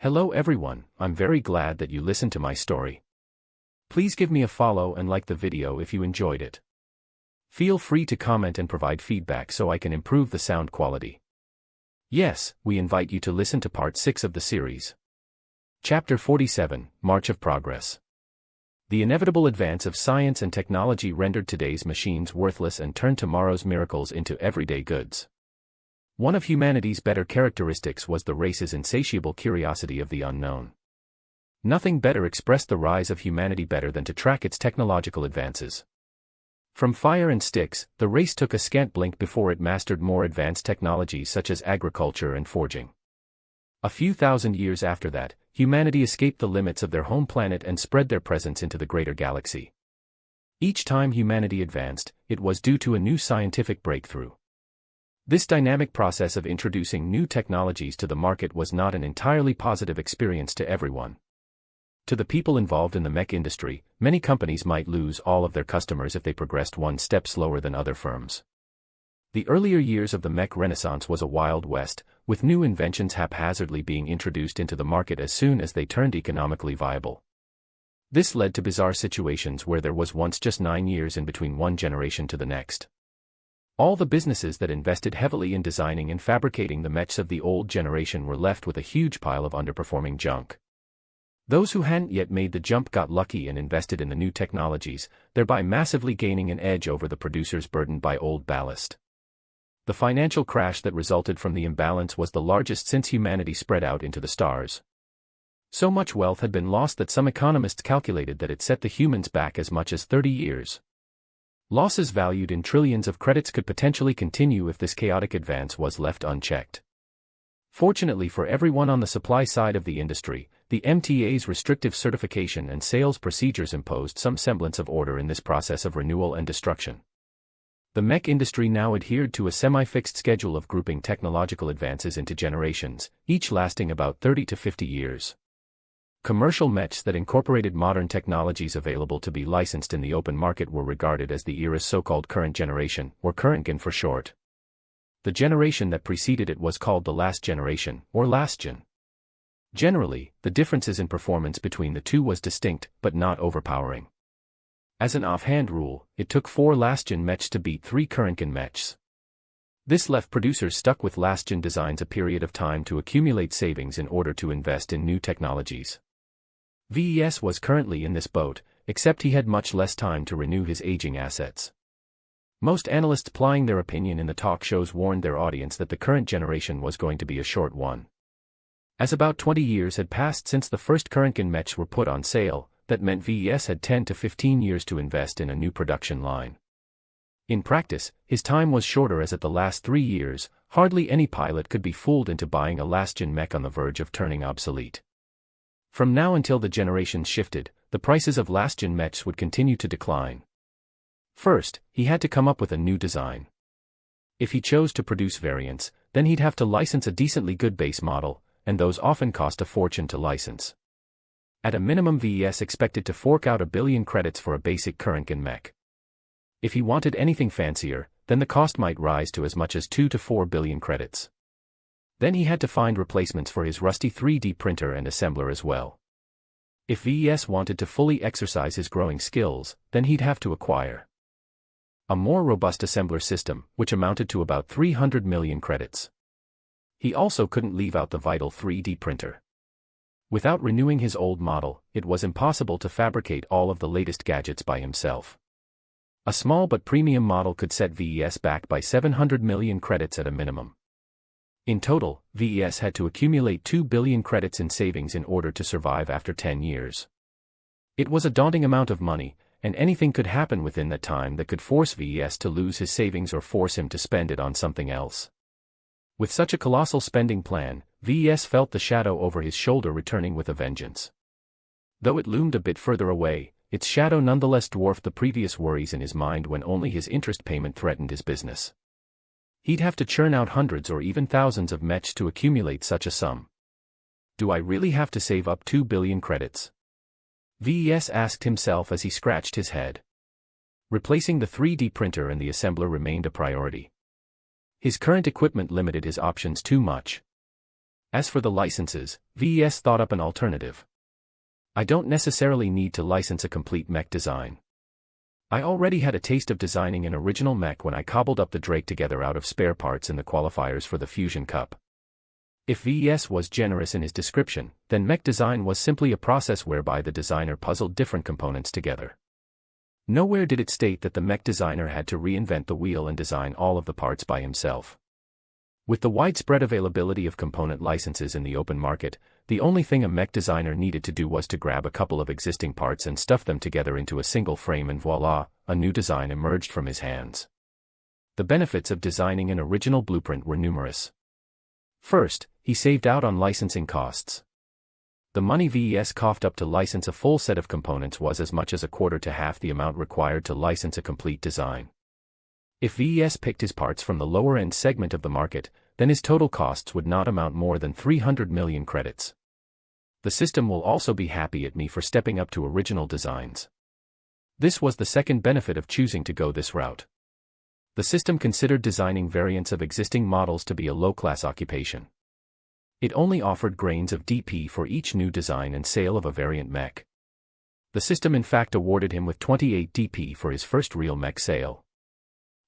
Hello everyone, I'm very glad that you listened to my story. Please give me a follow and like the video if you enjoyed it. Feel free to comment and provide feedback so I can improve the sound quality. Yes, we invite you to listen to part 6 of the series. Chapter 47, March of Progress. The inevitable advance of science and technology rendered today's machines worthless and turned tomorrow's miracles into everyday goods. One of humanity's better characteristics was the race's insatiable curiosity of the unknown. Nothing better expressed the rise of humanity better than to track its technological advances. From fire and sticks, the race took a scant blink before it mastered more advanced technologies such as agriculture and forging. A few thousand years after that, humanity escaped the limits of their home planet and spread their presence into the greater galaxy. Each time humanity advanced, it was due to a new scientific breakthrough. This dynamic process of introducing new technologies to the market was not an entirely positive experience to everyone. To the people involved in the mech industry, many companies might lose all of their customers if they progressed one step slower than other firms. The earlier years of the mech renaissance was a wild west, with new inventions haphazardly being introduced into the market as soon as they turned economically viable. This led to bizarre situations where there was once just 9 years in between one generation to the next. All the businesses that invested heavily in designing and fabricating the mechs of the old generation were left with a huge pile of underperforming junk. Those who hadn't yet made the jump got lucky and invested in the new technologies, thereby massively gaining an edge over the producers burdened by old ballast. The financial crash that resulted from the imbalance was the largest since humanity spread out into the stars. So much wealth had been lost that some economists calculated that it set the humans back as much as 30 years. Losses valued in trillions of credits could potentially continue if this chaotic advance was left unchecked. Fortunately for everyone on the supply side of the industry, the MTA's restrictive certification and sales procedures imposed some semblance of order in this process of renewal and destruction. The mech industry now adhered to a semi-fixed schedule of grouping technological advances into generations, each lasting about 30 to 50 years. Commercial mechs that incorporated modern technologies available to be licensed in the open market were regarded as the era's so-called current generation, or current gen for short. The generation that preceded it was called the last generation, or last gen. Generally, the differences in performance between the two was distinct, but not overpowering. As an offhand rule, it took 4 last-gen mechs to beat 3 current-gen mechs. This left producers stuck with last-gen designs a period of time to accumulate savings in order to invest in new technologies. VES was currently in this boat, except he had much less time to renew his aging assets. Most analysts plying their opinion in the talk shows warned their audience that the current generation was going to be a short one. As about 20 years had passed since the first current-gen mechs were put on sale, that meant VES had 10 to 15 years to invest in a new production line. In practice, his time was shorter as at the last 3 years, hardly any pilot could be fooled into buying a last-gen mech on the verge of turning obsolete. From now until the generations shifted, the prices of last-gen mechs would continue to decline. First, he had to come up with a new design. If he chose to produce variants, then he'd have to license a decently good base model, and those often cost a fortune to license. At a minimum, VES expected to fork out 1 billion credits for a basic current-gen mech. If he wanted anything fancier, then the cost might rise to as much as 2 to 4 billion credits. Then he had to find replacements for his rusty 3D printer and assembler as well. If VES wanted to fully exercise his growing skills, then he'd have to acquire a more robust assembler system, which amounted to about 300 million credits. He also couldn't leave out the vital 3D printer. Without renewing his old model, it was impossible to fabricate all of the latest gadgets by himself. A small but premium model could set VES back by 700 million credits at a minimum. In total, VES had to accumulate 2 billion credits in savings in order to survive after 10 years. It was a daunting amount of money, and anything could happen within that time that could force VES to lose his savings or force him to spend it on something else. With such a colossal spending plan, VES felt the shadow over his shoulder returning with a vengeance. Though it loomed a bit further away, its shadow nonetheless dwarfed the previous worries in his mind when only his interest payment threatened his business. He'd have to churn out hundreds or even thousands of mechs to accumulate such a sum. Do I really have to save up 2 billion credits? VES asked himself as he scratched his head. Replacing the 3D printer and the assembler remained a priority. His current equipment limited his options too much. As for the licenses, VES thought up an alternative. I don't necessarily need to license a complete mech design. I already had a taste of designing an original mech when I cobbled up the Drake together out of spare parts in the qualifiers for the Fusion Cup. If VES was generous in his description, then mech design was simply a process whereby the designer puzzled different components together. Nowhere did it state that the mech designer had to reinvent the wheel and design all of the parts by himself. With the widespread availability of component licenses in the open market, the only thing a mech designer needed to do was to grab a couple of existing parts and stuff them together into a single frame, and voila, a new design emerged from his hands. The benefits of designing an original blueprint were numerous. First, he saved out on licensing costs. The money VES coughed up to license a full set of components was as much as a quarter to half the amount required to license a complete design. If VES picked his parts from the lower-end segment of the market, then his total costs would not amount more than 300 million credits. The system will also be happy at me for stepping up to original designs. This was the second benefit of choosing to go this route. The system considered designing variants of existing models to be a low-class occupation. It only offered grains of DP for each new design and sale of a variant mech. The system in fact awarded him with 28 DP for his first real mech sale.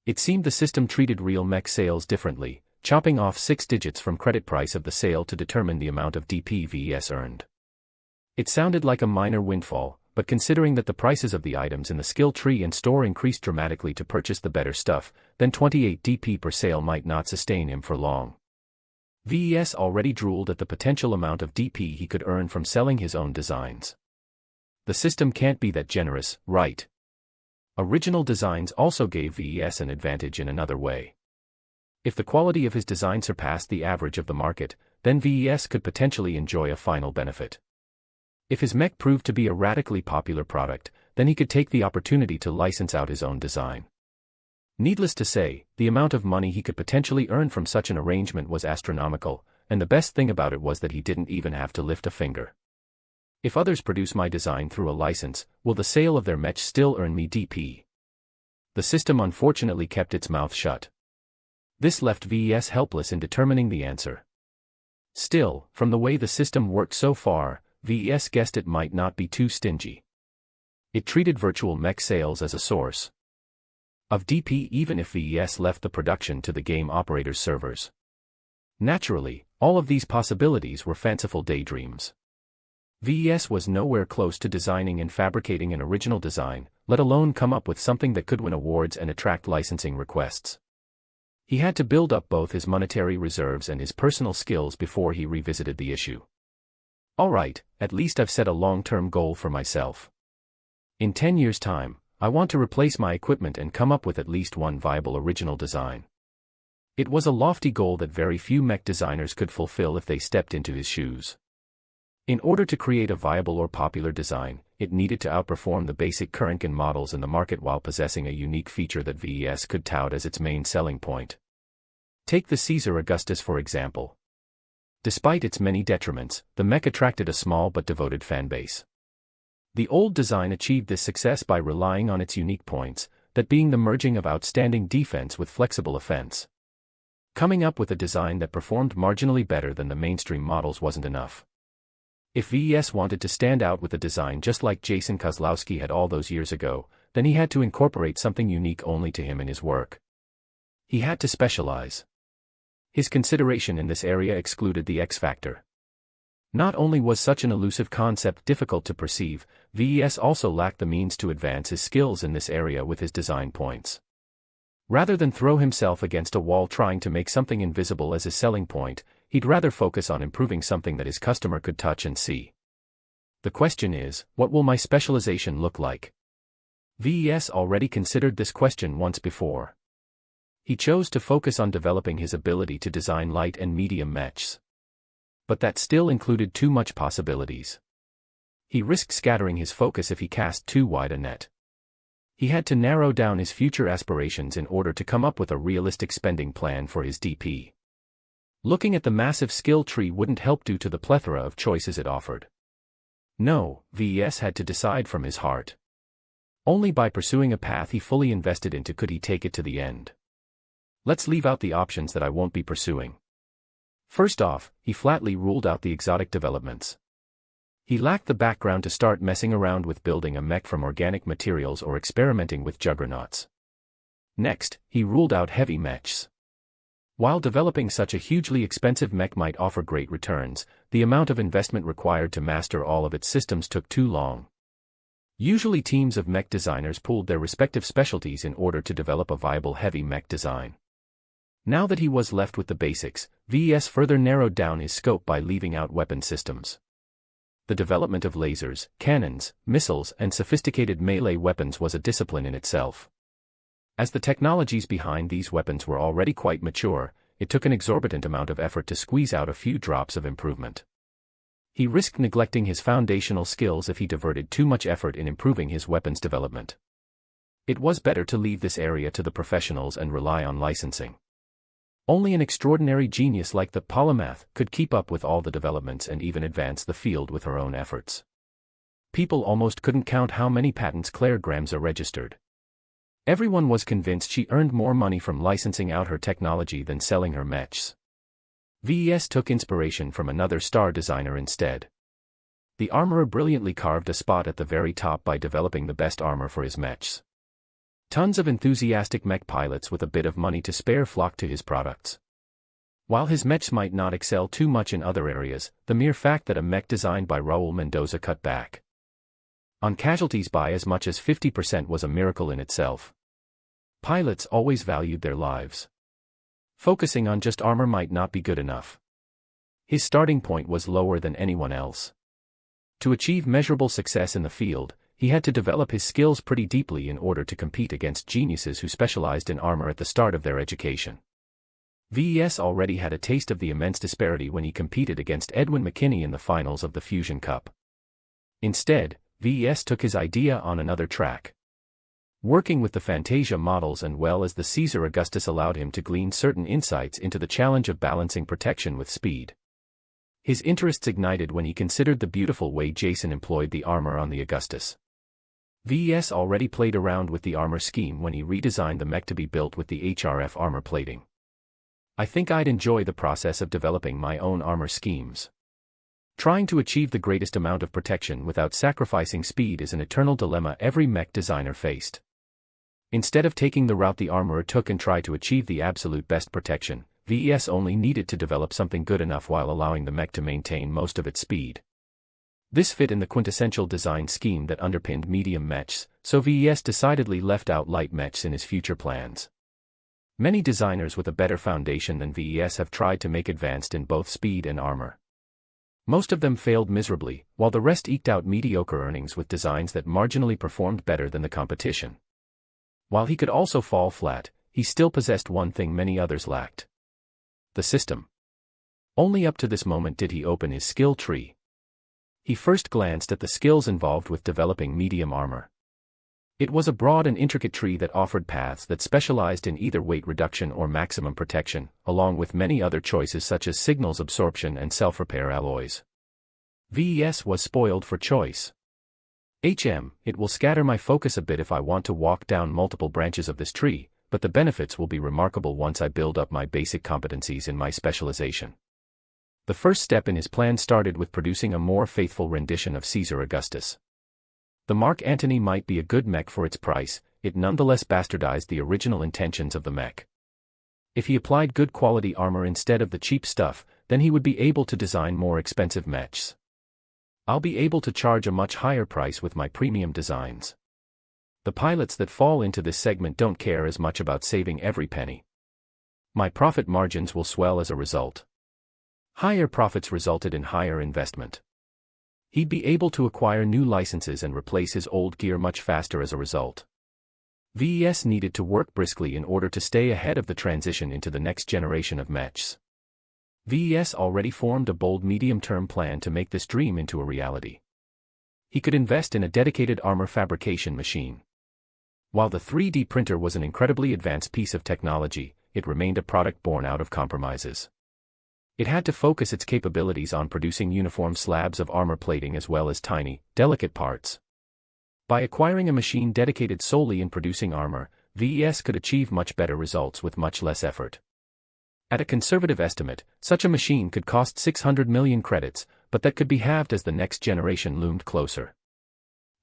It seemed the system treated real mech sales differently, chopping off 6 digits from credit price of the sale to determine the amount of DP VES earned. It sounded like a minor windfall, but considering that the prices of the items in the skill tree and store increased dramatically to purchase the better stuff, then 28 DP per sale might not sustain him for long. VES already drooled at the potential amount of DP he could earn from selling his own designs. The system can't be that generous, right? Original designs also gave VES an advantage in another way. If the quality of his design surpassed the average of the market, then VES could potentially enjoy a final benefit. If his mech proved to be a radically popular product, then he could take the opportunity to license out his own design. Needless to say, the amount of money he could potentially earn from such an arrangement was astronomical, and the best thing about it was that he didn't even have to lift a finger. If others produce my design through a license, will the sale of their mech still earn me DP? The system unfortunately kept its mouth shut. This left VES helpless in determining the answer. Still, from the way the system worked so far, VES guessed it might not be too stingy. It treated virtual mech sales as a source of DP even if VES left the production to the game operator's servers. Naturally, all of these possibilities were fanciful daydreams. VES was nowhere close to designing and fabricating an original design, let alone come up with something that could win awards and attract licensing requests. He had to build up both his monetary reserves and his personal skills before he revisited the issue. Alright, at least I've set a long-term goal for myself. In 10 years' time, I want to replace my equipment and come up with at least one viable original design. It was a lofty goal that very few mech designers could fulfill if they stepped into his shoes. In order to create a viable or popular design, it needed to outperform the basic current models in the market while possessing a unique feature that VES could tout as its main selling point. Take the Caesar Augustus for example. Despite its many detriments, the mech attracted a small but devoted fanbase. The old design achieved this success by relying on its unique points, that being the merging of outstanding defense with flexible offense. Coming up with a design that performed marginally better than the mainstream models wasn't enough. If VES wanted to stand out with a design just like Jason Kozlowski had all those years ago, then he had to incorporate something unique only to him in his work. He had to specialize. His consideration in this area excluded the X factor. Not only was such an elusive concept difficult to perceive, VES also lacked the means to advance his skills in this area with his design points. Rather than throw himself against a wall trying to make something invisible as his selling point, he'd rather focus on improving something that his customer could touch and see. The question is, what will my specialization look like? VES already considered this question once before. He chose to focus on developing his ability to design light and medium mechs. But that still included too much possibilities. He risked scattering his focus if he cast too wide a net. He had to narrow down his future aspirations in order to come up with a realistic spending plan for his DP. Looking at the massive skill tree wouldn't help due to the plethora of choices it offered. No, VES had to decide from his heart. Only by pursuing a path he fully invested into could he take it to the end. Let's leave out the options that I won't be pursuing. First off, he flatly ruled out the exotic developments. He lacked the background to start messing around with building a mech from organic materials or experimenting with juggernauts. Next, he ruled out heavy mechs. While developing such a hugely expensive mech might offer great returns, the amount of investment required to master all of its systems took too long. Usually teams of mech designers pooled their respective specialties in order to develop a viable heavy mech design. Now that he was left with the basics, VES further narrowed down his scope by leaving out weapon systems. The development of lasers, cannons, missiles, and sophisticated melee weapons was a discipline in itself. As the technologies behind these weapons were already quite mature, it took an exorbitant amount of effort to squeeze out a few drops of improvement. He risked neglecting his foundational skills if he diverted too much effort in improving his weapons development. It was better to leave this area to the professionals and rely on licensing. Only an extraordinary genius like the polymath could keep up with all the developments and even advance the field with her own efforts. People almost couldn't count how many patents Claire Gramza registered. Everyone was convinced she earned more money from licensing out her technology than selling her mechs. VES took inspiration from another star designer instead. The armorer brilliantly carved a spot at the very top by developing the best armor for his mechs. Tons of enthusiastic mech pilots with a bit of money to spare flocked to his products. While his mechs might not excel too much in other areas, the mere fact that a mech designed by Raul Mendoza cut back on casualties by as much as 50% was a miracle in itself. Pilots always valued their lives. Focusing on just armor might not be good enough. His starting point was lower than anyone else. To achieve measurable success in the field, he had to develop his skills pretty deeply in order to compete against geniuses who specialized in armor at the start of their education. VES already had a taste of the immense disparity when he competed against Edwin McKinney in the finals of the Fusion Cup. Instead, VES took his idea on another track. Working with the Fantasia models and well as the Caesar Augustus allowed him to glean certain insights into the challenge of balancing protection with speed. His interests ignited when he considered the beautiful way Jason employed the armor on the Augustus. VES already played around with the armor scheme when he redesigned the mech to be built with the HRF armor plating. I think I'd enjoy the process of developing my own armor schemes. Trying to achieve the greatest amount of protection without sacrificing speed is an eternal dilemma every mech designer faced. Instead of taking the route the armorer took and try to achieve the absolute best protection, VES only needed to develop something good enough while allowing the mech to maintain most of its speed. This fit in the quintessential design scheme that underpinned medium mechs, so VES decidedly left out light mechs in his future plans. Many designers with a better foundation than VES have tried to make advanced in both speed and armor. Most of them failed miserably, while the rest eked out mediocre earnings with designs that marginally performed better than the competition. While he could also fall flat, he still possessed one thing many others lacked: the system. Only up to this moment did he open his skill tree. He first glanced at the skills involved with developing medium armor. It was a broad and intricate tree that offered paths that specialized in either weight reduction or maximum protection, along with many other choices such as signals absorption and self-repair alloys. VES was spoiled for choice. It will scatter my focus a bit if I want to walk down multiple branches of this tree, but the benefits will be remarkable once I build up my basic competencies in my specialization. The first step in his plan started with producing a more faithful rendition of Caesar Augustus. The Mark Antony might be a good mech for its price, it nonetheless bastardized the original intentions of the mech. If he applied good quality armor instead of the cheap stuff, then he would be able to design more expensive mechs. I'll be able to charge a much higher price with my premium designs. The pilots that fall into this segment don't care as much about saving every penny. My profit margins will swell as a result. Higher profits resulted in higher investment. He'd be able to acquire new licenses and replace his old gear much faster as a result. VES needed to work briskly in order to stay ahead of the transition into the next generation of mechs. VES already formed a bold medium-term plan to make this dream into a reality. He could invest in a dedicated armor fabrication machine. While the 3D printer was an incredibly advanced piece of technology, it remained a product born out of compromises. It had to focus its capabilities on producing uniform slabs of armor plating as well as tiny, delicate parts. By acquiring a machine dedicated solely in producing armor, VES could achieve much better results with much less effort. At a conservative estimate, such a machine could cost 600 million credits, but that could be halved as the next generation loomed closer.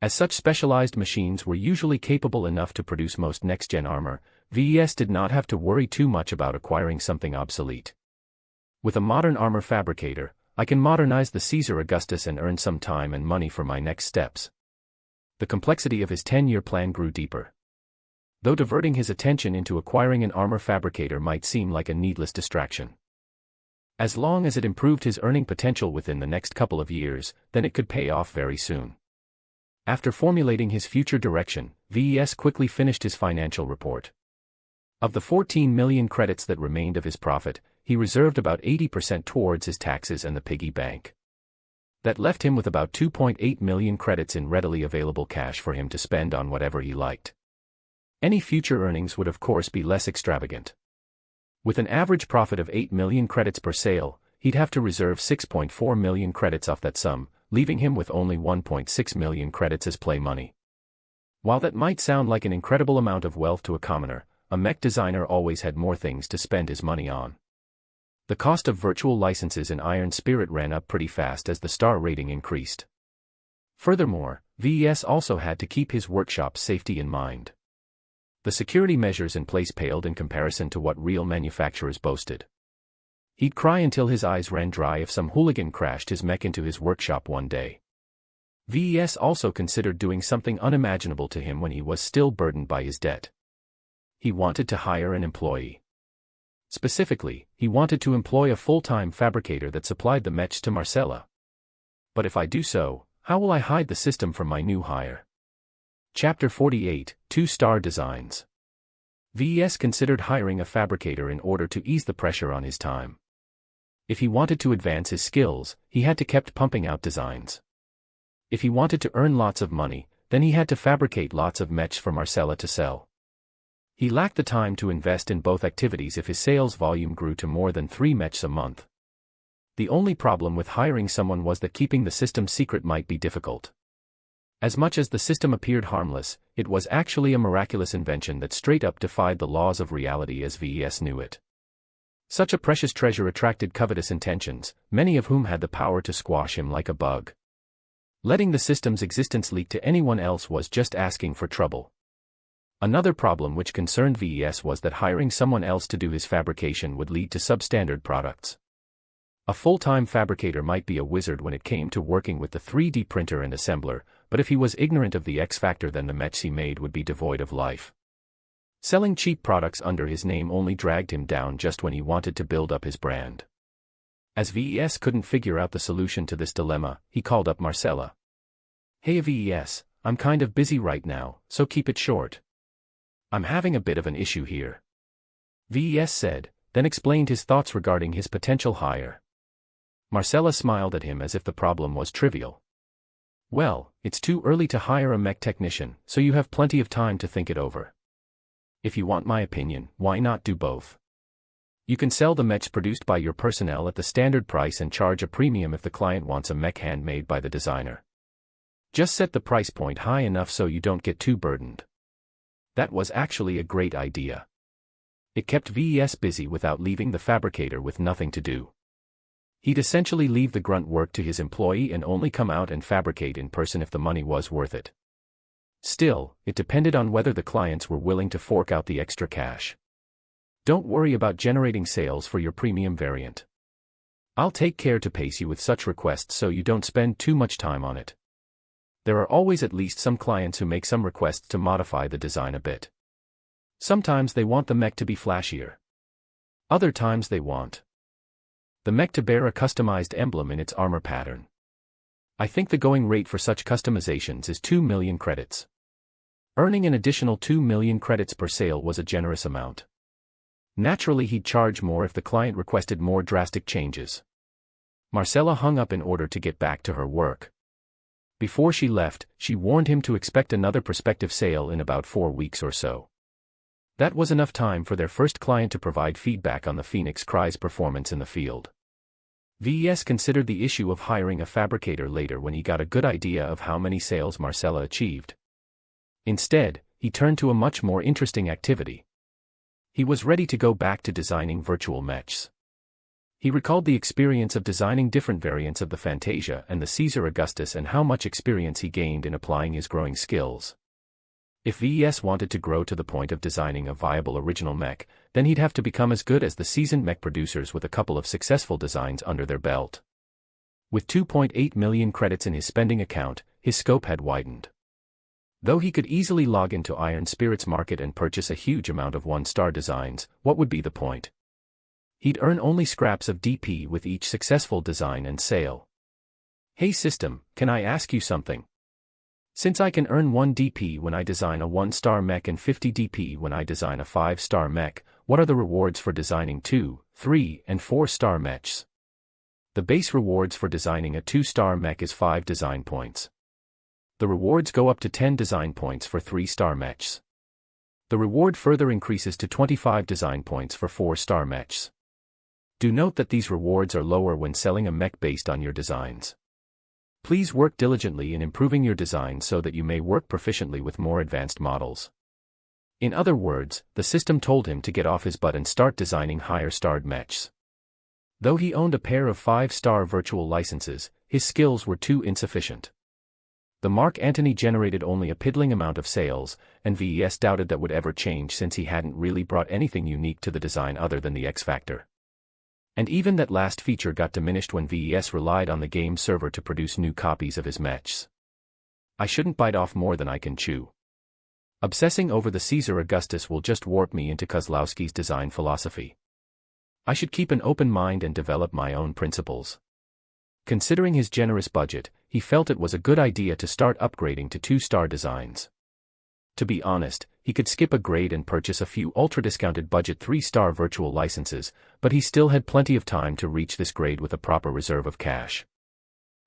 As such specialized machines were usually capable enough to produce most next-gen armor, VES did not have to worry too much about acquiring something obsolete. With a modern armor fabricator, I can modernize the Caesar Augustus and earn some time and money for my next steps. The complexity of his 10-year plan grew deeper. Though diverting his attention into acquiring an armor fabricator might seem like a needless distraction. As long as it improved his earning potential within the next couple of years, then it could pay off very soon. After formulating his future direction, VES quickly finished his financial report. Of the 14 million credits that remained of his profit, he reserved about 80% towards his taxes and the piggy bank. That left him with about 2.8 million credits in readily available cash for him to spend on whatever he liked. Any future earnings would of course be less extravagant. With an average profit of 8 million credits per sale, he'd have to reserve 6.4 million credits off that sum, leaving him with only 1.6 million credits as play money. While that might sound like an incredible amount of wealth to a commoner, a mech designer always had more things to spend his money on. The cost of virtual licenses in Iron Spirit ran up pretty fast as the star rating increased. Furthermore, VES also had to keep his workshop's safety in mind. The security measures in place paled in comparison to what real manufacturers boasted. He'd cry until his eyes ran dry if some hooligan crashed his mech into his workshop one day. VES also considered doing something unimaginable to him when he was still burdened by his debt. He wanted to hire an employee. Specifically, he wanted to employ a full-time fabricator that supplied the mechs to Marcella. But if I do so, how will I hide the system from my new hire? Chapter 48, 2-Star Designs. VES considered hiring a fabricator in order to ease the pressure on his time. If he wanted to advance his skills, he had to keep pumping out designs. If he wanted to earn lots of money, then he had to fabricate lots of mechs for Marcella to sell. He lacked the time to invest in both activities if his sales volume grew to more than 3 mechs a month. The only problem with hiring someone was that keeping the system secret might be difficult. As much as the system appeared harmless, it was actually a miraculous invention that straight up defied the laws of reality as VES knew it. Such a precious treasure attracted covetous intentions, many of whom had the power to squash him like a bug. Letting the system's existence leak to anyone else was just asking for trouble. Another problem which concerned VES was that hiring someone else to do his fabrication would lead to substandard products. A full-time fabricator might be a wizard when it came to working with the 3D printer and assembler, but if he was ignorant of the X factor, then the mechs he made would be devoid of life. Selling cheap products under his name only dragged him down just when he wanted to build up his brand. As VES couldn't figure out the solution to this dilemma, he called up Marcella. "Hey VES, I'm kind of busy right now, so keep it short. I'm having a bit of an issue here," VES said, then explained his thoughts regarding his potential hire. Marcella smiled at him as if the problem was trivial. "Well, it's too early to hire a mech technician, so you have plenty of time to think it over. If you want my opinion, why not do both? You can sell the mechs produced by your personnel at the standard price and charge a premium if the client wants a mech handmade by the designer. Just set the price point high enough so you don't get too burdened." That was actually a great idea. It kept VES busy without leaving the fabricator with nothing to do. He'd essentially leave the grunt work to his employee and only come out and fabricate in person if the money was worth it. Still, it depended on whether the clients were willing to fork out the extra cash. Don't worry about generating sales for your premium variant. I'll take care to pace you with such requests so you don't spend too much time on it. There are always at least some clients who make some requests to modify the design a bit. Sometimes they want the mech to be flashier. Other times they want the mech to bear a customized emblem in its armor pattern. I think the going rate for such customizations is 2 million credits. Earning an additional 2 million credits per sale was a generous amount. Naturally, he'd charge more if the client requested more drastic changes. Marcella hung up in order to get back to her work. Before she left, she warned him to expect another prospective sale in about 4 weeks or so. That was enough time for their first client to provide feedback on the Phoenix Cry's performance in the field. VES considered the issue of hiring a fabricator later when he got a good idea of how many sales Marcella achieved. Instead, he turned to a much more interesting activity. He was ready to go back to designing virtual mechs. He recalled the experience of designing different variants of the Fantasia and the Caesar Augustus and how much experience he gained in applying his growing skills. If VES wanted to grow to the point of designing a viable original mech, then he'd have to become as good as the seasoned mech producers with a couple of successful designs under their belt. With 2.8 million credits in his spending account, his scope had widened. Though he could easily log into Iron Spirit's market and purchase a huge amount of one-star designs, what would be the point? He'd earn only scraps of DP with each successful design and sale. Hey system, can I ask you something? Since I can earn 1 DP when I design a 1-star mech and 50 DP when I design a 5-star mech, what are the rewards for designing 2, 3, and 4-star mechs? The base rewards for designing a 2-star mech is 5 design points. The rewards go up to 10 design points for 3-star mechs. The reward further increases to 25 design points for 4-star mechs. Do note that these rewards are lower when selling a mech based on your designs. Please work diligently in improving your design so that you may work proficiently with more advanced models. In other words, the system told him to get off his butt and start designing higher-starred mechs. Though he owned a pair of 5-star virtual licenses, his skills were too insufficient. The Mark Antony generated only a piddling amount of sales, and VES doubted that would ever change since he hadn't really brought anything unique to the design other than the X Factor. And even that last feature got diminished when VES relied on the game server to produce new copies of his mechs. I shouldn't bite off more than I can chew. Obsessing over the Caesar Augustus will just warp me into Kozlowski's design philosophy. I should keep an open mind and develop my own principles. Considering his generous budget, he felt it was a good idea to start upgrading to 2-star designs. To be honest, he could skip a grade and purchase a few ultra-discounted budget 3-star virtual licenses, but he still had plenty of time to reach this grade with a proper reserve of cash.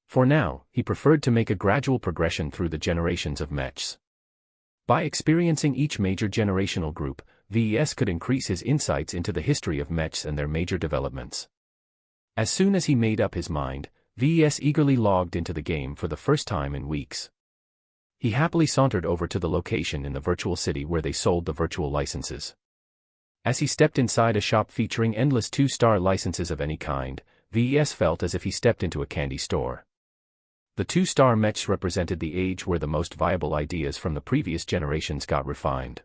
For now, he preferred to make a gradual progression through the generations of mechs. By experiencing each major generational group, VES could increase his insights into the history of mechs and their major developments. As soon as he made up his mind, VES eagerly logged into the game for the first time in weeks. He happily sauntered over to the location in the virtual city where they sold the virtual licenses. As he stepped inside a shop featuring endless 2-star licenses of any kind, VES felt as if he stepped into a candy store. The 2-star mechs represented the age where the most viable ideas from the previous generations got refined.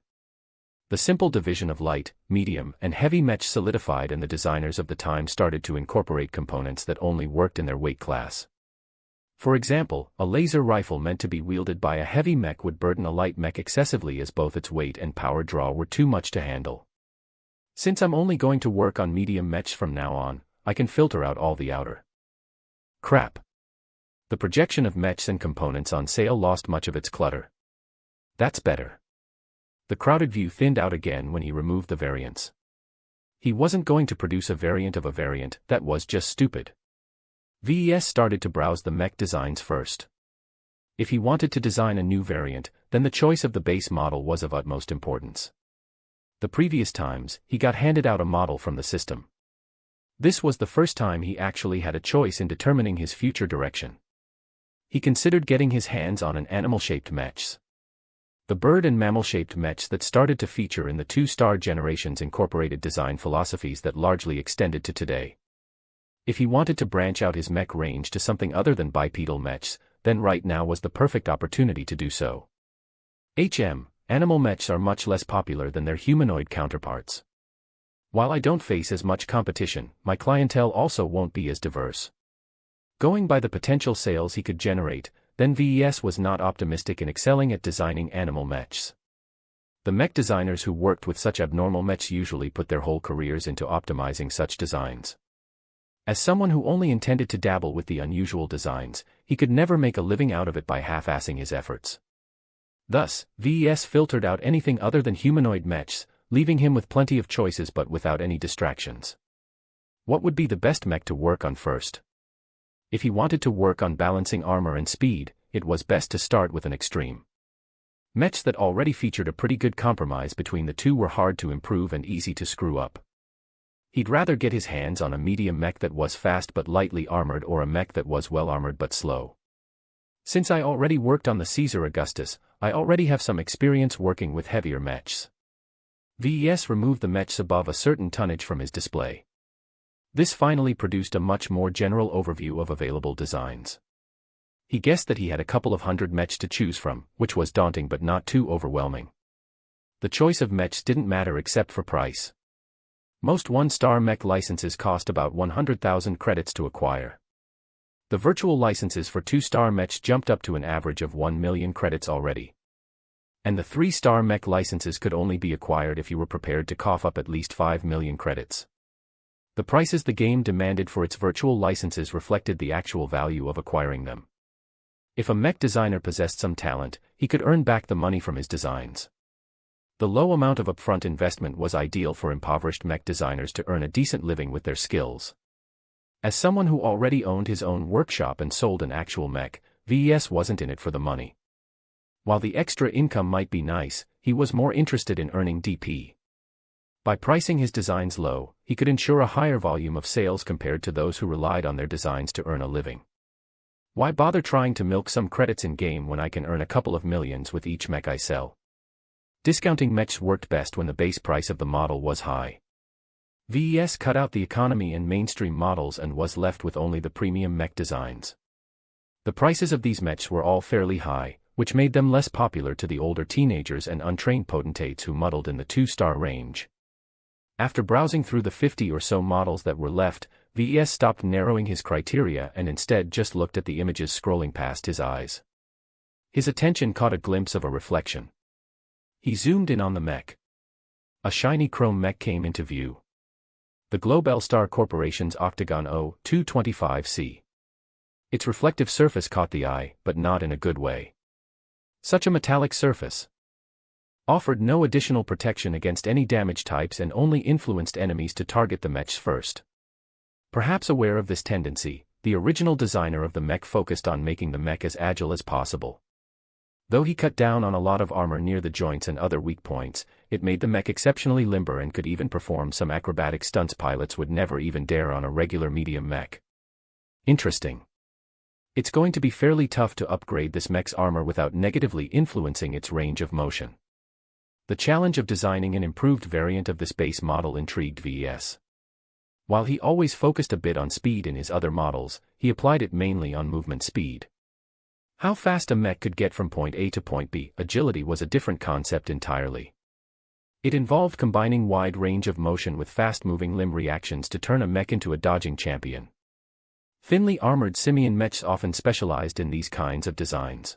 The simple division of light, medium, and heavy mechs solidified, and the designers of the time started to incorporate components that only worked in their weight class. For example, a laser rifle meant to be wielded by a heavy mech would burden a light mech excessively as both its weight and power draw were too much to handle. Since I'm only going to work on medium mechs from now on, I can filter out all the outer crap. The projection of mechs and components on sale lost much of its clutter. That's better. The crowded view thinned out again when he removed the variants. He wasn't going to produce a variant of a variant, that was just stupid. VES started to browse the mech designs first. If he wanted to design a new variant, then the choice of the base model was of utmost importance. The previous times, he got handed out a model from the system. This was the first time he actually had a choice in determining his future direction. He considered getting his hands on an animal-shaped mechs. The bird and mammal-shaped mechs that started to feature in the 2-star generations incorporated design philosophies that largely extended to today. If he wanted to branch out his mech range to something other than bipedal mechs, then right now was the perfect opportunity to do so. Animal mechs are much less popular than their humanoid counterparts. While I don't face as much competition, my clientele also won't be as diverse. Going by the potential sales he could generate, then VES was not optimistic in excelling at designing animal mechs. The mech designers who worked with such abnormal mechs usually put their whole careers into optimizing such designs. As someone who only intended to dabble with the unusual designs, he could never make a living out of it by half-assing his efforts. Thus, VES filtered out anything other than humanoid mechs, leaving him with plenty of choices but without any distractions. What would be the best mech to work on first? If he wanted to work on balancing armor and speed, it was best to start with an extreme. Mechs that already featured a pretty good compromise between the two were hard to improve and easy to screw up. He'd rather get his hands on a medium mech that was fast but lightly armored or a mech that was well armored but slow. Since I already worked on the Caesar Augustus, I already have some experience working with heavier mechs. VES removed the mechs above a certain tonnage from his display. This finally produced a much more general overview of available designs. He guessed that he had a couple of hundred mechs to choose from, which was daunting but not too overwhelming. The choice of mechs didn't matter except for price. Most one-star mech licenses cost about 100,000 credits to acquire. The virtual licenses for 2-star mechs jumped up to an average of 1 million credits already. And the 3-star mech licenses could only be acquired if you were prepared to cough up at least 5 million credits. The prices the game demanded for its virtual licenses reflected the actual value of acquiring them. If a mech designer possessed some talent, he could earn back the money from his designs. The low amount of upfront investment was ideal for impoverished mech designers to earn a decent living with their skills. As someone who already owned his own workshop and sold an actual mech, VES wasn't in it for the money. While the extra income might be nice, he was more interested in earning DP. By pricing his designs low, he could ensure a higher volume of sales compared to those who relied on their designs to earn a living. Why bother trying to milk some credits in-game when I can earn a couple of millions with each mech I sell? Discounting mechs worked best when the base price of the model was high. VES cut out the economy and mainstream models and was left with only the premium mech designs. The prices of these mechs were all fairly high, which made them less popular to the older teenagers and untrained potentates who muddled in the 2-star range. After browsing through the 50 or so models that were left, VES stopped narrowing his criteria and instead just looked at the images scrolling past his eyes. His attention caught a glimpse of a reflection. He zoomed in on the mech. A shiny chrome mech came into view. The Globelstar Corporation's Octagon O225C. Its reflective surface caught the eye, but not in a good way. Such a metallic surface offered no additional protection against any damage types and only influenced enemies to target the mechs first. Perhaps aware of this tendency, the original designer of the mech focused on making the mech as agile as possible. Though he cut down on a lot of armor near the joints and other weak points, it made the mech exceptionally limber and could even perform some acrobatic stunts pilots would never even dare on a regular medium mech. Interesting. It's going to be fairly tough to upgrade this mech's armor without negatively influencing its range of motion. The challenge of designing an improved variant of this base model intrigued VES. While he always focused a bit on speed in his other models, he applied it mainly on movement speed. How fast a mech could get from point A to point B, agility was a different concept entirely. It involved combining wide range of motion with fast-moving limb reactions to turn a mech into a dodging champion. Thinly armored simian mechs often specialized in these kinds of designs.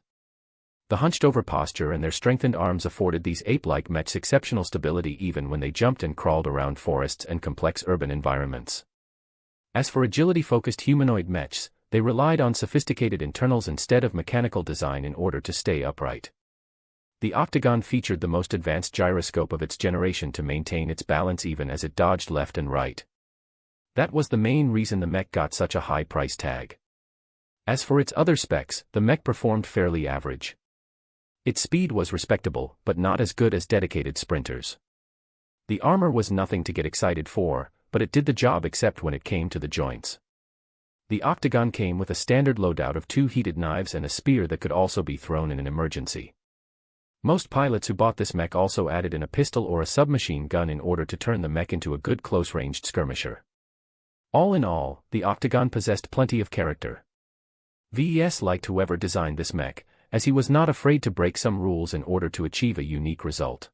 The hunched-over posture and their strengthened arms afforded these ape-like mechs exceptional stability even when they jumped and crawled around forests and complex urban environments. As for agility-focused humanoid mechs, they relied on sophisticated internals instead of mechanical design in order to stay upright. The Octagon featured the most advanced gyroscope of its generation to maintain its balance even as it dodged left and right. That was the main reason the mech got such a high price tag. As for its other specs, the mech performed fairly average. Its speed was respectable, but not as good as dedicated sprinters. The armor was nothing to get excited for, but it did the job except when it came to the joints. The Octagon came with a standard loadout of 2 heated knives and a spear that could also be thrown in an emergency. Most pilots who bought this mech also added in a pistol or a submachine gun in order to turn the mech into a good close-ranged skirmisher. All in all, the Octagon possessed plenty of character. VES liked whoever designed this mech, as he was not afraid to break some rules in order to achieve a unique result.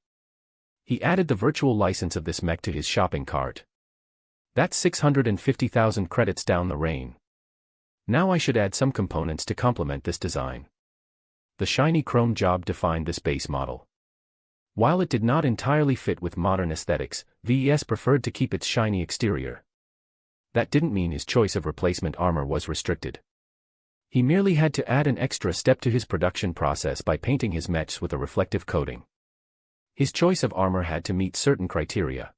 He added the virtual license of this mech to his shopping cart. That's 650,000 credits down the rain. Now I should add some components to complement this design. The shiny chrome job defined this base model. While it did not entirely fit with modern aesthetics, VES preferred to keep its shiny exterior. That didn't mean his choice of replacement armor was restricted. He merely had to add an extra step to his production process by painting his mechs with a reflective coating. His choice of armor had to meet certain criteria.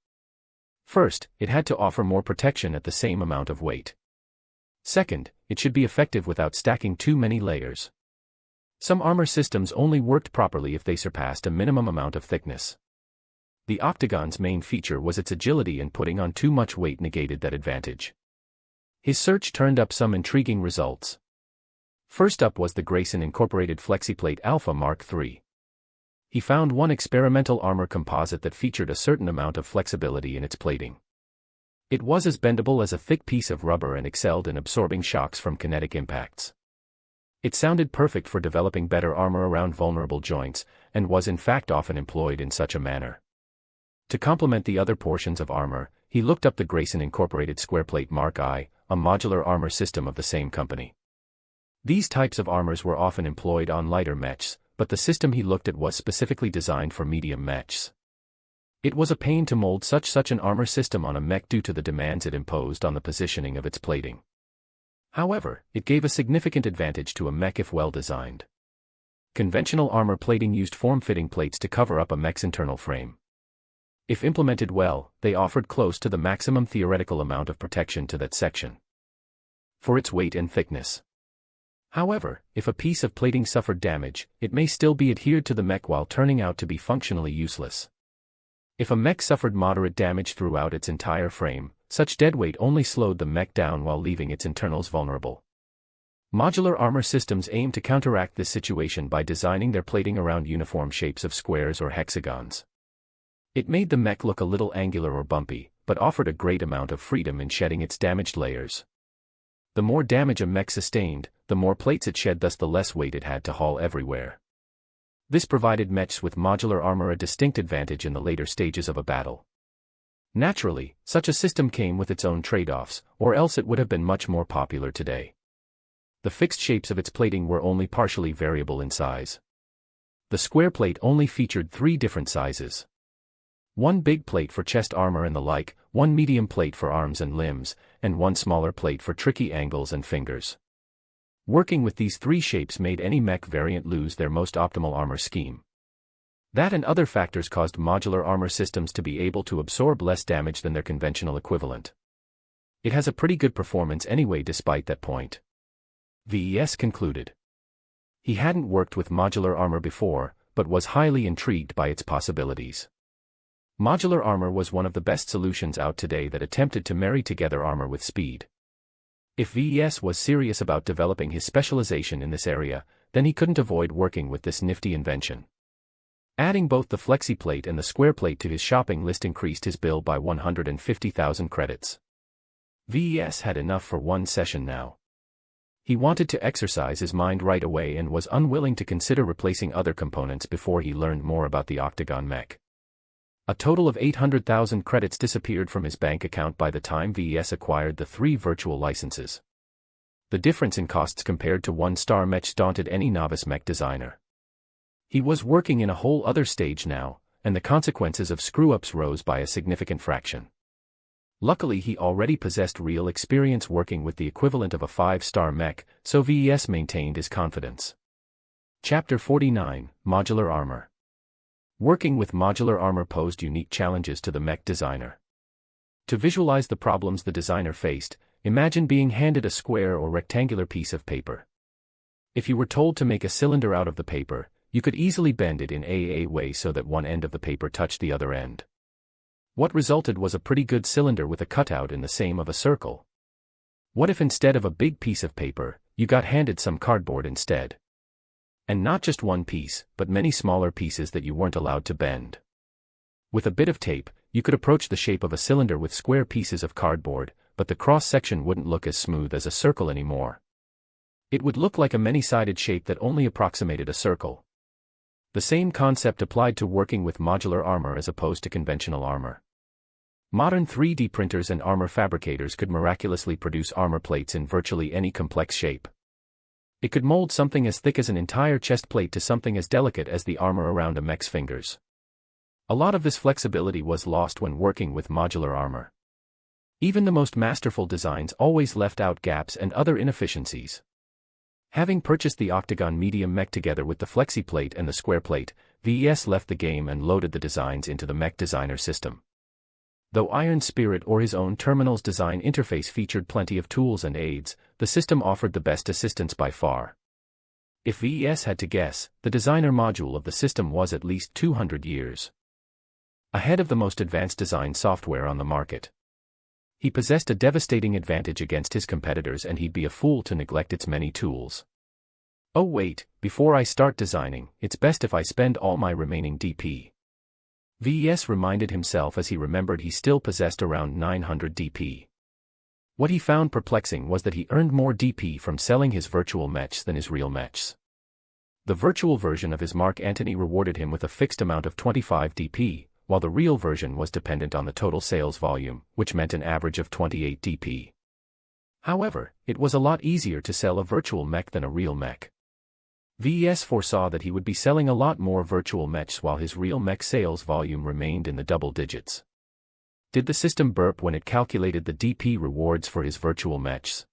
First, it had to offer more protection at the same amount of weight. Second, it should be effective without stacking too many layers. Some armor systems only worked properly if they surpassed a minimum amount of thickness. The Octagon's main feature was its agility, and putting on too much weight negated that advantage. His search turned up some intriguing results. First up was the Grayson Incorporated FlexiPlate Alpha Mark III. He found one experimental armor composite that featured a certain amount of flexibility in its plating. It was as bendable as a thick piece of rubber and excelled in absorbing shocks from kinetic impacts. It sounded perfect for developing better armor around vulnerable joints, and was in fact often employed in such a manner. To complement the other portions of armor, he looked up the Grayson Incorporated Squareplate Mark I, a modular armor system of the same company. These types of armors were often employed on lighter mechs, but the system he looked at was specifically designed for medium mechs. It was a pain to mold such an armor system on a mech due to the demands it imposed on the positioning of its plating. However, it gave a significant advantage to a mech if well designed. Conventional armor plating used form-fitting plates to cover up a mech's internal frame. If implemented well, they offered close to the maximum theoretical amount of protection to that section for its weight and thickness. However, if a piece of plating suffered damage, it may still be adhered to the mech while turning out to be functionally useless. If a mech suffered moderate damage throughout its entire frame, such deadweight only slowed the mech down while leaving its internals vulnerable. Modular armor systems aim to counteract this situation by designing their plating around uniform shapes of squares or hexagons. It made the mech look a little angular or bumpy, but offered a great amount of freedom in shedding its damaged layers. The more damage a mech sustained, the more plates it shed, thus the less weight it had to haul everywhere. This provided mechs with modular armor a distinct advantage in the later stages of a battle. Naturally, such a system came with its own trade-offs, or else it would have been much more popular today. The fixed shapes of its plating were only partially variable in size. The square plate only featured 3 different sizes. One big plate for chest armor and the like, one medium plate for arms and limbs, and one smaller plate for tricky angles and fingers. Working with these 3 shapes made any mech variant lose their most optimal armor scheme. That and other factors caused modular armor systems to be able to absorb less damage than their conventional equivalent. It has a pretty good performance anyway despite that point. VES concluded. He hadn't worked with modular armor before, but was highly intrigued by its possibilities. Modular armor was one of the best solutions out today that attempted to marry together armor with speed. If VES was serious about developing his specialization in this area, then he couldn't avoid working with this nifty invention. Adding both the FlexiPlate and the SquarePlate to his shopping list increased his bill by 150,000 credits. VES had enough for one session now. He wanted to exercise his mind right away and was unwilling to consider replacing other components before he learned more about the Octagon mech. A total of 800,000 credits disappeared from his bank account by the time VES acquired the 3 virtual licenses. The difference in costs compared to 1-star mechs daunted any novice mech designer. He was working in a whole other stage now, and the consequences of screw-ups rose by a significant fraction. Luckily he already possessed real experience working with the equivalent of a 5-star mech, so VES maintained his confidence. Chapter 49, Modular Armor. Working with modular armor posed unique challenges to the mech designer. To visualize the problems the designer faced, imagine being handed a square or rectangular piece of paper. If you were told to make a cylinder out of the paper, you could easily bend it in a way so that one end of the paper touched the other end. What resulted was a pretty good cylinder with a cutout in the same of a circle. What if instead of a big piece of paper, you got handed some cardboard instead? And not just one piece, but many smaller pieces that you weren't allowed to bend. With a bit of tape, you could approach the shape of a cylinder with square pieces of cardboard, but the cross-section wouldn't look as smooth as a circle anymore. It would look like a many-sided shape that only approximated a circle. The same concept applied to working with modular armor as opposed to conventional armor. Modern 3D printers and armor fabricators could miraculously produce armor plates in virtually any complex shape. It could mold something as thick as an entire chest plate to something as delicate as the armor around a mech's fingers. A lot of this flexibility was lost when working with modular armor. Even the most masterful designs always left out gaps and other inefficiencies. Having purchased the Octagon medium mech together with the FlexiPlate and the SquarePlate, VES left the game and loaded the designs into the mech designer system. Though Iron Spirit or his own terminal's design interface featured plenty of tools and aids, the system offered the best assistance by far. If VES had to guess, the designer module of the system was at least 200 years ahead of the most advanced design software on the market. He possessed a devastating advantage against his competitors, and he'd be a fool to neglect its many tools. Oh wait, before I start designing, it's best if I spend all my remaining DP. VES reminded himself as he remembered he still possessed around 900 DP. What he found perplexing was that he earned more DP from selling his virtual mechs than his real mechs. The virtual version of his Mark Antony rewarded him with a fixed amount of 25 DP, while the real version was dependent on the total sales volume, which meant an average of 28 DP. However, it was a lot easier to sell a virtual mech than a real mech. VES foresaw that he would be selling a lot more virtual mechs while his real mech sales volume remained in the double digits. Did the system burp when it calculated the DP rewards for his virtual mechs?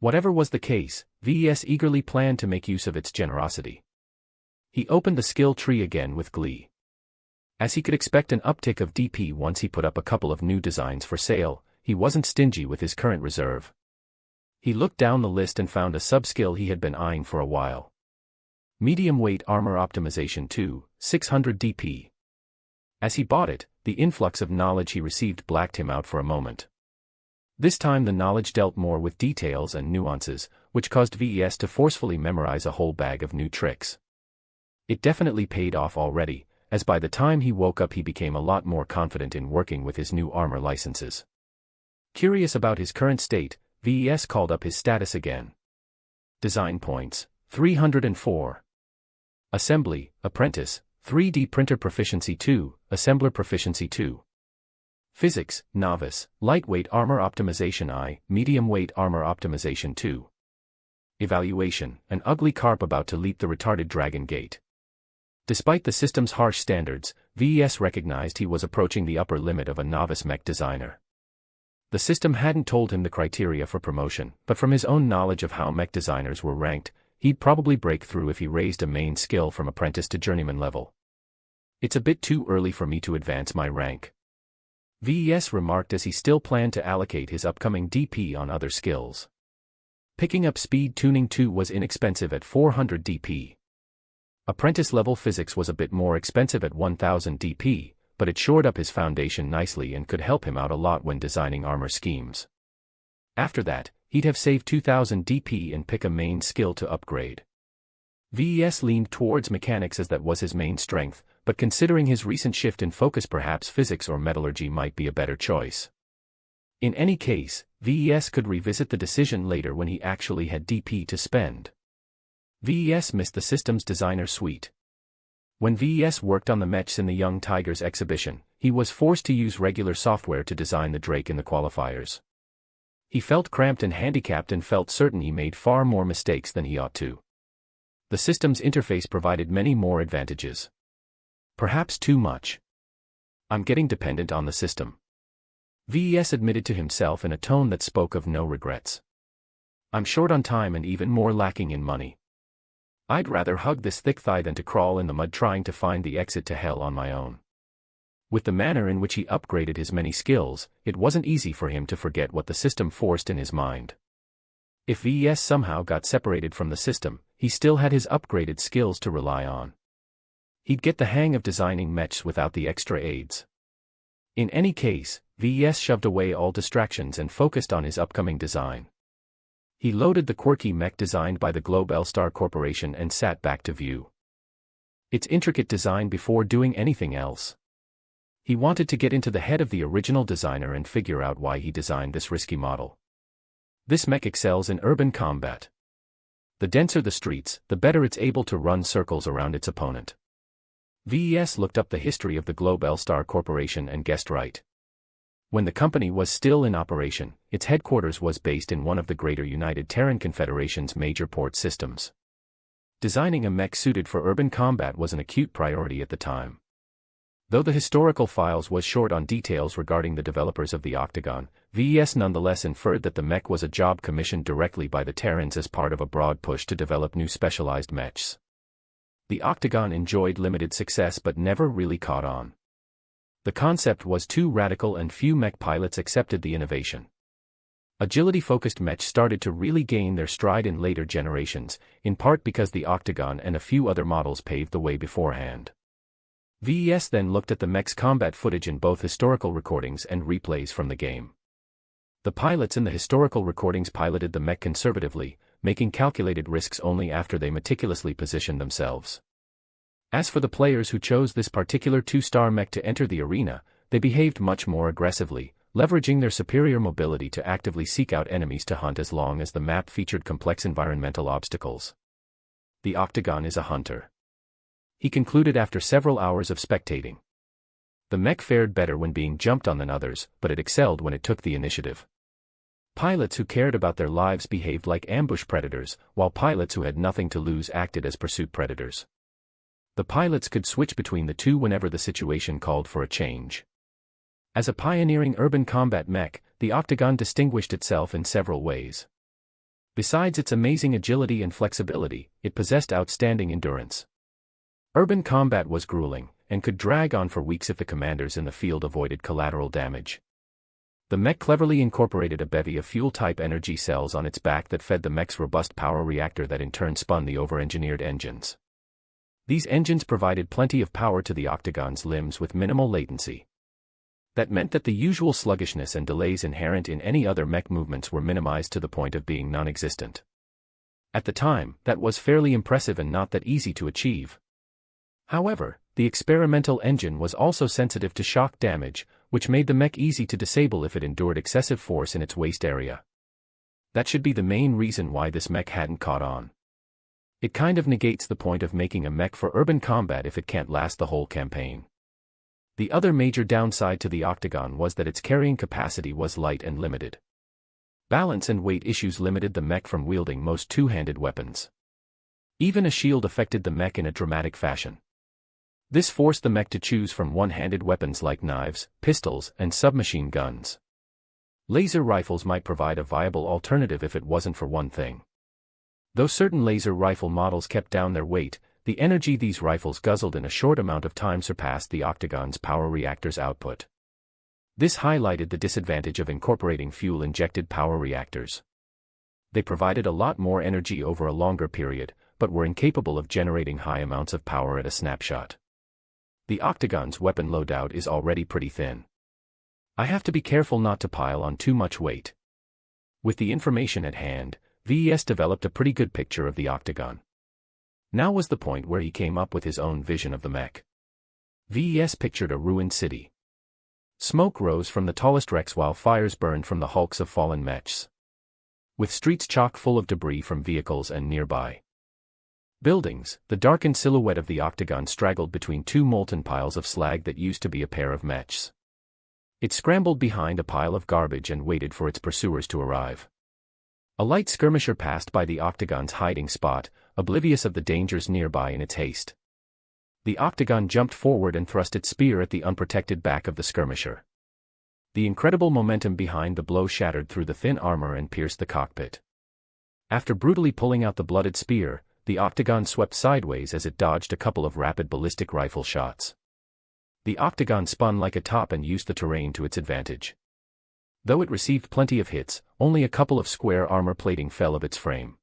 Whatever was the case, VES eagerly planned to make use of its generosity. He opened the skill tree again with glee. As he could expect an uptick of DP once he put up a couple of new designs for sale, he wasn't stingy with his current reserve. He looked down the list and found a sub-skill he had been eyeing for a while. Medium Weight Armor Optimization 2, 600 DP. As he bought it, the influx of knowledge he received blacked him out for a moment. This time the knowledge dealt more with details and nuances, which caused VES to forcefully memorize a whole bag of new tricks. It definitely paid off already, as by the time he woke up he became a lot more confident in working with his new armor licenses. Curious about his current state, VES called up his status again. Design points, 304. Assembly, Apprentice, 3D Printer Proficiency 2, Assembler Proficiency 2. Physics, Novice, Lightweight Armor Optimization I, Medium Weight Armor Optimization 2. Evaluation, an ugly carp about to leap the retarded dragon gate. Despite the system's harsh standards, VES recognized he was approaching the upper limit of a novice mech designer. The system hadn't told him the criteria for promotion, but from his own knowledge of how mech designers were ranked, he'd probably break through if he raised a main skill from apprentice to journeyman level. It's a bit too early for me to advance my rank, VES remarked as he still planned to allocate his upcoming DP on other skills. Picking up Speed Tuning 2 was inexpensive at 400 DP. Apprentice-level physics was a bit more expensive at 1000 DP, but it shored up his foundation nicely and could help him out a lot when designing armor schemes. After that, he'd have saved 2000 DP and pick a main skill to upgrade. VES leaned towards mechanics as that was his main strength, but considering his recent shift in focus perhaps physics or metallurgy might be a better choice. In any case, VES could revisit the decision later when he actually had DP to spend. VES missed the system's designer suite. When VES worked on the mechs in the Young Tigers exhibition, he was forced to use regular software to design the Drake in the qualifiers. He felt cramped and handicapped and felt certain he made far more mistakes than he ought to. The system's interface provided many more advantages. Perhaps too much. I'm getting dependent on the system, VES admitted to himself in a tone that spoke of no regrets. I'm short on time and even more lacking in money. I'd rather hug this thick thigh than to crawl in the mud trying to find the exit to hell on my own. With the manner in which he upgraded his many skills, it wasn't easy for him to forget what the system forced in his mind. If VES somehow got separated from the system, he still had his upgraded skills to rely on. He'd get the hang of designing mechs without the extra aids. In any case, VES shoved away all distractions and focused on his upcoming design. He loaded the quirky mech designed by the Globe L-Star Corporation and sat back to view its intricate design before doing anything else. He wanted to get into the head of the original designer and figure out why he designed this risky model. This mech excels in urban combat. The denser the streets, the better it's able to run circles around its opponent. VES looked up the history of the Globe L-Star Corporation and guessed right. When the company was still in operation, its headquarters was based in one of the Greater United Terran Confederation's major port systems. Designing a mech suited for urban combat was an acute priority at the time. Though the historical files was short on details regarding the developers of the Octagon, VES nonetheless inferred that the mech was a job commissioned directly by the Terrans as part of a broad push to develop new specialized mechs. The Octagon enjoyed limited success but never really caught on. The concept was too radical and few mech pilots accepted the innovation. Agility-focused mechs started to really gain their stride in later generations, in part because the Octagon and a few other models paved the way beforehand. VES then looked at the mech's combat footage in both historical recordings and replays from the game. The pilots in the historical recordings piloted the mech conservatively, making calculated risks only after they meticulously positioned themselves. As for the players who chose this particular 2-star mech to enter the arena, they behaved much more aggressively, leveraging their superior mobility to actively seek out enemies to hunt as long as the map featured complex environmental obstacles. The Octagon is a hunter. He concluded after several hours of spectating. The mech fared better when being jumped on than others, but it excelled when it took the initiative. Pilots who cared about their lives behaved like ambush predators, while pilots who had nothing to lose acted as pursuit predators. The pilots could switch between the two whenever the situation called for a change. As a pioneering urban combat mech, the Octagon distinguished itself in several ways. Besides its amazing agility and flexibility, it possessed outstanding endurance. Urban combat was grueling, and could drag on for weeks if the commanders in the field avoided collateral damage. The mech cleverly incorporated a bevy of fuel-type energy cells on its back that fed the mech's robust power reactor that in turn spun the over-engineered engines. These engines provided plenty of power to the Octagon's limbs with minimal latency. That meant that the usual sluggishness and delays inherent in any other mech movements were minimized to the point of being non-existent. At the time, that was fairly impressive and not that easy to achieve. However, the experimental engine was also sensitive to shock damage, which made the mech easy to disable if it endured excessive force in its waist area. That should be the main reason why this mech hadn't caught on. It kind of negates the point of making a mech for urban combat if it can't last the whole campaign. The other major downside to the Octagon was that its carrying capacity was light and limited. Balance and weight issues limited the mech from wielding most two-handed weapons. Even a shield affected the mech in a dramatic fashion. This forced the mech to choose from one-handed weapons like knives, pistols, and submachine guns. Laser rifles might provide a viable alternative if it wasn't for one thing. Though certain laser rifle models kept down their weight, the energy these rifles guzzled in a short amount of time surpassed the Octagon's power reactor's output. This highlighted the disadvantage of incorporating fuel-injected power reactors. They provided a lot more energy over a longer period, but were incapable of generating high amounts of power at a snapshot. The Octagon's weapon loadout is already pretty thin. I have to be careful not to pile on too much weight. With the information at hand, VES developed a pretty good picture of the Octagon. Now was the point where he came up with his own vision of the mech. VES pictured a ruined city. Smoke rose from the tallest wrecks while fires burned from the hulks of fallen mechs. With streets chock full of debris from vehicles and nearby buildings, the darkened silhouette of the Octagon straggled between two molten piles of slag that used to be a pair of mechs. It scrambled behind a pile of garbage and waited for its pursuers to arrive. A light skirmisher passed by the Octagon's hiding spot, oblivious of the dangers nearby in its haste. The Octagon jumped forward and thrust its spear at the unprotected back of the skirmisher. The incredible momentum behind the blow shattered through the thin armor and pierced the cockpit. After brutally pulling out the blooded spear, the Octagon swept sideways as it dodged a couple of rapid ballistic rifle shots. The Octagon spun like a top and used the terrain to its advantage. Though it received plenty of hits, only a couple of square armor plating fell of its frame.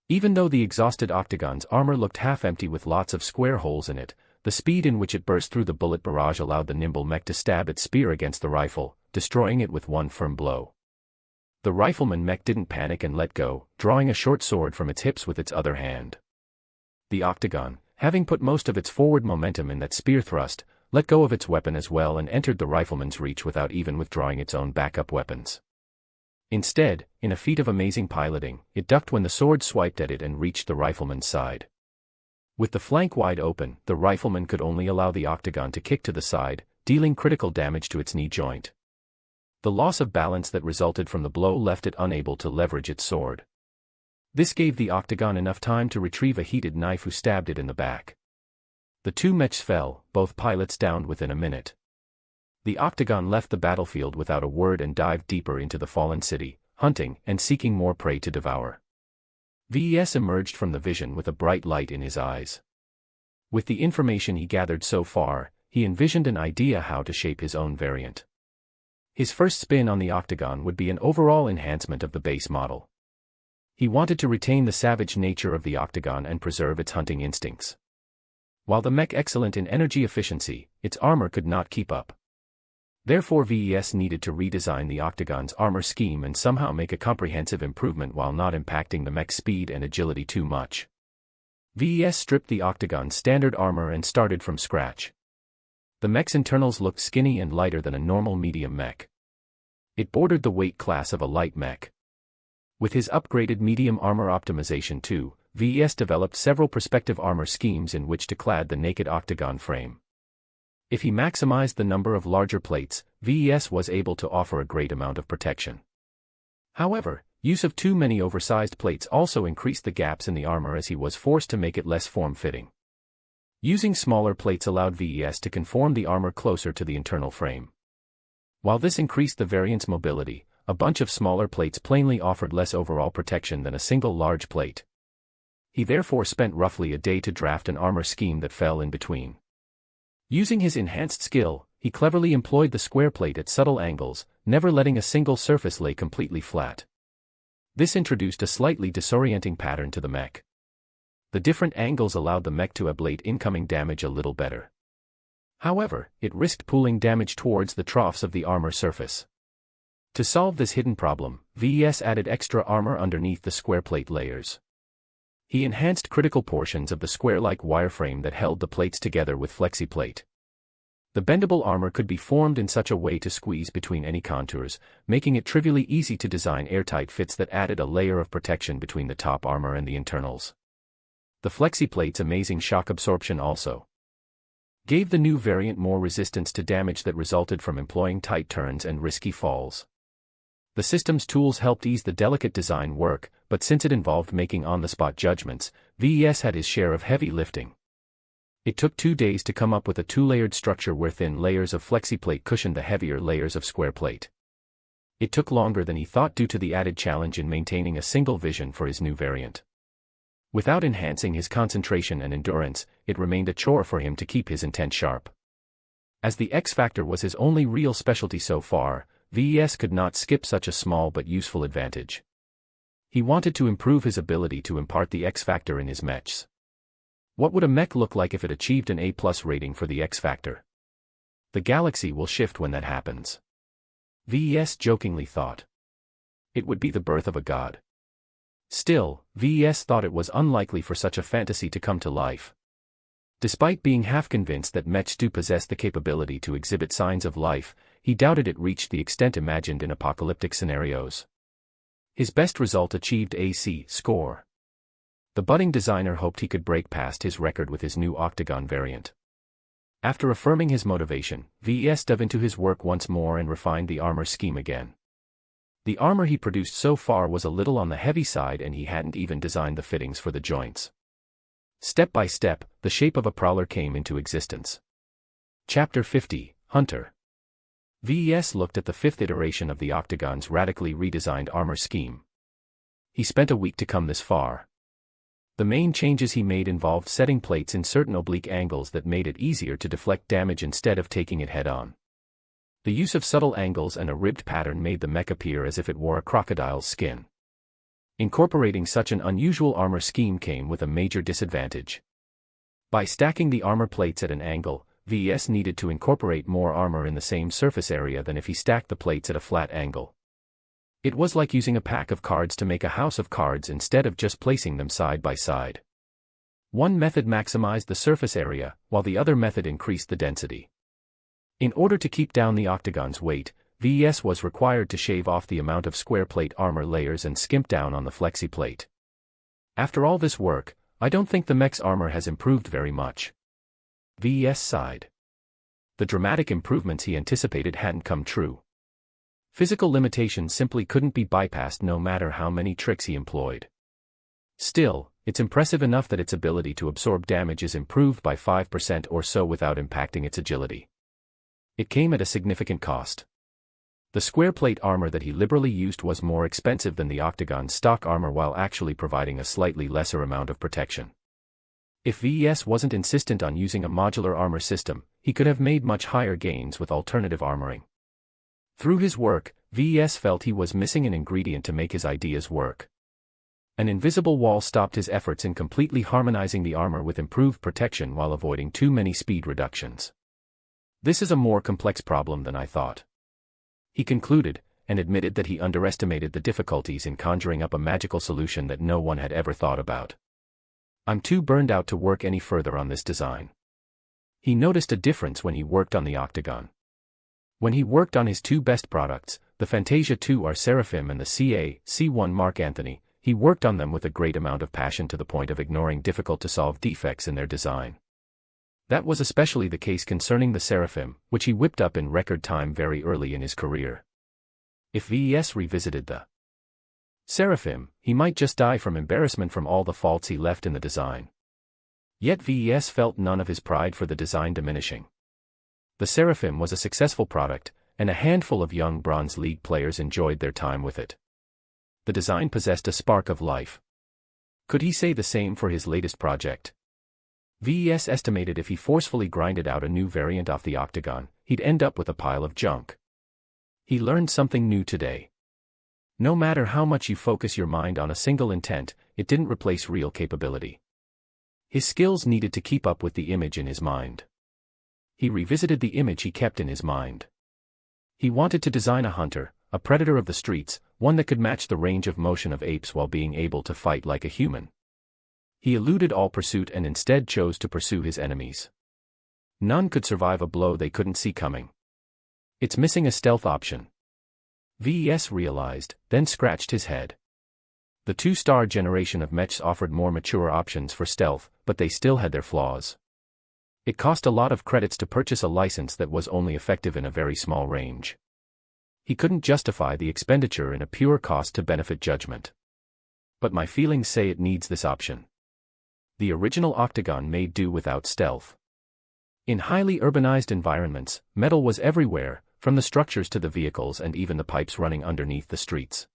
Even though the exhausted Octagon's armor looked half-empty with lots of square holes in it, the speed in which it burst through the bullet barrage allowed the nimble mech to stab its spear against the rifle, destroying it with one firm blow. The rifleman mech didn't panic and let go, drawing a short sword from its hips with its other hand. The Octagon, having put most of its forward momentum in that spear thrust, let go of its weapon as well and entered the rifleman's reach without even withdrawing its own backup weapons. Instead, in a feat of amazing piloting, it ducked when the sword swiped at it and reached the rifleman's side. With the flank wide open, the rifleman could only allow the Octagon to kick to the side, dealing critical damage to its knee joint. The loss of balance that resulted from the blow left it unable to leverage its sword. This gave the Octagon enough time to retrieve a heated knife who stabbed it in the back. The two mechs fell, both pilots downed within a minute. The Octagon left the battlefield without a word and dived deeper into the fallen city, hunting and seeking more prey to devour. VES emerged from the vision with a bright light in his eyes. With the information he gathered so far, he envisioned an idea how to shape his own variant. His first spin on the Octagon would be an overall enhancement of the base model. He wanted to retain the savage nature of the Octagon and preserve its hunting instincts. While the mech excellent in energy efficiency, its armor could not keep up. Therefore VES needed to redesign the Octagon's armor scheme and somehow make a comprehensive improvement while not impacting the mech's speed and agility too much. VES stripped the Octagon's standard armor and started from scratch. The mech's internals looked skinny and lighter than a normal medium mech. It bordered the weight class of a light mech. With his upgraded medium armor optimization too, VES developed several prospective armor schemes in which to clad the naked Octagon frame. If he maximized the number of larger plates, VES was able to offer a great amount of protection. However, use of too many oversized plates also increased the gaps in the armor as he was forced to make it less form-fitting. Using smaller plates allowed VES to conform the armor closer to the internal frame. While this increased the variant's mobility, a bunch of smaller plates plainly offered less overall protection than a single large plate. He therefore spent roughly a day to draft an armor scheme that fell in between. Using his enhanced skill, he cleverly employed the square plate at subtle angles, never letting a single surface lay completely flat. This introduced a slightly disorienting pattern to the mech. The different angles allowed the mech to ablate incoming damage a little better. However, it risked pooling damage towards the troughs of the armor surface. To solve this hidden problem, VES added extra armor underneath the square plate layers. He enhanced critical portions of the square-like wireframe that held the plates together with FlexiPlate. The bendable armor could be formed in such a way to squeeze between any contours, making it trivially easy to design airtight fits that added a layer of protection between the top armor and the internals. The FlexiPlate's amazing shock absorption also gave the new variant more resistance to damage that resulted from employing tight turns and risky falls. The system's tools helped ease the delicate design work, but since it involved making on-the-spot judgments, VES had his share of heavy lifting. It took 2 days to come up with a 2-layered structure where thin layers of FlexiPlate cushioned the heavier layers of square plate. It took longer than he thought due to the added challenge in maintaining a single vision for his new variant. Without enhancing his concentration and endurance, it remained a chore for him to keep his intent sharp. As the X-Factor was his only real specialty so far, VES could not skip such a small but useful advantage. He wanted to improve his ability to impart the X-Factor in his mechs. What would a mech look like if it achieved an A+ rating for the X-Factor? The galaxy will shift when that happens. VES jokingly thought. It would be the birth of a god. Still, VES thought it was unlikely for such a fantasy to come to life. Despite being half convinced that mechs do possess the capability to exhibit signs of life, he doubted it reached the extent imagined in apocalyptic scenarios. His best result achieved a C score. The budding designer hoped he could break past his record with his new Octagon variant. After affirming his motivation, VES dove into his work once more and refined the armor scheme again. The armor he produced so far was a little on the heavy side and he hadn't even designed the fittings for the joints. Step by step, the shape of a prowler came into existence. Chapter 50, Hunter. VES looked at the 5th iteration of the Octagon's radically redesigned armor scheme. He spent a week to come this far. The main changes he made involved setting plates in certain oblique angles that made it easier to deflect damage instead of taking it head-on. The use of subtle angles and a ribbed pattern made the mech appear as if it wore a crocodile's skin. Incorporating such an unusual armor scheme came with a major disadvantage. By stacking the armor plates at an angle, VES needed to incorporate more armor in the same surface area than if he stacked the plates at a flat angle. It was like using a pack of cards to make a house of cards instead of just placing them side by side. One method maximized the surface area, while the other method increased the density. In order to keep down the Octagon's weight, VES was required to shave off the amount of square plate armor layers and skimp down on the flexi plate. After all this work, I don't think the mech's armor has improved very much. VES sighed. The dramatic improvements he anticipated hadn't come true. Physical limitations simply couldn't be bypassed no matter how many tricks he employed. Still, it's impressive enough that its ability to absorb damage is improved by 5% or so without impacting its agility. It came at a significant cost. The square plate armor that he liberally used was more expensive than the Octagon's stock armor while actually providing a slightly lesser amount of protection. If VES wasn't insistent on using a modular armor system, he could have made much higher gains with alternative armoring. Through his work, VES felt he was missing an ingredient to make his ideas work. An invisible wall stopped his efforts in completely harmonizing the armor with improved protection while avoiding too many speed reductions. This is a more complex problem than I thought. He concluded, and admitted that he underestimated the difficulties in conjuring up a magical solution that no one had ever thought about. I'm too burned out to work any further on this design. He noticed a difference when he worked on the Octagon. When he worked on his two best products, the Fantasia II R Seraphim and the C1 Mark Anthony, he worked on them with a great amount of passion to the point of ignoring difficult-to-solve defects in their design. That was especially the case concerning the Seraphim, which he whipped up in record time very early in his career. If VES revisited the Seraphim, he might just die from embarrassment from all the faults he left in the design. Yet VES felt none of his pride for the design diminishing. The Seraphim was a successful product, and a handful of young Bronze League players enjoyed their time with it. The design possessed a spark of life. Could he say the same for his latest project? VES estimated if he forcefully grinded out a new variant off the Octagon, he'd end up with a pile of junk. He learned something new today. No matter how much you focus your mind on a single intent, it didn't replace real capability. His skills needed to keep up with the image in his mind. He revisited the image he kept in his mind. He wanted to design a hunter, a predator of the streets, one that could match the range of motion of apes while being able to fight like a human. He eluded all pursuit and instead chose to pursue his enemies. None could survive a blow they couldn't see coming. It's missing a stealth option. VES realized, then scratched his head. The two-star generation of mechs offered more mature options for stealth, but they still had their flaws. It cost a lot of credits to purchase a license that was only effective in a very small range. He couldn't justify the expenditure in a pure cost-to-benefit judgment. But my feelings say it needs this option. The original Octagon made do without stealth. In highly urbanized environments, metal was everywhere, from the structures to the vehicles and even the pipes running underneath the streets.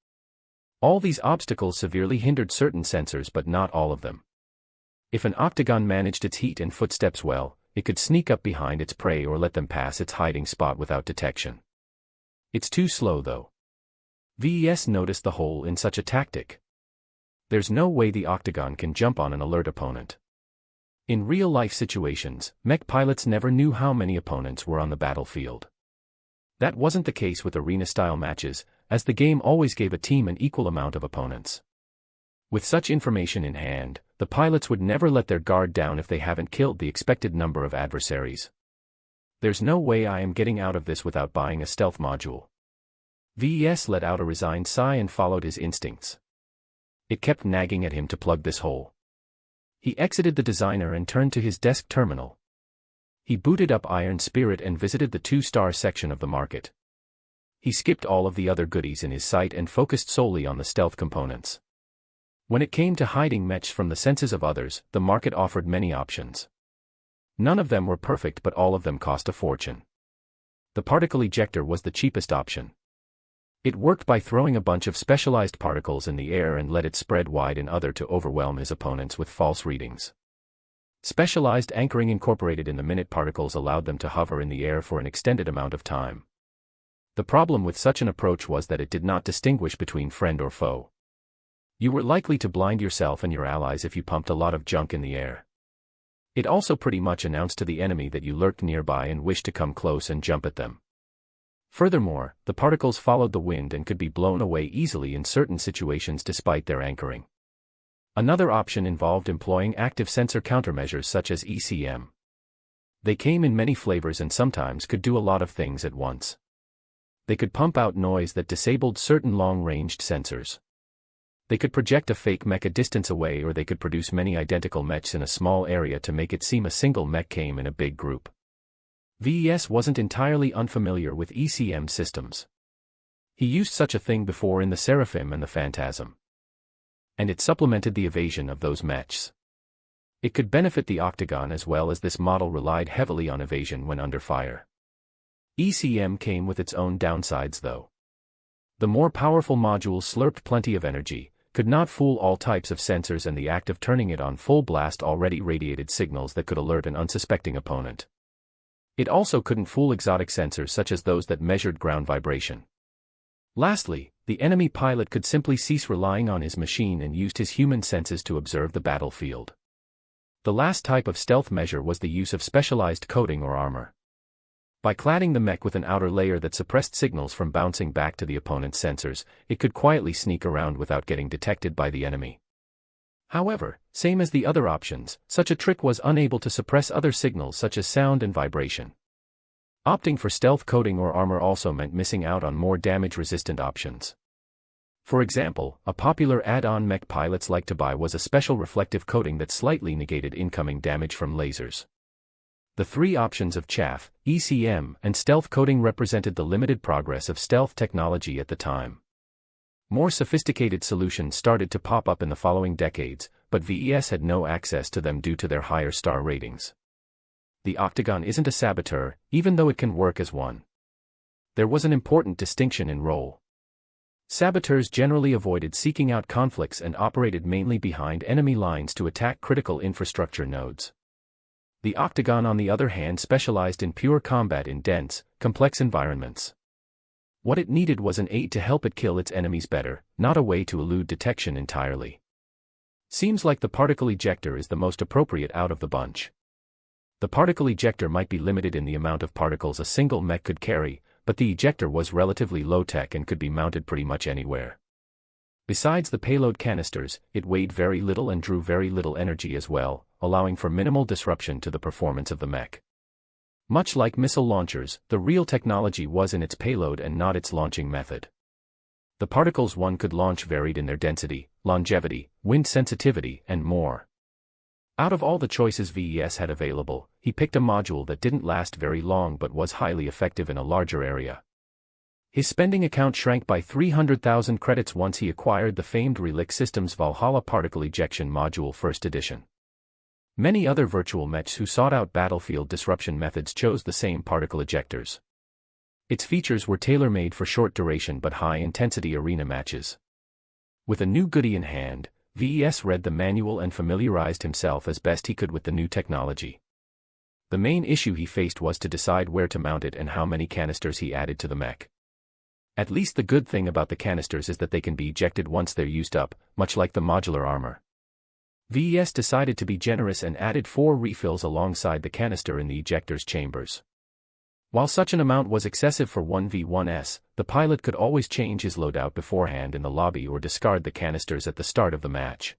All these obstacles severely hindered certain sensors but not all of them. If an Octagon managed its heat and footsteps well, it could sneak up behind its prey or let them pass its hiding spot without detection. It's too slow though. VES noticed the hole in such a tactic. There's no way the Octagon can jump on an alert opponent. In real-life situations, mech pilots never knew how many opponents were on the battlefield. That wasn't the case with arena-style matches, as the game always gave a team an equal amount of opponents. With such information in hand, the pilots would never let their guard down if they haven't killed the expected number of adversaries. There's no way I am getting out of this without buying a stealth module. VES let out a resigned sigh and followed his instincts. It kept nagging at him to plug this hole. He exited the designer and turned to his desk terminal. He booted up Iron Spirit and visited the two-star section of the market. He skipped all of the other goodies in his sight and focused solely on the stealth components. When it came to hiding mechs from the senses of others, the market offered many options. None of them were perfect but all of them cost a fortune. The particle ejector was the cheapest option. It worked by throwing a bunch of specialized particles in the air and let it spread wide in order to overwhelm his opponents with false readings. Specialized anchoring incorporated in the minute particles allowed them to hover in the air for an extended amount of time. The problem with such an approach was that it did not distinguish between friend or foe. You were likely to blind yourself and your allies if you pumped a lot of junk in the air. It also pretty much announced to the enemy that you lurked nearby and wished to come close and jump at them. Furthermore, the particles followed the wind and could be blown away easily in certain situations despite their anchoring. Another option involved employing active sensor countermeasures such as ECM. They came in many flavors and sometimes could do a lot of things at once. They could pump out noise that disabled certain long-ranged sensors. They could project a fake mech a distance away, or they could produce many identical mechs in a small area to make it seem a single mech came in a big group. VES wasn't entirely unfamiliar with ECM systems. He used such a thing before in the Seraphim and the Phantasm. And it supplemented the evasion of those mechs. It could benefit the Octagon as well, as this model relied heavily on evasion when under fire. ECM came with its own downsides though. The more powerful module slurped plenty of energy, could not fool all types of sensors, and the act of turning it on full blast already radiated signals that could alert an unsuspecting opponent. It also couldn't fool exotic sensors such as those that measured ground vibration. Lastly, the enemy pilot could simply cease relying on his machine and used his human senses to observe the battlefield. The last type of stealth measure was the use of specialized coating or armor. By cladding the mech with an outer layer that suppressed signals from bouncing back to the opponent's sensors, it could quietly sneak around without getting detected by the enemy. However, same as the other options, such a trick was unable to suppress other signals such as sound and vibration. Opting for stealth coating or armor also meant missing out on more damage-resistant options. For example, a popular add-on mech pilots like to buy was a special reflective coating that slightly negated incoming damage from lasers. The three options of chaff, ECM, and stealth coating represented the limited progress of stealth technology at the time. More sophisticated solutions started to pop up in the following decades, but VES had no access to them due to their higher star ratings. The Octagon isn't a saboteur, even though it can work as one. There was an important distinction in role. Saboteurs generally avoided seeking out conflicts and operated mainly behind enemy lines to attack critical infrastructure nodes. The Octagon, on the other hand, specialized in pure combat in dense, complex environments. What it needed was an aid to help it kill its enemies better, not a way to elude detection entirely. Seems like the particle ejector is the most appropriate out of the bunch. The particle ejector might be limited in the amount of particles a single mech could carry, but the ejector was relatively low-tech and could be mounted pretty much anywhere. Besides the payload canisters, it weighed very little and drew very little energy as well, allowing for minimal disruption to the performance of the mech. Much like missile launchers, the real technology was in its payload and not its launching method. The particles one could launch varied in their density, longevity, wind sensitivity, and more. Out of all the choices VES had available, he picked a module that didn't last very long but was highly effective in a larger area. His spending account shrank by 300,000 credits once he acquired the famed Relic Systems Valhalla Particle Ejection Module First Edition. Many other virtual mechs who sought out battlefield disruption methods chose the same particle ejectors. Its features were tailor-made for short-duration but high-intensity arena matches. With a new goodie in hand, VES read the manual and familiarized himself as best he could with the new technology. The main issue he faced was to decide where to mount it and how many canisters he added to the mech. At least the good thing about the canisters is that they can be ejected once they're used up, much like the modular armor. VES decided to be generous and added 4 refills alongside the canister in the ejector's chambers. While such an amount was excessive for 1v1s, the pilot could always change his loadout beforehand in the lobby or discard the canisters at the start of the match.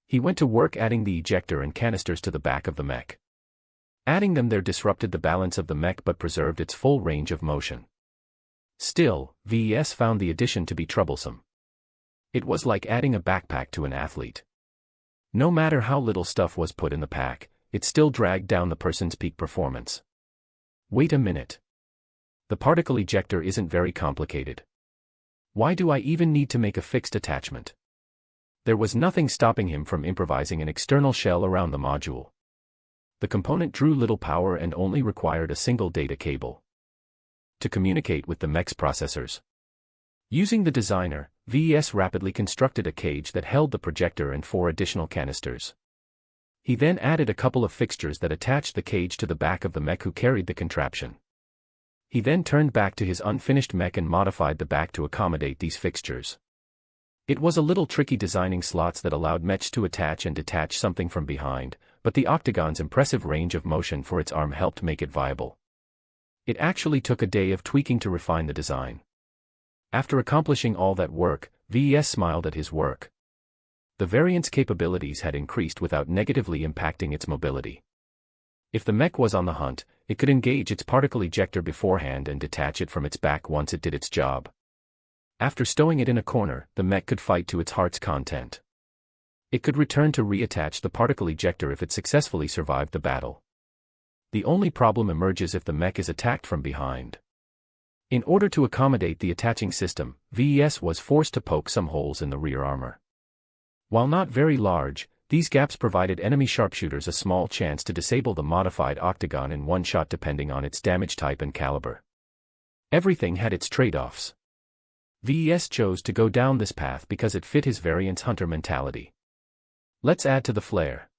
He went to work adding the ejector and canisters to the back of the mech. Adding them there disrupted the balance of the mech but preserved its full range of motion. Still, VES found the addition to be troublesome. It was like adding a backpack to an athlete. No matter how little stuff was put in the pack, it still dragged down the person's peak performance. Wait a minute. The particle ejector isn't very complicated. Why do I even need to make a fixed attachment? There was nothing stopping him from improvising an external shell around the module. The component drew little power and only required a single data cable to communicate with the mech's processors. Using the designer, VES rapidly constructed a cage that held the projector and 4 additional canisters. He then added a couple of fixtures that attached the cage to the back of the mech who carried the contraption. He then turned back to his unfinished mech and modified the back to accommodate these fixtures. It was a little tricky designing slots that allowed mechs to attach and detach something from behind, but the Octagon's impressive range of motion for its arm helped make it viable. It actually took a day of tweaking to refine the design. After accomplishing all that work, VES smiled at his work. The variant's capabilities had increased without negatively impacting its mobility. If the mech was on the hunt, it could engage its particle ejector beforehand and detach it from its back once it did its job. After stowing it in a corner, the mech could fight to its heart's content. It could return to reattach the particle ejector if it successfully survived the battle. The only problem emerges if the mech is attacked from behind. In order to accommodate the attaching system, VES was forced to poke some holes in the rear armor. While not very large, these gaps provided enemy sharpshooters a small chance to disable the modified Octagon in one shot depending on its damage type and caliber. Everything had its trade-offs. VES chose to go down this path because it fit his variant's hunter mentality. Let's add to the flair.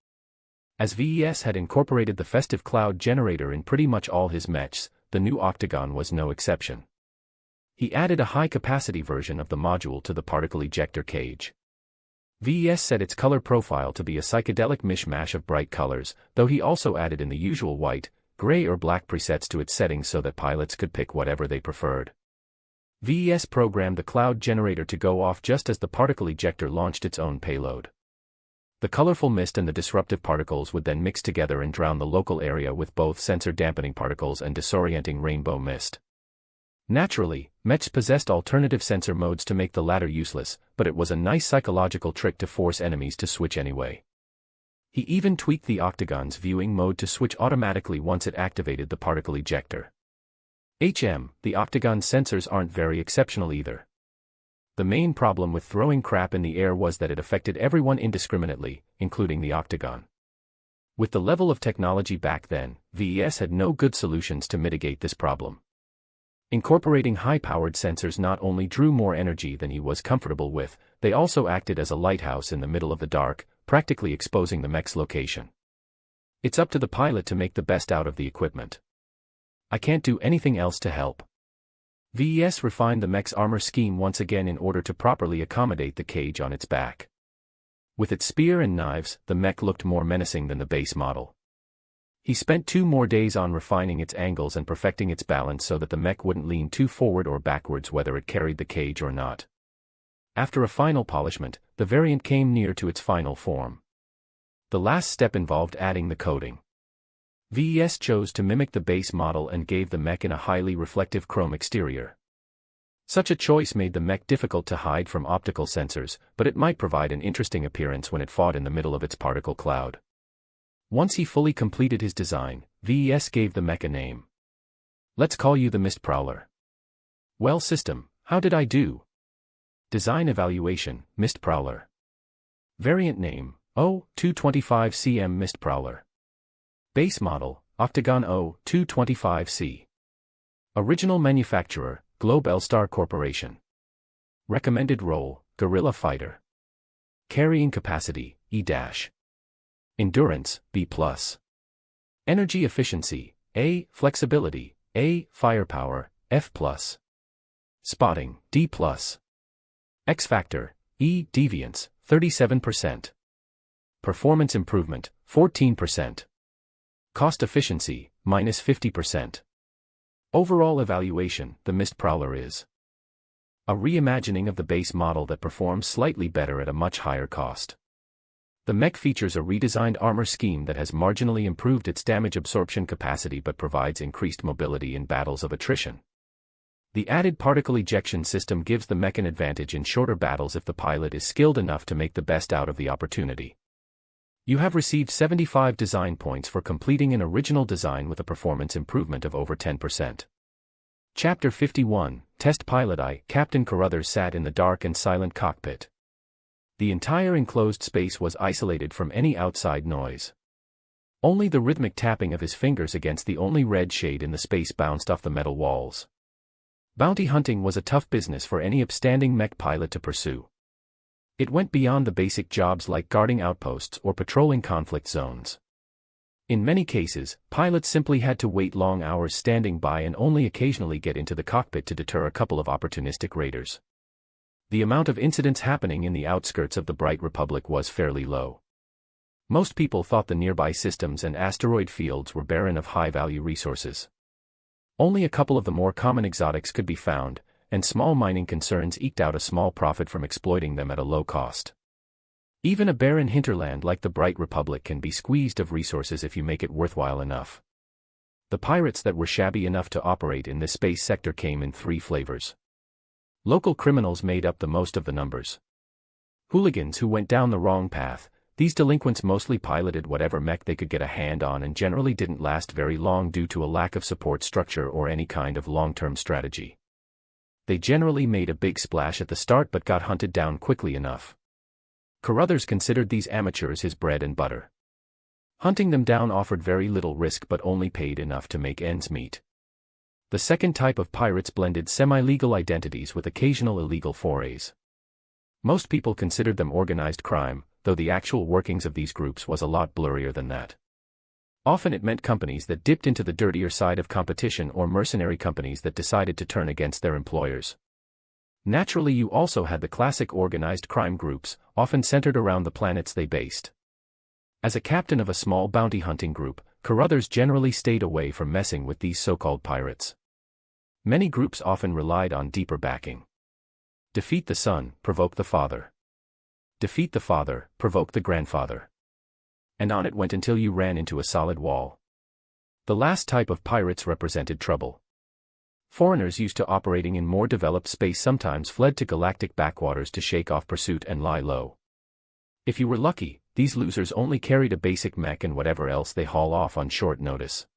As VES had incorporated the festive cloud generator in pretty much all his mechs, the new Octagon was no exception. He added a high-capacity version of the module to the particle ejector cage. VES set its color profile to be a psychedelic mishmash of bright colors, though he also added in the usual white, gray or black presets to its settings so that pilots could pick whatever they preferred. VES programmed the cloud generator to go off just as the particle ejector launched its own payload. The colorful mist and the disruptive particles would then mix together and drown the local area with both sensor-dampening particles and disorienting rainbow mist. Naturally, Mech possessed alternative sensor modes to make the latter useless, but it was a nice psychological trick to force enemies to switch anyway. He even tweaked the Octagon's viewing mode to switch automatically once it activated the particle ejector. The Octagon's sensors aren't very exceptional either. The main problem with throwing crap in the air was that it affected everyone indiscriminately, including the Octagon. With the level of technology back then, VES had no good solutions to mitigate this problem. Incorporating high-powered sensors not only drew more energy than he was comfortable with, they also acted as a lighthouse in the middle of the dark, practically exposing the mech's location. It's up to the pilot to make the best out of the equipment. I can't do anything else to help. VES refined the mech's armor scheme once again in order to properly accommodate the cage on its back. With its spear and knives, the mech looked more menacing than the base model. He spent 2 more days on refining its angles and perfecting its balance so that the mech wouldn't lean too forward or backwards whether it carried the cage or not. After a final polishment, the variant came near to its final form. The last step involved adding the coating. VES chose to mimic the base model and gave the mech in a highly reflective chrome exterior. Such a choice made the mech difficult to hide from optical sensors, but it might provide an interesting appearance when it fought in the middle of its particle cloud. Once he fully completed his design, VES gave the mech a name. Let's call you the Mist Prowler. Well system, how did I do? Design evaluation, Mist Prowler. Variant name, 225cm Mist Prowler. Base model, Octagon 225C. Original manufacturer, Globe L-Star Corporation. Recommended role, Guerrilla Fighter. Carrying capacity, E-. Endurance, B+. Energy efficiency, A. Flexibility, A. Firepower, F+. Spotting, D+. X factor, E. Deviance, 37%. Performance improvement, 14%. Cost efficiency, -50%. Overall evaluation, the Mist Prowler is a reimagining of the base model that performs slightly better at a much higher cost. The mech features a redesigned armor scheme that has marginally improved its damage absorption capacity but provides increased mobility in battles of attrition. The added particle ejection system gives the mech an advantage in shorter battles if the pilot is skilled enough to make the best out of the opportunity. You have received 75 design points for completing an original design with a performance improvement of over 10%. Chapter 51, Test Pilot I. Captain Carruthers sat in the dark and silent cockpit. The entire enclosed space was isolated from any outside noise. Only the rhythmic tapping of his fingers against the only red shade in the space bounced off the metal walls. Bounty hunting was a tough business for any upstanding mech pilot to pursue. It went beyond the basic jobs like guarding outposts or patrolling conflict zones. In many cases, pilots simply had to wait long hours standing by and only occasionally get into the cockpit to deter a couple of opportunistic raiders. The amount of incidents happening in the outskirts of the Bright Republic was fairly low. Most people thought the nearby systems and asteroid fields were barren of high-value resources. Only a couple of the more common exotics could be found, and small mining concerns eked out a small profit from exploiting them at a low cost. Even a barren hinterland like the Bright Republic can be squeezed of resources if you make it worthwhile enough. The pirates that were shabby enough to operate in this space sector came in 3 flavors. Local criminals made up the most of the numbers. Hooligans who went down the wrong path. These delinquents mostly piloted whatever mech they could get a hand on and generally didn't last very long due to a lack of support structure or any kind of long-term strategy. They generally made a big splash at the start but got hunted down quickly enough. Carruthers considered these amateurs his bread and butter. Hunting them down offered very little risk but only paid enough to make ends meet. The second type of pirates blended semi-legal identities with occasional illegal forays. Most people considered them organized crime, though the actual workings of these groups was a lot blurrier than that. Often it meant companies that dipped into the dirtier side of competition or mercenary companies that decided to turn against their employers. Naturally, you also had the classic organized crime groups, often centered around the planets they based. As a captain of a small bounty hunting group, Carruthers generally stayed away from messing with these so-called pirates. Many groups often relied on deeper backing. Defeat the son, provoke the father. Defeat the father, provoke the grandfather. And on it went until you ran into a solid wall. The last type of pirates represented trouble. Foreigners used to operating in more developed space sometimes fled to galactic backwaters to shake off pursuit and lie low. If you were lucky, these losers only carried a basic mech and whatever else they haul off on short notice.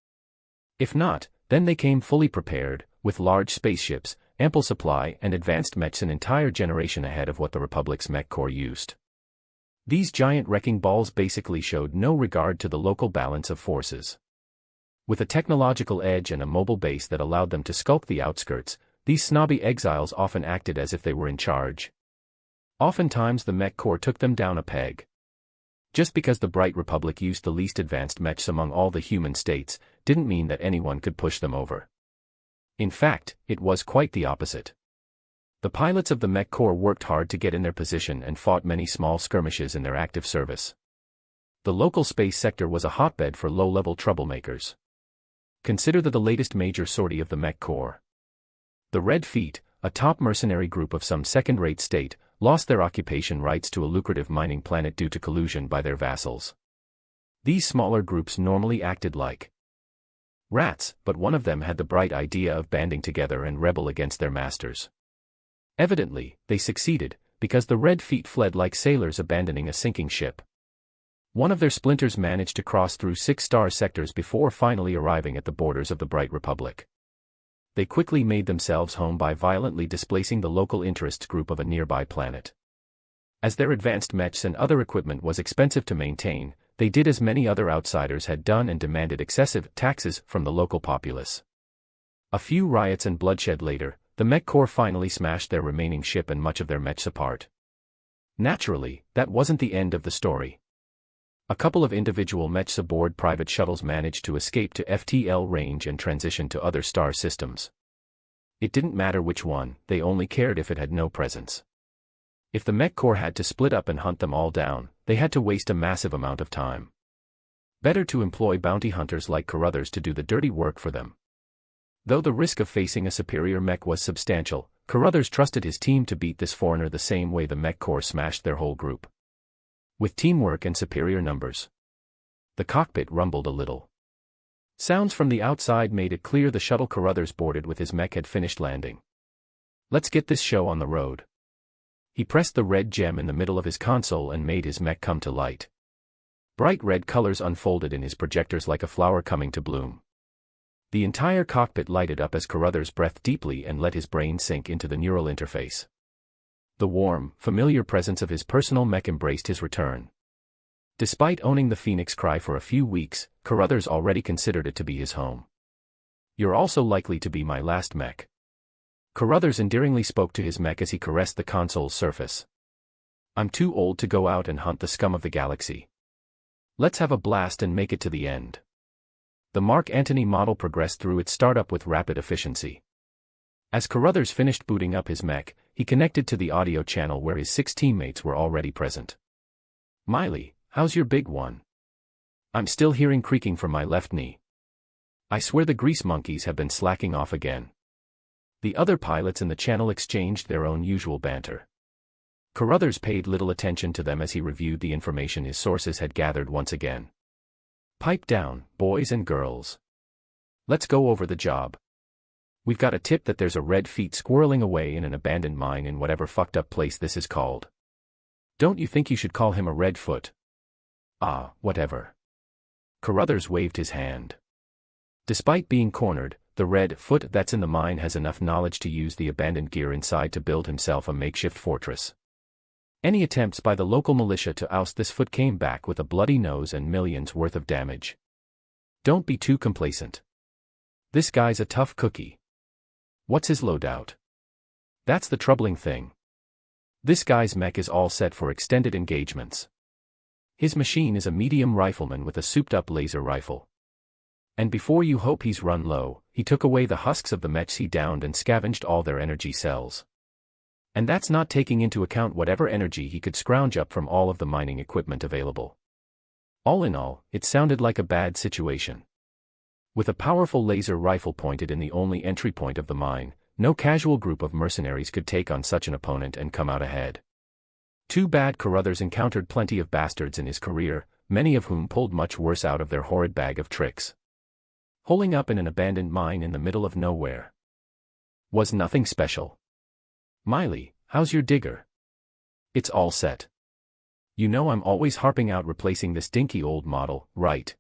If not, then they came fully prepared, with large spaceships, ample supply and advanced mechs an entire generation ahead of what the Republic's mech corps used. These giant wrecking balls basically showed no regard to the local balance of forces. With a technological edge and a mobile base that allowed them to skulk the outskirts, these snobby exiles often acted as if they were in charge. Oftentimes the mech corps took them down a peg. Just because the Bright Republic used the least advanced mechs among all the human states, didn't mean that anyone could push them over. In fact, it was quite the opposite. The pilots of the mech corps worked hard to get in their position and fought many small skirmishes in their active service. The local space sector was a hotbed for low-level troublemakers. Consider the latest major sortie of the mech corps. The Red Feet, a top mercenary group of some second-rate state, lost their occupation rights to a lucrative mining planet due to collusion by their vassals. These smaller groups normally acted like rats, but one of them had the bright idea of banding together and rebel against their masters. Evidently, they succeeded, because the Red Feet fled like sailors abandoning a sinking ship. One of their splinters managed to cross through 6-star sectors before finally arriving at the borders of the Bright Republic. They quickly made themselves home by violently displacing the local interests group of a nearby planet. As their advanced mechs and other equipment was expensive to maintain, they did as many other outsiders had done and demanded excessive taxes from the local populace. A few riots and bloodshed later, the mech corps finally smashed their remaining ship and much of their mechs apart. Naturally, that wasn't the end of the story. A couple of individual mechs aboard private shuttles managed to escape to FTL range and transition to other star systems. It didn't matter which one, they only cared if it had no presence. If the mech corps had to split up and hunt them all down, they had to waste a massive amount of time. Better to employ bounty hunters like Carruthers to do the dirty work for them. Though the risk of facing a superior mech was substantial, Carruthers trusted his team to beat this foreigner the same way the mech corps smashed their whole group. With teamwork and superior numbers. The cockpit rumbled a little. Sounds from the outside made it clear the shuttle Carruthers boarded with his mech had finished landing. Let's get this show on the road. He pressed the red gem in the middle of his console and made his mech come to light. Bright red colors unfolded in his projectors like a flower coming to bloom. The entire cockpit lighted up as Carruthers breathed deeply and let his brain sink into the neural interface. The warm, familiar presence of his personal mech embraced his return. Despite owning the Phoenix Cry for a few weeks, Carruthers already considered it to be his home. You're also likely to be my last mech. Carruthers endearingly spoke to his mech as he caressed the console's surface. I'm too old to go out and hunt the scum of the galaxy. Let's have a blast and make it to the end. The Mark Antony model progressed through its startup with rapid efficiency. As Carruthers finished booting up his mech, he connected to the audio channel where his 6 teammates were already present. Miley, how's your big one? I'm still hearing creaking from my left knee. I swear the grease monkeys have been slacking off again. The other pilots in the channel exchanged their own usual banter. Carruthers paid little attention to them as he reviewed the information his sources had gathered once again. Pipe down, boys and girls. Let's go over the job. We've got a tip that there's a Red Feet squirreling away in an abandoned mine in whatever fucked up place this is called. Don't you think you should call him a Red Foot? Ah, whatever. Carruthers waved his hand. Despite being cornered, the Red Foot that's in the mine has enough knowledge to use the abandoned gear inside to build himself a makeshift fortress. Any attempts by the local militia to oust this foot came back with a bloody nose and millions worth of damage. Don't be too complacent. This guy's a tough cookie. What's his loadout? That's the troubling thing. This guy's mech is all set for extended engagements. His machine is a medium rifleman with a souped-up laser rifle. And before you hope he's run low, he took away the husks of the mechs he downed and scavenged all their energy cells. And that's not taking into account whatever energy he could scrounge up from all of the mining equipment available. All in all, it sounded like a bad situation. With a powerful laser rifle pointed in the only entry point of the mine, no casual group of mercenaries could take on such an opponent and come out ahead. Too bad Carruthers encountered plenty of bastards in his career, many of whom pulled much worse out of their horrid bag of tricks. Holing up in an abandoned mine in the middle of nowhere was nothing special. "Miley, how's your digger?" "It's all set. You know I'm always harping out replacing this dinky old model, right?"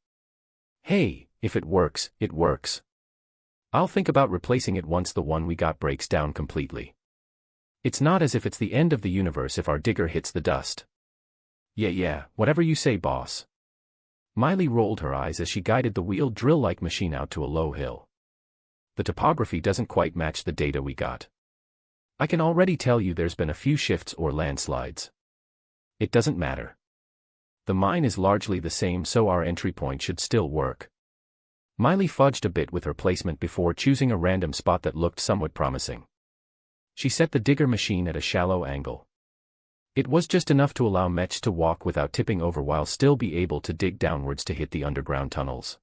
"Hey, if it works, it works. I'll think about replacing it once the one we got breaks down completely. It's not as if it's the end of the universe if our digger hits the dust." Yeah, whatever you say, boss." Miley rolled her eyes as she guided the wheeled drill-like machine out to a low hill. "The topography doesn't quite match the data we got. I can already tell you there's been a few shifts or landslides. It doesn't matter. The mine is largely the same, so our entry point should still work." Miley fudged a bit with her placement before choosing a random spot that looked somewhat promising. She set the digger machine at a shallow angle. It was just enough to allow Metch to walk without tipping over while still be able to dig downwards to hit the underground tunnels.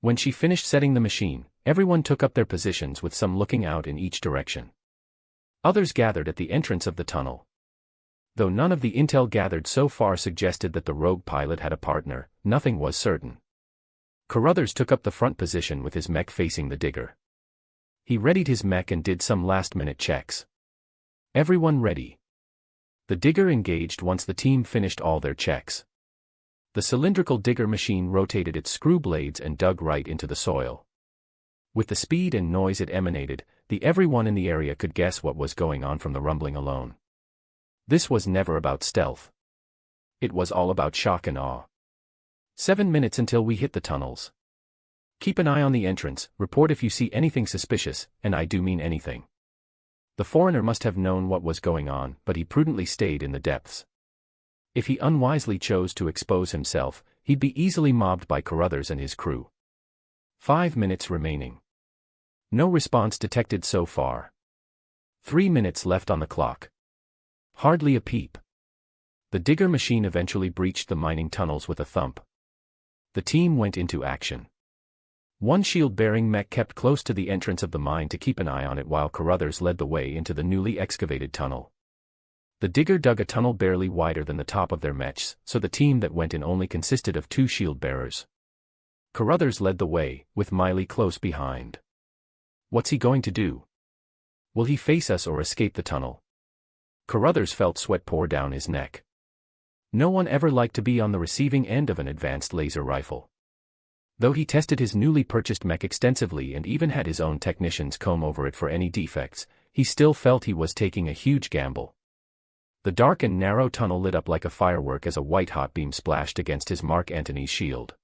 When she finished setting the machine, everyone took up their positions with some looking out in each direction. Others gathered at the entrance of the tunnel. Though none of the intel gathered so far suggested that the rogue pilot had a partner, nothing was certain. Carruthers took up the front position with his mech facing the digger. He readied his mech and did some last-minute checks. Everyone ready. The digger engaged once the team finished all their checks. The cylindrical digger machine rotated its screw blades and dug right into the soil. With the speed and noise it emanated, everyone in the area could guess what was going on from the rumbling alone. This was never about stealth. It was all about shock and awe. 7 minutes until we hit the tunnels. Keep an eye on the entrance, report if you see anything suspicious, and I do mean anything. The foreigner must have known what was going on, but he prudently stayed in the depths. If he unwisely chose to expose himself, he'd be easily mobbed by Carruthers and his crew. 5 minutes remaining. No response detected so far. 3 minutes left on the clock. Hardly a peep. The digger machine eventually breached the mining tunnels with a thump. The team went into action. One shield-bearing mech kept close to the entrance of the mine to keep an eye on it while Carruthers led the way into the newly excavated tunnel. The digger dug a tunnel barely wider than the top of their mechs, so the team that went in only consisted of 2 shield-bearers. Carruthers led the way, with Miley close behind. What's he going to do? Will he face us or escape the tunnel? Carruthers felt sweat pour down his neck. No one ever liked to be on the receiving end of an advanced laser rifle. Though he tested his newly purchased mech extensively and even had his own technicians comb over it for any defects, he still felt he was taking a huge gamble. The dark and narrow tunnel lit up like a firework as a white-hot beam splashed against his Mark Antony's shield.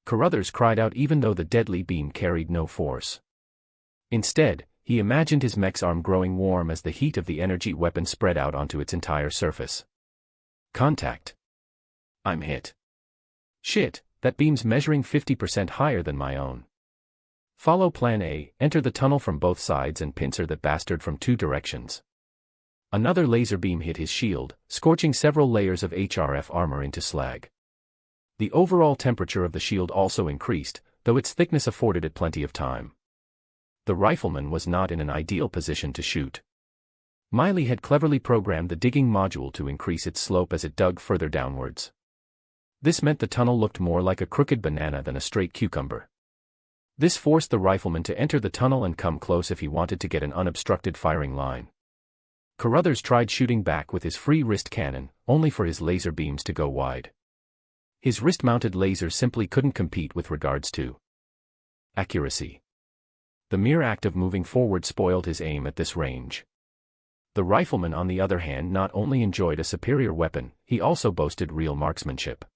Carruthers cried out even though the deadly beam carried no force. Instead, he imagined his mech's arm growing warm as the heat of the energy weapon spread out onto its entire surface. Contact. I'm hit. Shit, that beam's measuring 50% higher than my own. Follow Plan A, enter the tunnel from both sides and pincer that bastard from 2 directions. Another laser beam hit his shield, scorching several layers of HRF armor into slag. The overall temperature of the shield also increased, though its thickness afforded it plenty of time. The rifleman was not in an ideal position to shoot. Miley had cleverly programmed the digging module to increase its slope as it dug further downwards. This meant the tunnel looked more like a crooked banana than a straight cucumber. This forced the rifleman to enter the tunnel and come close if he wanted to get an unobstructed firing line. Carruthers tried shooting back with his free wrist cannon, only for his laser beams to go wide. His wrist-mounted laser simply couldn't compete with regards to accuracy. The mere act of moving forward spoiled his aim at this range. The rifleman on the other hand not only enjoyed a superior weapon, he also boasted real marksmanship.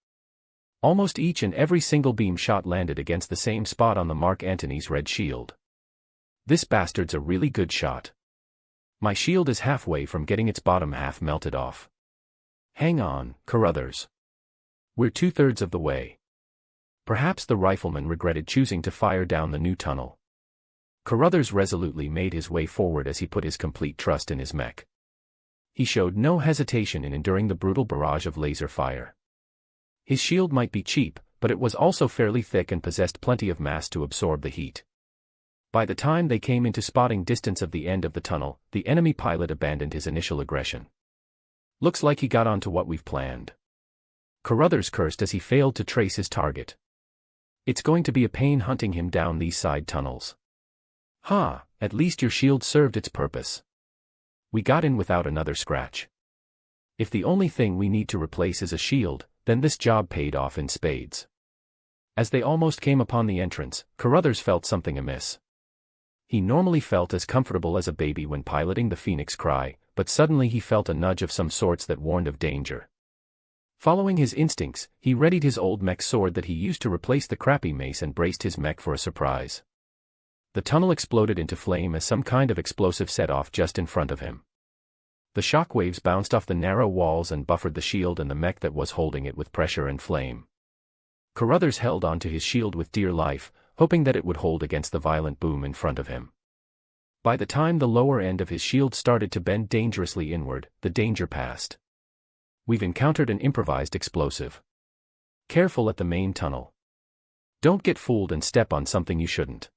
Almost each and every single beam shot landed against the same spot on the Mark Antony's red shield. This bastard's a really good shot. My shield is halfway from getting its bottom half melted off. Hang on, Carruthers. We're 2/3 of the way. Perhaps the rifleman regretted choosing to fire down the new tunnel. Carruthers resolutely made his way forward as he put his complete trust in his mech. He showed no hesitation in enduring the brutal barrage of laser fire. His shield might be cheap, but it was also fairly thick and possessed plenty of mass to absorb the heat. By the time they came into spotting distance of the end of the tunnel, the enemy pilot abandoned his initial aggression. "Looks like he got onto what we've planned." Carruthers cursed as he failed to trace his target. "It's going to be a pain hunting him down these side tunnels." "Ha, at least your shield served its purpose. We got in without another scratch. If the only thing we need to replace is a shield, then this job paid off in spades." As they almost came upon the entrance, Carruthers felt something amiss. He normally felt as comfortable as a baby when piloting the Phoenix Cry, but suddenly he felt a nudge of some sorts that warned of danger. Following his instincts, he readied his old mech sword that he used to replace the crappy mace and braced his mech for a surprise. The tunnel exploded into flame as some kind of explosive set off just in front of him. The shockwaves bounced off the narrow walls and buffered the shield and the mech that was holding it with pressure and flame. Carruthers held onto his shield with dear life, hoping that it would hold against the violent boom in front of him. By the time the lower end of his shield started to bend dangerously inward, the danger passed. "We've encountered an improvised explosive. Careful at the main tunnel. Don't get fooled and step on something you shouldn't.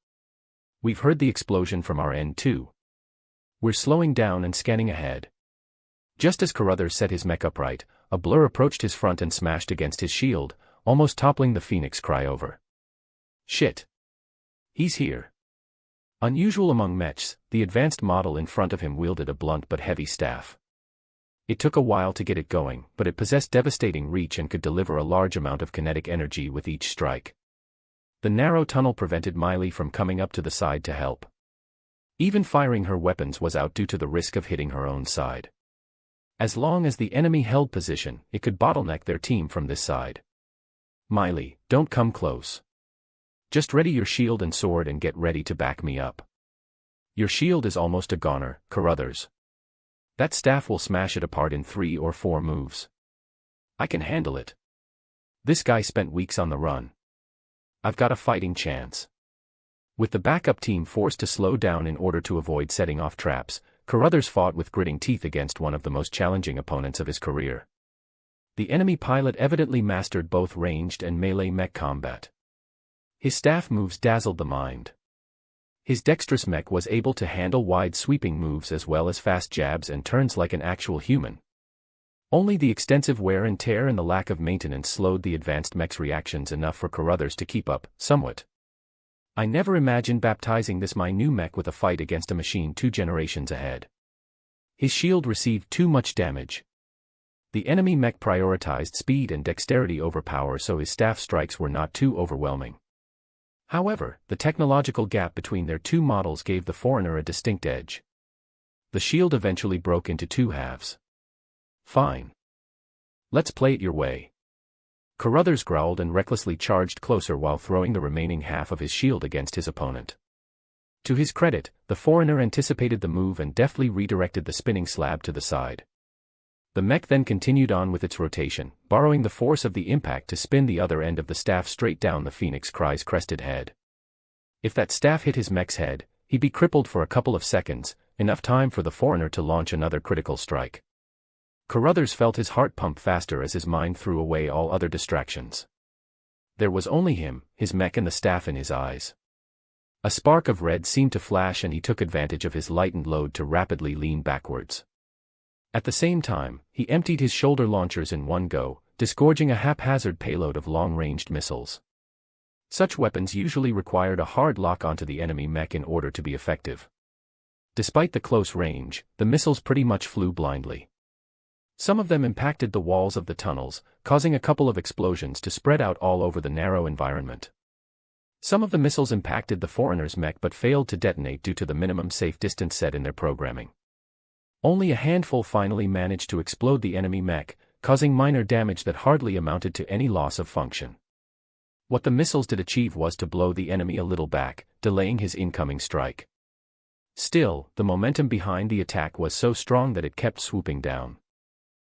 We've heard the explosion from our end too. We're slowing down and scanning ahead." Just as Carruthers set his mech upright, a blur approached his front and smashed against his shield, almost toppling the Phoenix Cry over. "Shit. He's here." Unusual among mechs, the advanced model in front of him wielded a blunt but heavy staff. It took a while to get it going, but it possessed devastating reach and could deliver a large amount of kinetic energy with each strike. The narrow tunnel prevented Miley from coming up to the side to help. Even firing her weapons was out due to the risk of hitting her own side. As long as the enemy held position, it could bottleneck their team from this side. "Miley, don't come close. Just ready your shield and sword and get ready to back me up. Your shield is almost a goner, Carruthers. That staff will smash it apart in 3 or 4 moves. I can handle it. This guy spent weeks on the run. I've got a fighting chance." With the backup team forced to slow down in order to avoid setting off traps, Carruthers fought with gritting teeth against one of the most challenging opponents of his career. The enemy pilot evidently mastered both ranged and melee mech combat. His staff moves dazzled the mind. His dexterous mech was able to handle wide sweeping moves as well as fast jabs and turns like an actual human. Only the extensive wear and tear and the lack of maintenance slowed the advanced mech's reactions enough for Carruthers to keep up, somewhat. "I never imagined baptizing this my new mech with a fight against a machine 2 generations ahead." His shield received too much damage. The enemy mech prioritized speed and dexterity over power, so his staff strikes were not too overwhelming. However, the technological gap between their two models gave the foreigner a distinct edge. The shield eventually broke into 2 halves. "Fine. Let's play it your way." Carruthers growled and recklessly charged closer while throwing the remaining half of his shield against his opponent. To his credit, the foreigner anticipated the move and deftly redirected the spinning slab to the side. The mech then continued on with its rotation, borrowing the force of the impact to spin the other end of the staff straight down the Phoenix Cry's crested head. If that staff hit his mech's head, he'd be crippled for a couple of seconds, enough time for the foreigner to launch another critical strike. Carruthers felt his heart pump faster as his mind threw away all other distractions. There was only him, his mech and the staff in his eyes. A spark of red seemed to flash and he took advantage of his lightened load to rapidly lean backwards. At the same time, he emptied his shoulder launchers in one go, disgorging a haphazard payload of long-ranged missiles. Such weapons usually required a hard lock onto the enemy mech in order to be effective. Despite the close range, the missiles pretty much flew blindly. Some of them impacted the walls of the tunnels, causing a couple of explosions to spread out all over the narrow environment. Some of the missiles impacted the foreigner's mech but failed to detonate due to the minimum safe distance set in their programming. Only a handful finally managed to explode the enemy mech, causing minor damage that hardly amounted to any loss of function. What the missiles did achieve was to blow the enemy a little back, delaying his incoming strike. Still, the momentum behind the attack was so strong that it kept swooping down.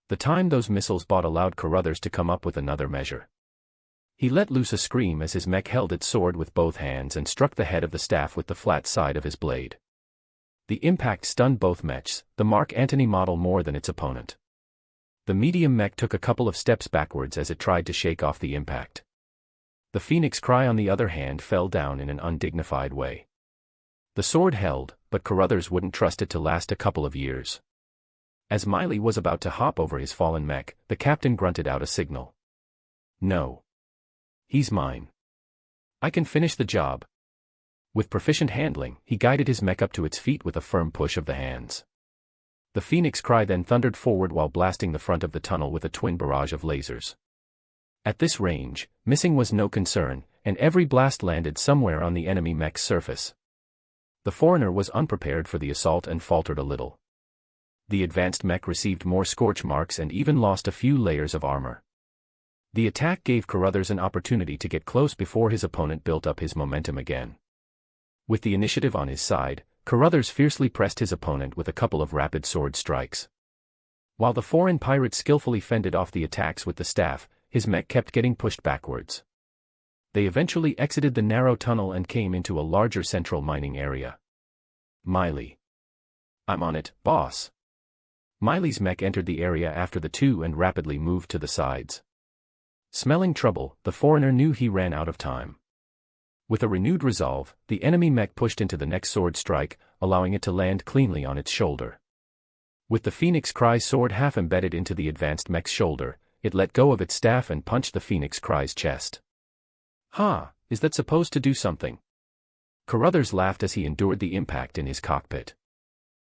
The time those missiles bought allowed Carruthers to come up with another measure. He let loose a scream as his mech held its sword with both hands and struck the head of the staff with the flat side of his blade. The impact stunned both mechs, the Mark Antony model more than its opponent. The medium mech took a couple of steps backwards as it tried to shake off the impact. The Phoenix Cry on the other hand fell down in an undignified way. The sword held, but Carruthers wouldn't trust it to last a couple of years. As Miley was about to hop over his fallen mech, the captain grunted out a signal. "No. He's mine. I can finish the job." With proficient handling, he guided his mech up to its feet with a firm push of the hands. The Phoenix Cry then thundered forward while blasting the front of the tunnel with a twin barrage of lasers. At this range, missing was no concern, and every blast landed somewhere on the enemy mech's surface. The foreigner was unprepared for the assault and faltered a little. The advanced mech received more scorch marks and even lost a few layers of armor. The attack gave Carruthers an opportunity to get close before his opponent built up his momentum again. With the initiative on his side, Carruthers fiercely pressed his opponent with a couple of rapid sword strikes. While the foreign pirate skillfully fended off the attacks with the staff, his mech kept getting pushed backwards. They eventually exited the narrow tunnel and came into a larger central mining area. Miley. "I'm on it, boss." Miley's mech entered the area after the two and rapidly moved to the sides. Smelling trouble, the foreigner knew he ran out of time. With a renewed resolve, the enemy mech pushed into the next sword strike, allowing it to land cleanly on its shoulder. With the Phoenix Cry's sword half embedded into the advanced mech's shoulder, it let go of its staff and punched the Phoenix Cry's chest. "Ha, is that supposed to do something?" Carruthers laughed as he endured the impact in his cockpit.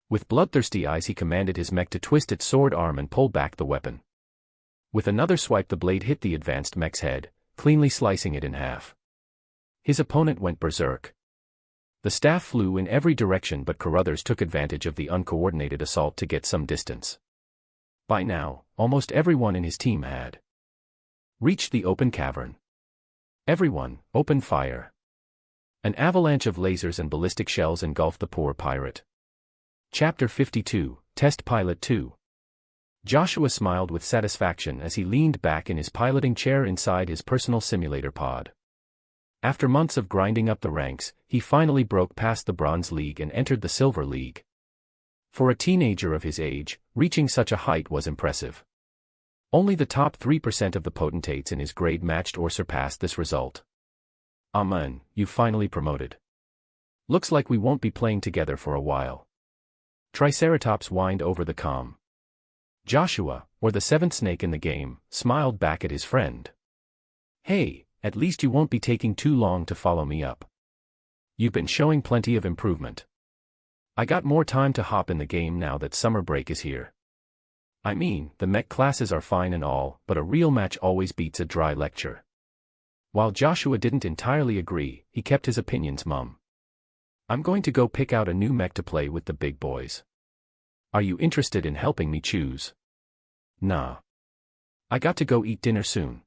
With bloodthirsty eyes he commanded his mech to twist its sword arm and pull back the weapon. With another swipe the blade hit the advanced mech's head, cleanly slicing it in half. His opponent went berserk. The staff flew in every direction but Carruthers took advantage of the uncoordinated assault to get some distance. By now, almost everyone in his team had reached the open cavern. Everyone, open fire. An avalanche of lasers and ballistic shells engulfed the poor pirate. Chapter 52, Test Pilot 2. Joshua smiled with satisfaction as he leaned back in his piloting chair inside his personal simulator pod. After months of grinding up the ranks, he finally broke past the Bronze League and entered the Silver League. For a teenager of his age, reaching such a height was impressive. Only the top 3% of the potentates in his grade matched or surpassed this result. "Amen, you finally promoted. Looks like we won't be playing together for a while." Triceratops whined over the comm. Joshua, or the seventh snake in the game, smiled back at his friend. "Hey, at least you won't be taking too long to follow me up. You've been showing plenty of improvement. I got more time to hop in the game now that summer break is here. I mean, the mech classes are fine and all, but a real match always beats a dry lecture." While Joshua didn't entirely agree, he kept his opinions mum. "I'm going to go pick out a new mech to play with the big boys. Are you interested in helping me choose?" "Nah. I got to go eat dinner soon.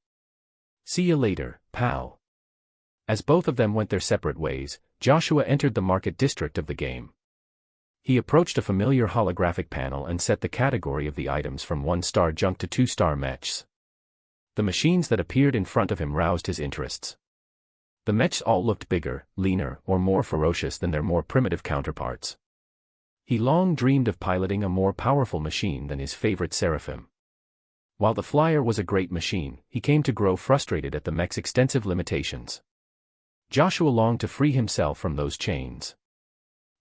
See you later, pal." As both of them went their separate ways, Joshua entered the market district of the game. He approached a familiar holographic panel and set the category of the items from 1-star junk to 2-star mechs. The machines that appeared in front of him roused his interests. The mechs all looked bigger, leaner, or more ferocious than their more primitive counterparts. He long dreamed of piloting a more powerful machine than his favorite Seraphim. While the Flyer was a great machine, he came to grow frustrated at the mech's extensive limitations. Joshua longed to free himself from those chains.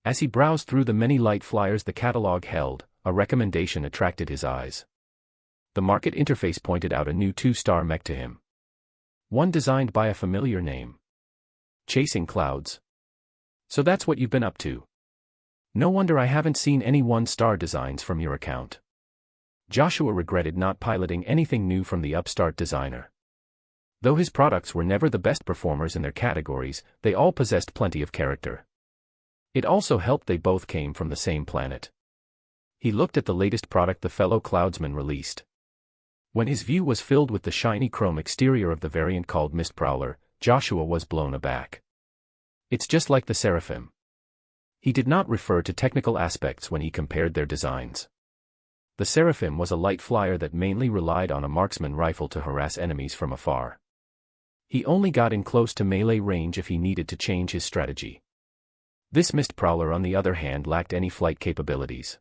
As he browsed through the many light flyers the catalog held, a recommendation attracted his eyes. The market interface pointed out a new 2-star mech to him. One designed by a familiar name. Chasing Clouds. "So that's what you've been up to. No wonder I haven't seen any 1-star designs from your account." Joshua regretted not piloting anything new from the upstart designer. Though his products were never the best performers in their categories, they all possessed plenty of character. It also helped they both came from the same planet. He looked at the latest product the fellow Cloudsman released. When his view was filled with the shiny chrome exterior of the variant called Mist Prowler, Joshua was blown aback. "It's just like the Seraphim." He did not refer to technical aspects when he compared their designs. The Seraphim was a light flyer that mainly relied on a marksman rifle to harass enemies from afar. He only got in close to melee range if he needed to change his strategy. This Mist Prowler on the other hand lacked any flight capabilities.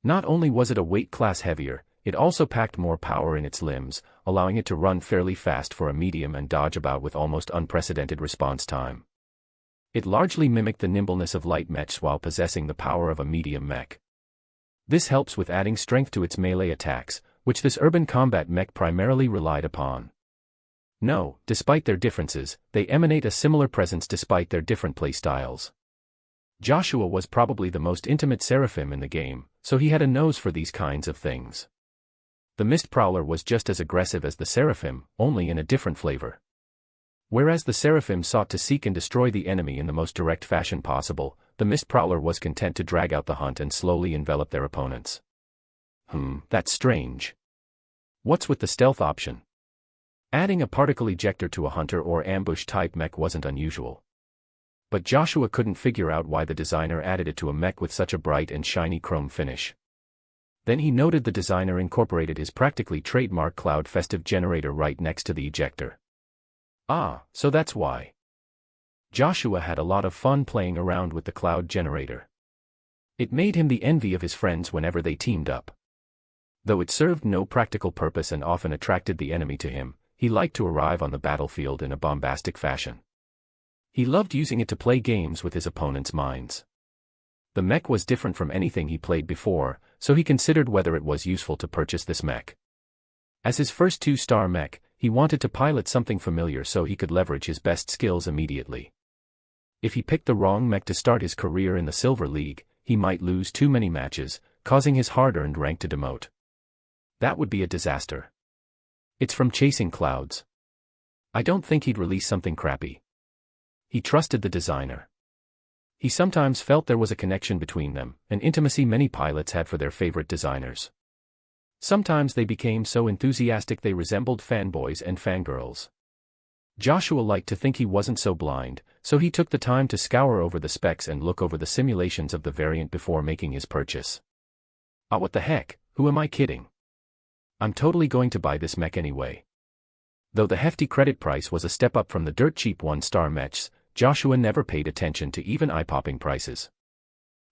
Not only was it a weight class heavier, it also packed more power in its limbs, allowing it to run fairly fast for a medium and dodge about with almost unprecedented response time. It largely mimicked the nimbleness of light mechs while possessing the power of a medium mech. This helps with adding strength to its melee attacks, which this urban combat mech primarily relied upon. No, despite their differences, they emanate a similar presence despite their different playstyles. Joshua was probably the most intimate Seraphim in the game, so he had a nose for these kinds of things. The Mist Prowler was just as aggressive as the Seraphim, only in a different flavor. Whereas the Seraphim sought to seek and destroy the enemy in the most direct fashion possible, the Mist Prowler was content to drag out the hunt and slowly envelop their opponents. That's strange. What's with the stealth option? Adding a particle ejector to a hunter or ambush-type mech wasn't unusual. But Joshua couldn't figure out why the designer added it to a mech with such a bright and shiny chrome finish. Then he noted the designer incorporated his practically trademark Cloud Festive generator right next to the ejector. Ah, so that's why. Joshua had a lot of fun playing around with the Cloud generator. It made him the envy of his friends whenever they teamed up. Though it served no practical purpose and often attracted the enemy to him, he liked to arrive on the battlefield in a bombastic fashion. He loved using it to play games with his opponents' minds. The mech was different from anything he played before, so he considered whether it was useful to purchase this mech. As his first 2-star mech, he wanted to pilot something familiar so he could leverage his best skills immediately. If he picked the wrong mech to start his career in the Silver League, he might lose too many matches, causing his hard-earned rank to demote. That would be a disaster. It's from Chasing Clouds. I don't think he'd release something crappy. He trusted the designer. He sometimes felt there was a connection between them, an intimacy many pilots had for their favorite designers. Sometimes they became so enthusiastic they resembled fanboys and fangirls. Joshua liked to think he wasn't so blind, so he took the time to scour over the specs and look over the simulations of the variant before making his purchase. Ah, what the heck, who am I kidding? I'm totally going to buy this mech anyway. Though the hefty credit price was a step up from the dirt cheap 1-star mechs, Joshua never paid attention to even eye-popping prices.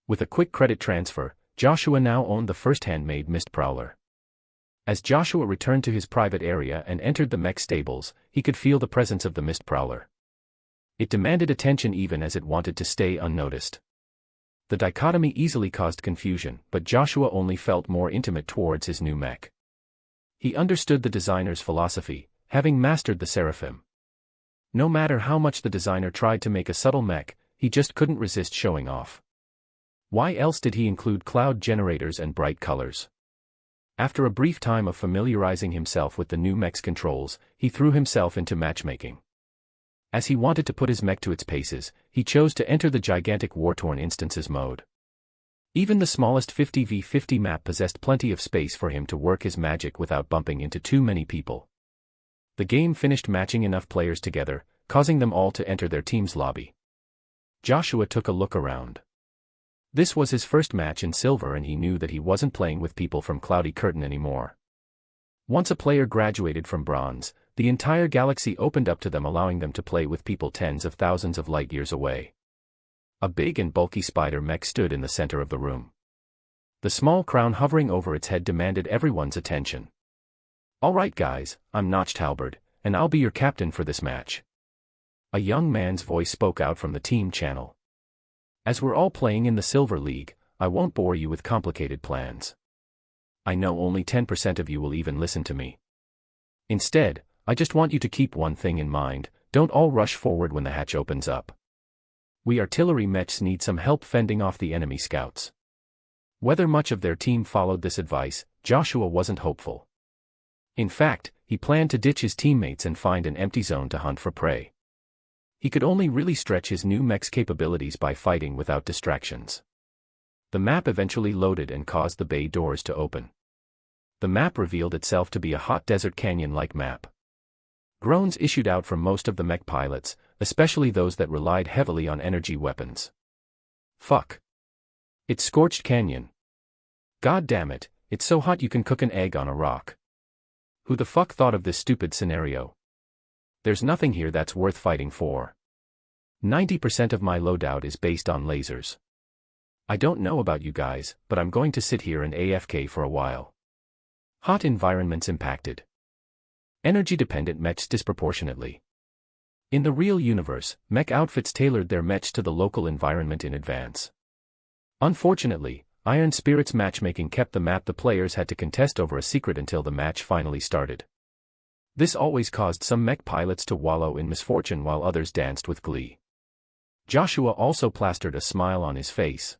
With a quick credit transfer, Joshua now owned the first handmade Mist Prowler. As Joshua returned to his private area and entered the mech stables, he could feel the presence of the Mist Prowler. It demanded attention even as it wanted to stay unnoticed. The dichotomy easily caused confusion, but Joshua only felt more intimate towards his new mech. He understood the designer's philosophy, having mastered the Seraphim. No matter how much the designer tried to make a subtle mech, he just couldn't resist showing off. Why else did he include cloud generators and bright colors? After a brief time of familiarizing himself with the new mech's controls, he threw himself into matchmaking. As he wanted to put his mech to its paces, he chose to enter the gigantic war-torn instances mode. Even the smallest 50v50 map possessed plenty of space for him to work his magic without bumping into too many people. The game finished matching enough players together, causing them all to enter their team's lobby. Joshua took a look around. This was his first match in Silver and he knew that he wasn't playing with people from Cloudy Curtain anymore. Once a player graduated from Bronze, the entire galaxy opened up to them, allowing them to play with people tens of thousands of light years away. A big and bulky spider mech stood in the center of the room. The small crown hovering over its head demanded everyone's attention. "All right guys, I'm Notched Halberd, and I'll be your captain for this match." A young man's voice spoke out from the team channel. "As we're all playing in the Silver League, I won't bore you with complicated plans. I know only 10% of you will even listen to me. Instead, I just want you to keep one thing in mind: don't all rush forward when the hatch opens up. We artillery mechs need some help fending off the enemy scouts." Whether much of their team followed this advice, Joshua wasn't hopeful. In fact, he planned to ditch his teammates and find an empty zone to hunt for prey. He could only really stretch his new mech's capabilities by fighting without distractions. The map eventually loaded and caused the bay doors to open. The map revealed itself to be a hot desert canyon-like map. Groans issued out from most of the mech pilots, especially those that relied heavily on energy weapons. Fuck. It's Scorched Canyon. God damn it, it's so hot you can cook an egg on a rock. Who the fuck thought of this stupid scenario? There's nothing here that's worth fighting for. 90% of my loadout is based on lasers. I don't know about you guys, but I'm going to sit here and AFK for a while. Hot environments impacted energy-dependent mechs disproportionately. In the real universe, mech outfits tailored their mechs to the local environment in advance. Unfortunately, Iron Spirit's matchmaking kept the map the players had to contest over a secret until the match finally started. This always caused some mech pilots to wallow in misfortune while others danced with glee. Joshua also plastered a smile on his face.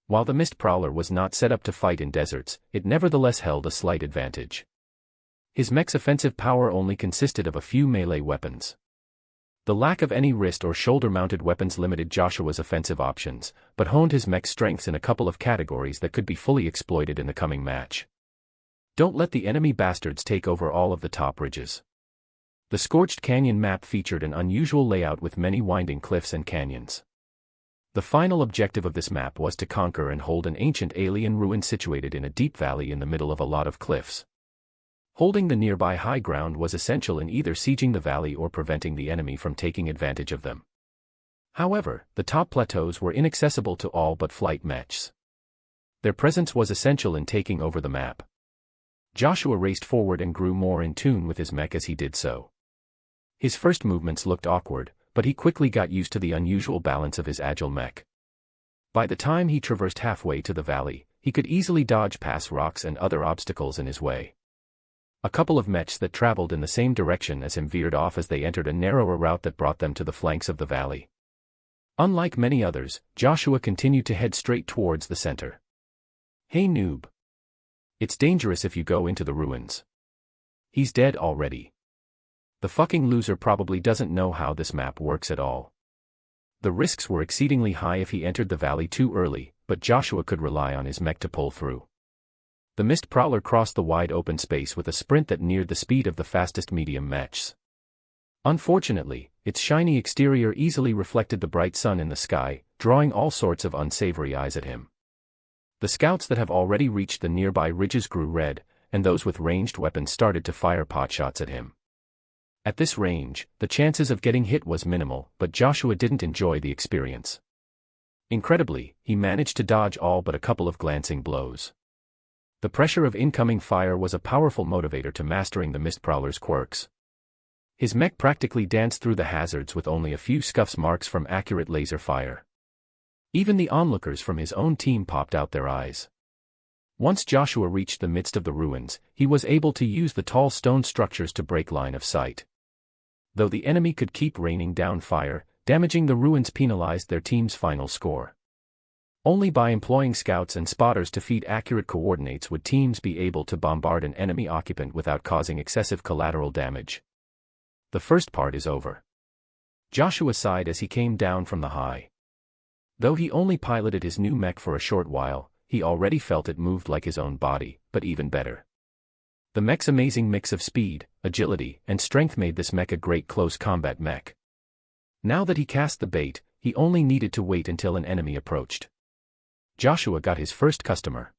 While the Mist Prowler was not set up to fight in deserts, it nevertheless held a slight advantage. His mech's offensive power only consisted of a few melee weapons. The lack of any wrist or shoulder-mounted weapons limited Joshua's offensive options, but honed his mech's strengths in a couple of categories that could be fully exploited in the coming match. Don't let the enemy bastards take over all of the top ridges. The Scorched Canyon map featured an unusual layout with many winding cliffs and canyons. The final objective of this map was to conquer and hold an ancient alien ruin situated in a deep valley in the middle of a lot of cliffs. Holding the nearby high ground was essential in either sieging the valley or preventing the enemy from taking advantage of them. However, the top plateaus were inaccessible to all but flight mechs. Their presence was essential in taking over the map. Joshua raced forward and grew more in tune with his mech as he did so. His first movements looked awkward, but he quickly got used to the unusual balance of his agile mech. By the time he traversed halfway to the valley, he could easily dodge past rocks and other obstacles in his way. A couple of mechs that traveled in the same direction as him veered off as they entered a narrower route that brought them to the flanks of the valley. Unlike many others, Joshua continued to head straight towards the center. "Hey noob. It's dangerous if you go into the ruins. He's dead already. The fucking loser probably doesn't know how this map works at all." The risks were exceedingly high if he entered the valley too early, but Joshua could rely on his mech to pull through. The Mist Prowler crossed the wide open space with a sprint that neared the speed of the fastest medium mechs. Unfortunately, its shiny exterior easily reflected the bright sun in the sky, drawing all sorts of unsavory eyes at him. The scouts that have already reached the nearby ridges grew red, and those with ranged weapons started to fire potshots at him. At this range, the chances of getting hit was minimal, but Joshua didn't enjoy the experience. Incredibly, he managed to dodge all but a couple of glancing blows. The pressure of incoming fire was a powerful motivator to mastering the Mist Prowler's quirks. His mech practically danced through the hazards with only a few scuffs marks from accurate laser fire. Even the onlookers from his own team popped out their eyes. Once Joshua reached the midst of the ruins, he was able to use the tall stone structures to break line of sight. Though the enemy could keep raining down fire, damaging the ruins penalized their team's final score. Only by employing scouts and spotters to feed accurate coordinates would teams be able to bombard an enemy occupant without causing excessive collateral damage. The first part is over. Joshua sighed as he came down from the high. Though he only piloted his new mech for a short while, he already felt it moved like his own body, but even better. The mech's amazing mix of speed, agility, and strength made this mech a great close combat mech. Now that he cast the bait, he only needed to wait until an enemy approached. Joshua got his first customer.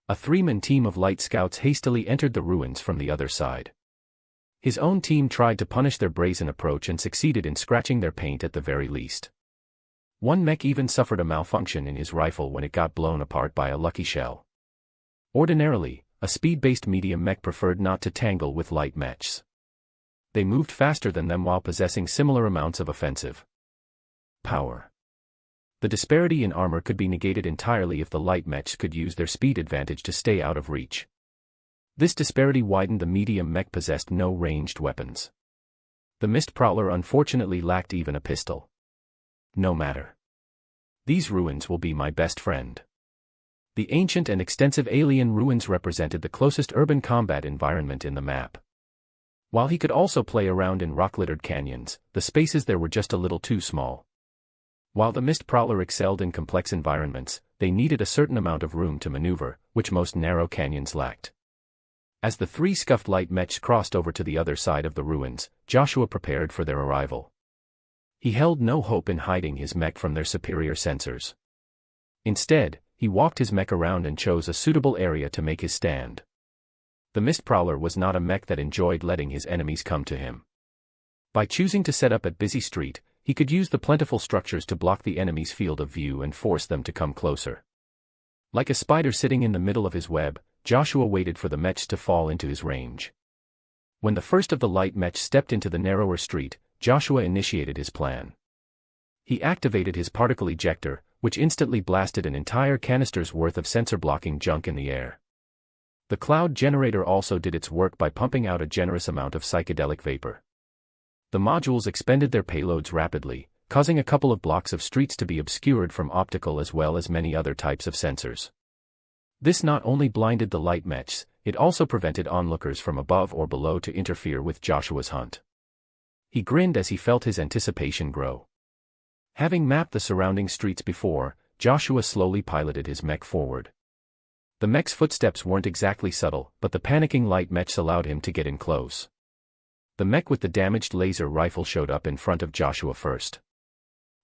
A three-man team of light scouts hastily entered the ruins from the other side. His own team tried to punish their brazen approach and succeeded in scratching their paint at the very least. One mech even suffered a malfunction in his rifle when it got blown apart by a lucky shell. Ordinarily, a speed-based medium mech preferred not to tangle with light mechs. They moved faster than them while possessing similar amounts of offensive power. The disparity in armor could be negated entirely if the light mechs could use their speed advantage to stay out of reach. This disparity widened. The medium mech possessed no ranged weapons. The Mist Prowler unfortunately lacked even a pistol. No matter. These ruins will be my best friend. The ancient and extensive alien ruins represented the closest urban combat environment in the map. While he could also play around in rock-littered canyons, the spaces there were just a little too small. While the Mist Prowler excelled in complex environments, they needed a certain amount of room to maneuver, which most narrow canyons lacked. As the three scuffed light mechs crossed over to the other side of the ruins, Joshua prepared for their arrival. He held no hope in hiding his mech from their superior sensors. Instead, he walked his mech around and chose a suitable area to make his stand. The Mist Prowler was not a mech that enjoyed letting his enemies come to him. By choosing to set up at busy street, he could use the plentiful structures to block the enemy's field of view and force them to come closer. Like a spider sitting in the middle of his web, Joshua waited for the mechs to fall into his range. When the first of the light mechs stepped into the narrower street, Joshua initiated his plan. He activated his particle ejector, which instantly blasted an entire canister's worth of sensor-blocking junk in the air. The cloud generator also did its work by pumping out a generous amount of psychedelic vapor. The modules expended their payloads rapidly, causing a couple of blocks of streets to be obscured from optical as well as many other types of sensors. This not only blinded the light mechs, it also prevented onlookers from above or below to interfere with Joshua's hunt. He grinned as he felt his anticipation grow. Having mapped the surrounding streets before, Joshua slowly piloted his mech forward. The mech's footsteps weren't exactly subtle, but the panicking light mechs allowed him to get in close. The mech with the damaged laser rifle showed up in front of Joshua first.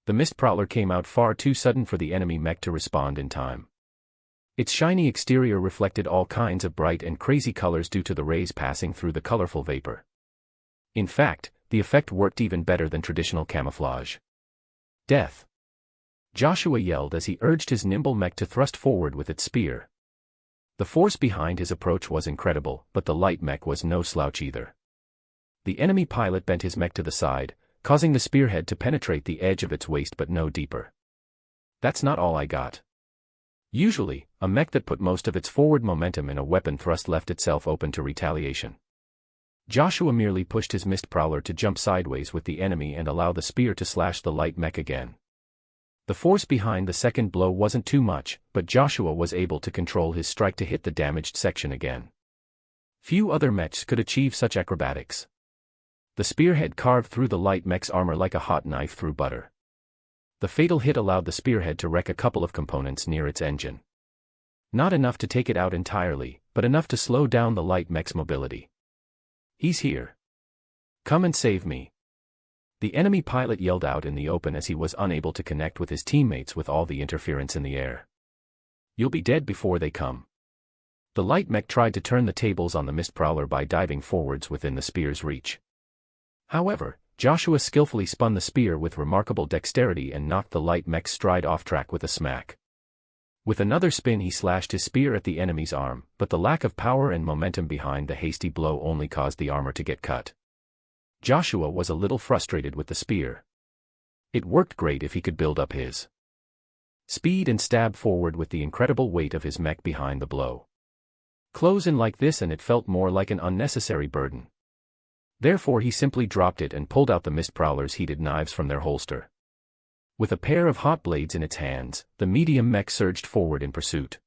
The mist prowler came out far too sudden for the enemy mech to respond in time. Its shiny exterior reflected all kinds of bright and crazy colors due to the rays passing through the colorful vapor. In fact, the effect worked even better than traditional camouflage. Death! Joshua yelled as he urged his nimble mech to thrust forward with its spear. The force behind his approach was incredible, but the light mech was no slouch either. The enemy pilot bent his mech to the side, causing the spearhead to penetrate the edge of its waist but no deeper. That's not all I got. Usually, a mech that put most of its forward momentum in a weapon thrust left itself open to retaliation. Joshua merely pushed his mist prowler to jump sideways with the enemy and allow the spear to slash the light mech again. The force behind the second blow wasn't too much, but Joshua was able to control his strike to hit the damaged section again. Few other mechs could achieve such acrobatics. The spearhead carved through the light mech's armor like a hot knife through butter. The fatal hit allowed the spearhead to wreck a couple of components near its engine. Not enough to take it out entirely, but enough to slow down the light mech's mobility. He's here. Come and save me. The enemy pilot yelled out in the open as he was unable to connect with his teammates with all the interference in the air. You'll be dead before they come. The light mech tried to turn the tables on the mist prowler by diving forwards within the spear's reach. However, Joshua skillfully spun the spear with remarkable dexterity and knocked the light mech's stride off track with a smack. With another spin he slashed his spear at the enemy's arm, but the lack of power and momentum behind the hasty blow only caused the armor to get cut. Joshua was a little frustrated with the spear. It worked great if he could build up his speed and stab forward with the incredible weight of his mech behind the blow. Close in like this and it felt more like an unnecessary burden. Therefore he simply dropped it and pulled out the mist prowler's heated knives from their holster. With a pair of hot blades in its hands, the medium mech surged forward in pursuit.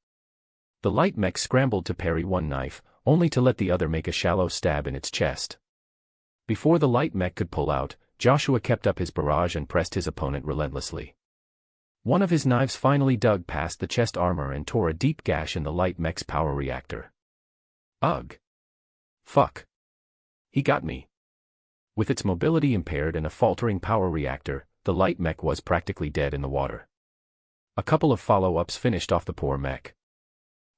The light mech scrambled to parry one knife, only to let the other make a shallow stab in its chest. Before the light mech could pull out, Joshua kept up his barrage and pressed his opponent relentlessly. One of his knives finally dug past the chest armor and tore a deep gash in the light mech's power reactor. Ugh. Fuck. He got me. With its mobility impaired and a faltering power reactor, the light mech was practically dead in the water. A couple of follow-ups finished off the poor mech.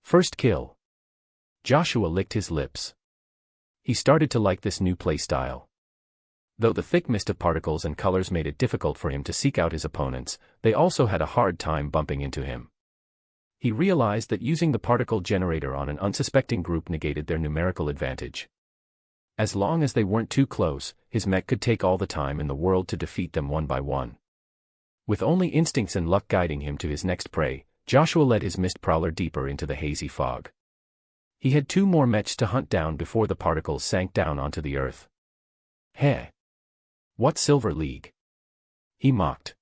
First kill. Joshua licked his lips. He started to like this new playstyle. Though the thick mist of particles and colors made it difficult for him to seek out his opponents, they also had a hard time bumping into him. He realized that using the particle generator on an unsuspecting group negated their numerical advantage. As long as they weren't too close, his mech could take all the time in the world to defeat them one by one. With only instincts and luck guiding him to his next prey, Joshua led his mist prowler deeper into the hazy fog. He had 2 more mechs to hunt down before the particles sank down onto the earth. Heh! What Silver League? He mocked.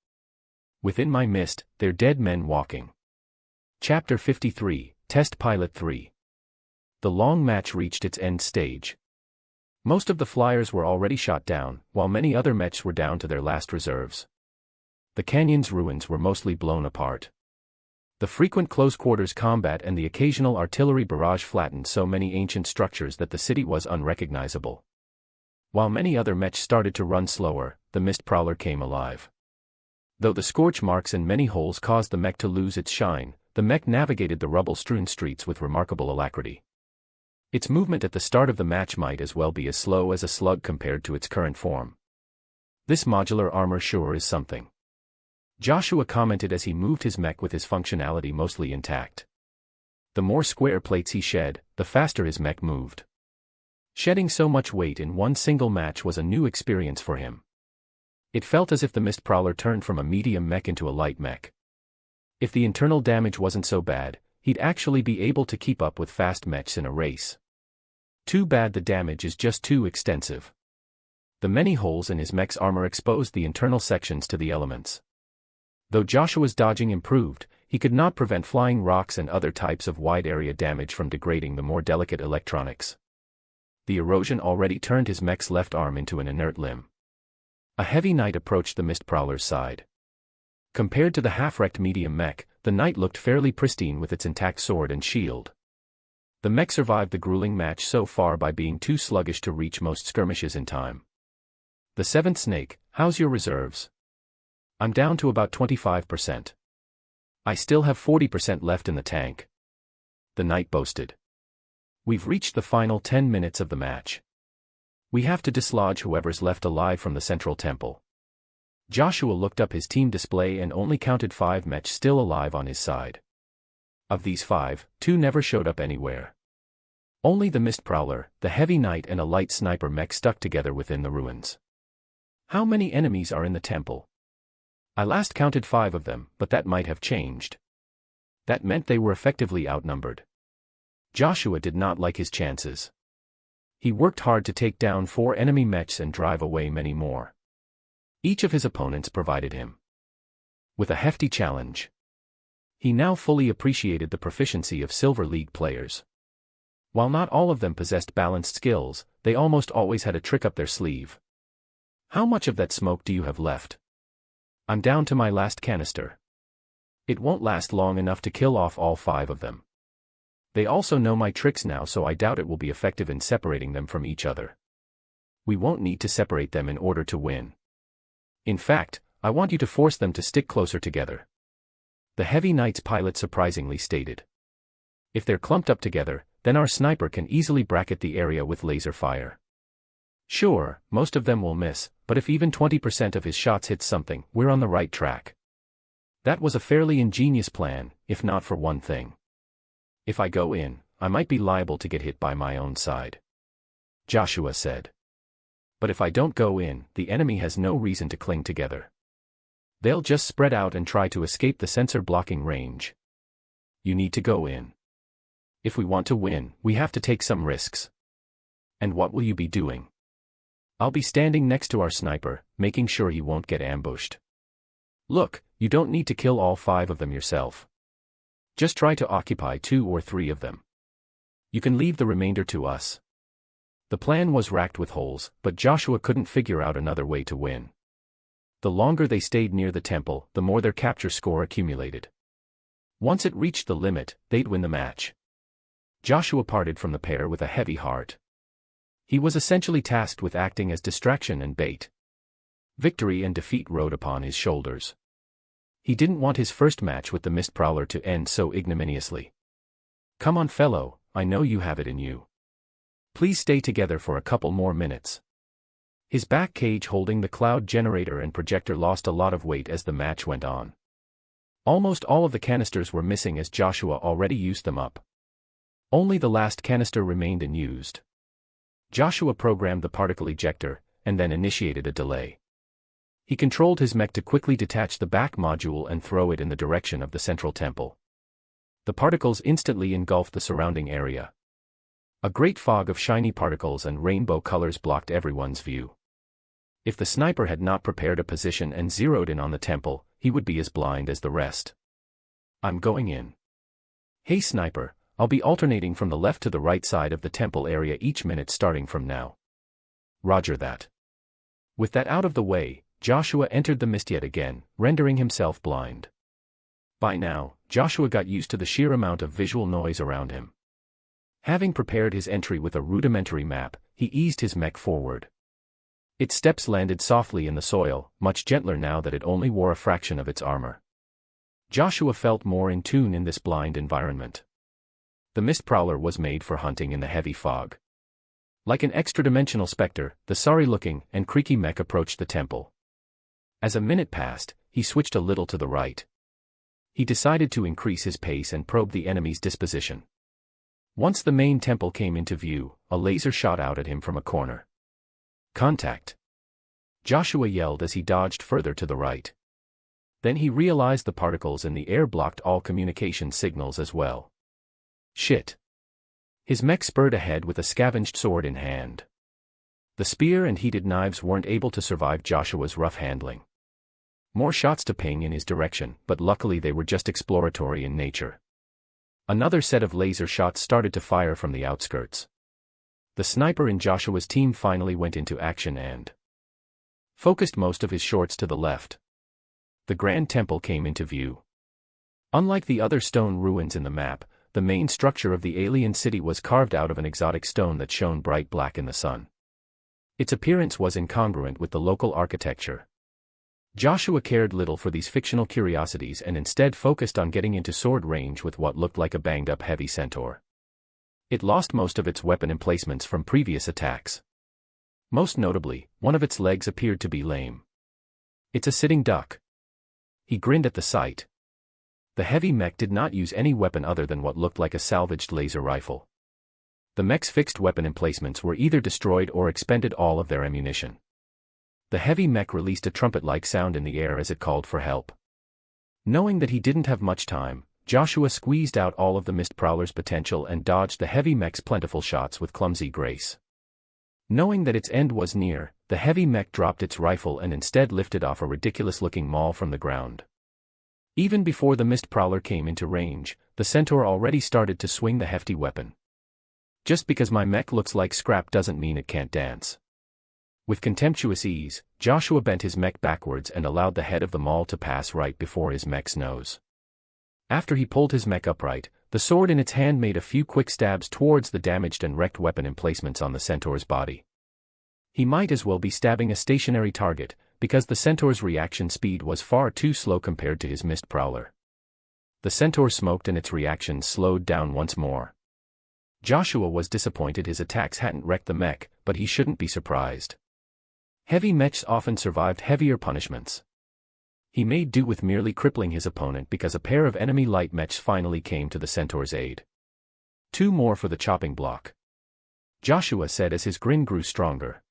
Within my mist, they're dead men walking. Chapter 53, Test Pilot 3. The long match reached its end stage. Most of the flyers were already shot down, while many other mechs were down to their last reserves. The canyon's ruins were mostly blown apart. The frequent close-quarters combat and the occasional artillery barrage flattened so many ancient structures that the city was unrecognizable. While many other mechs started to run slower, the mist prowler came alive. Though the scorch marks and many holes caused the mech to lose its shine, the mech navigated the rubble-strewn streets with remarkable alacrity. Its movement at the start of the match might as well be as slow as a slug compared to its current form. This modular armor sure is something. Joshua commented as he moved his mech with his functionality mostly intact. The more square plates he shed, the faster his mech moved. Shedding so much weight in one single match was a new experience for him. It felt as if the Mist Prowler turned from a medium mech into a light mech. If the internal damage wasn't so bad, he'd actually be able to keep up with fast mechs in a race. Too bad the damage is just too extensive. The many holes in his mech's armor exposed the internal sections to the elements. Though Joshua's dodging improved, he could not prevent flying rocks and other types of wide-area damage from degrading the more delicate electronics. The erosion already turned his mech's left arm into an inert limb. A heavy knight approached the Mist Prowler's side. Compared to the half-wrecked medium mech, the knight looked fairly pristine with its intact sword and shield. The mech survived the grueling match so far by being too sluggish to reach most skirmishes in time. The seventh snake, how's your reserves? I'm down to about 25%. I still have 40% left in the tank. The knight boasted. We've reached the final 10 minutes of the match. We have to dislodge whoever's left alive from the central temple. Joshua looked up his team display and only counted 5 mech still alive on his side. Of these 5, 2 never showed up anywhere. Only the Mist Prowler, the heavy knight and a light sniper mech stuck together within the ruins. How many enemies are in the temple? I last counted 5 of them, but that might have changed. That meant they were effectively outnumbered. Joshua did not like his chances. He worked hard to take down 4 enemy mechs and drive away many more. Each of his opponents provided him with a hefty challenge. He now fully appreciated the proficiency of Silver League players. While not all of them possessed balanced skills, they almost always had a trick up their sleeve. How much of that smoke do you have left? I'm down to my last canister. It won't last long enough to kill off all 5 of them. They also know my tricks now, so I doubt it will be effective in separating them from each other. We won't need to separate them in order to win. In fact, I want you to force them to stick closer together. The Heavy Knight's pilot surprisingly stated. If they're clumped up together, then our sniper can easily bracket the area with laser fire. Sure, most of them will miss, but if even 20% of his shots hit something, we're on the right track. That was a fairly ingenious plan, if not for one thing. If I go in, I might be liable to get hit by my own side. Joshua said. But if I don't go in, the enemy has no reason to cling together. They'll just spread out and try to escape the sensor blocking range. You need to go in. If we want to win, we have to take some risks. And what will you be doing? I'll be standing next to our sniper, making sure he won't get ambushed. Look, you don't need to kill all 5 of them yourself. Just try to occupy 2 or 3 of them. You can leave the remainder to us. The plan was racked with holes, but Joshua couldn't figure out another way to win. The longer they stayed near the temple, the more their capture score accumulated. Once it reached the limit, they'd win the match. Joshua parted from the pair with a heavy heart. He was essentially tasked with acting as distraction and bait. Victory and defeat rode upon his shoulders. He didn't want his first match with the Mist Prowler to end so ignominiously. Come on, fellow, I know you have it in you. Please stay together for a couple more minutes. His back cage holding the cloud generator and projector lost a lot of weight as the match went on. Almost all of the canisters were missing as Joshua already used them up. Only the last canister remained unused. Joshua programmed the particle ejector, and then initiated a delay. He controlled his mech to quickly detach the back module and throw it in the direction of the central temple. The particles instantly engulfed the surrounding area. A great fog of shiny particles and rainbow colors blocked everyone's view. If the sniper had not prepared a position and zeroed in on the temple, he would be as blind as the rest. I'm going in. Hey sniper, I'll be alternating from the left to the right side of the temple area each minute starting from now. Roger that. With that out of the way, Joshua entered the mist yet again, rendering himself blind. By now, Joshua got used to the sheer amount of visual noise around him. Having prepared his entry with a rudimentary map, he eased his mech forward. Its steps landed softly in the soil, much gentler now that it only wore a fraction of its armor. Joshua felt more in tune in this blind environment. The Mist Prowler was made for hunting in the heavy fog. Like an extra-dimensional specter, the sorry-looking and creaky mech approached the temple. As a minute passed, he switched a little to the right. He decided to increase his pace and probe the enemy's disposition. Once the main temple came into view, a laser shot out at him from a corner. "Contact!" Joshua yelled as he dodged further to the right. Then he realized the particles in the air blocked all communication signals as well. Shit! His mech spurred ahead with a scavenged sword in hand. The spear and heated knives weren't able to survive Joshua's rough handling. More shots to ping in his direction, but luckily they were just exploratory in nature. Another set of laser shots started to fire from the outskirts. The sniper in Joshua's team finally went into action and focused most of his shots to the left. The Grand Temple came into view. Unlike the other stone ruins in the map, the main structure of the alien city was carved out of an exotic stone that shone bright black in the sun. Its appearance was incongruent with the local architecture. Joshua cared little for these fictional curiosities and instead focused on getting into sword range with what looked like a banged-up heavy centaur. It lost most of its weapon emplacements from previous attacks. Most notably, one of its legs appeared to be lame. "It's a sitting duck." He grinned at the sight. The heavy mech did not use any weapon other than what looked like a salvaged laser rifle. The mech's fixed weapon emplacements were either destroyed or expended all of their ammunition. The heavy mech released a trumpet-like sound in the air as it called for help. Knowing that he didn't have much time, Joshua squeezed out all of the Mist Prowler's potential and dodged the heavy mech's plentiful shots with clumsy grace. Knowing that its end was near, the heavy mech dropped its rifle and instead lifted off a ridiculous-looking maul from the ground. Even before the Mist Prowler came into range, the centaur already started to swing the hefty weapon. "Just because my mech looks like scrap doesn't mean it can't dance." With contemptuous ease, Joshua bent his mech backwards and allowed the head of the maul to pass right before his mech's nose. After he pulled his mech upright, the sword in its hand made a few quick stabs towards the damaged and wrecked weapon emplacements on the centaur's body. He might as well be stabbing a stationary target, because the centaur's reaction speed was far too slow compared to his Mist Prowler. The centaur smoked and its reaction slowed down once more. Joshua was disappointed his attacks hadn't wrecked the mech, but he shouldn't be surprised. Heavy mechs often survived heavier punishments. He made do with merely crippling his opponent because a pair of enemy light mechs finally came to the centaur's aid. "Two more for the chopping block," Joshua said as his grin grew stronger.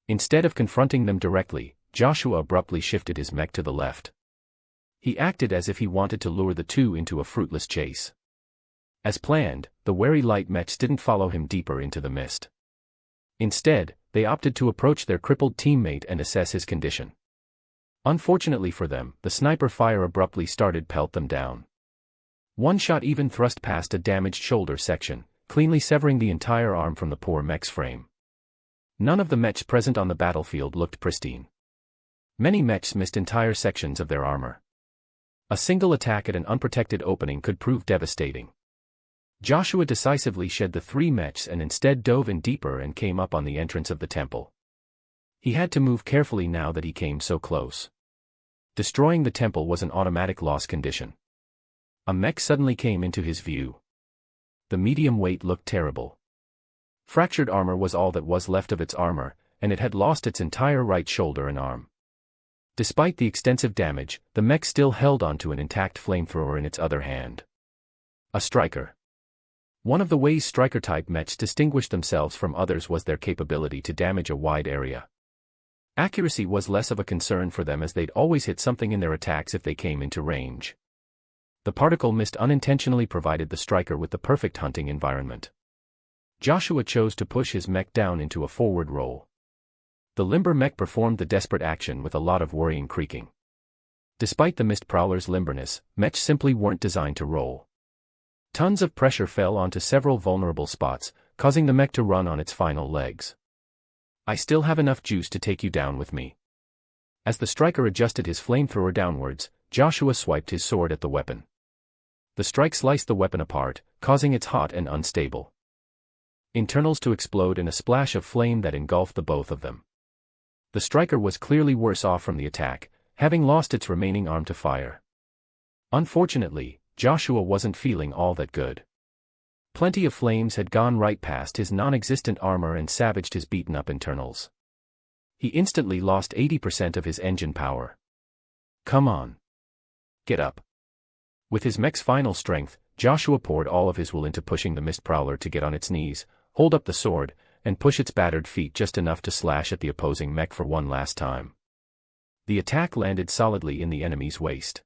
Instead of confronting them directly, Joshua abruptly shifted his mech to the left. He acted as if he wanted to lure the two into a fruitless chase. As planned, the wary light mechs didn't follow him deeper into the mist. Instead, they opted to approach their crippled teammate and assess his condition. Unfortunately for them, the sniper fire abruptly started pelt them down. One shot even thrust past a damaged shoulder section, cleanly severing the entire arm from the poor mech's frame. None of the mechs present on the battlefield looked pristine. Many mechs missed entire sections of their armor. A single attack at an unprotected opening could prove devastating. Joshua decisively shed the three mechs and instead dove in deeper and came up on the entrance of the temple. He had to move carefully now that he came so close. Destroying the temple was an automatic loss condition. A mech suddenly came into his view. The medium weight looked terrible. Fractured armor was all that was left of its armor, and it had lost its entire right shoulder and arm. Despite the extensive damage, the mech still held onto an intact flamethrower in its other hand. A striker. One of the ways striker-type mechs distinguished themselves from others was their capability to damage a wide area. Accuracy was less of a concern for them as they'd always hit something in their attacks if they came into range. The particle mist unintentionally provided the striker with the perfect hunting environment. Joshua chose to push his mech down into a forward roll. The limber mech performed the desperate action with a lot of worrying creaking. Despite the Mist Prowler's limberness, mechs simply weren't designed to roll. Tons of pressure fell onto several vulnerable spots, causing the mech to run on its final legs. "I still have enough juice to take you down with me." As the striker adjusted his flamethrower downwards, Joshua swiped his sword at the weapon. The strike sliced the weapon apart, causing it hot and unstable internals to explode in a splash of flame that engulfed the both of them. The striker was clearly worse off from the attack, having lost its remaining arm to fire. Unfortunately, Joshua wasn't feeling all that good. Plenty of flames had gone right past his non-existent armor and savaged his beaten-up internals. He instantly lost 80% of his engine power. "Come on. Get up." With his mech's final strength, Joshua poured all of his will into pushing the mist prowler to get on its knees, hold up the sword, and push its battered feet just enough to slash at the opposing mech for one last time. The attack landed solidly in the enemy's waist.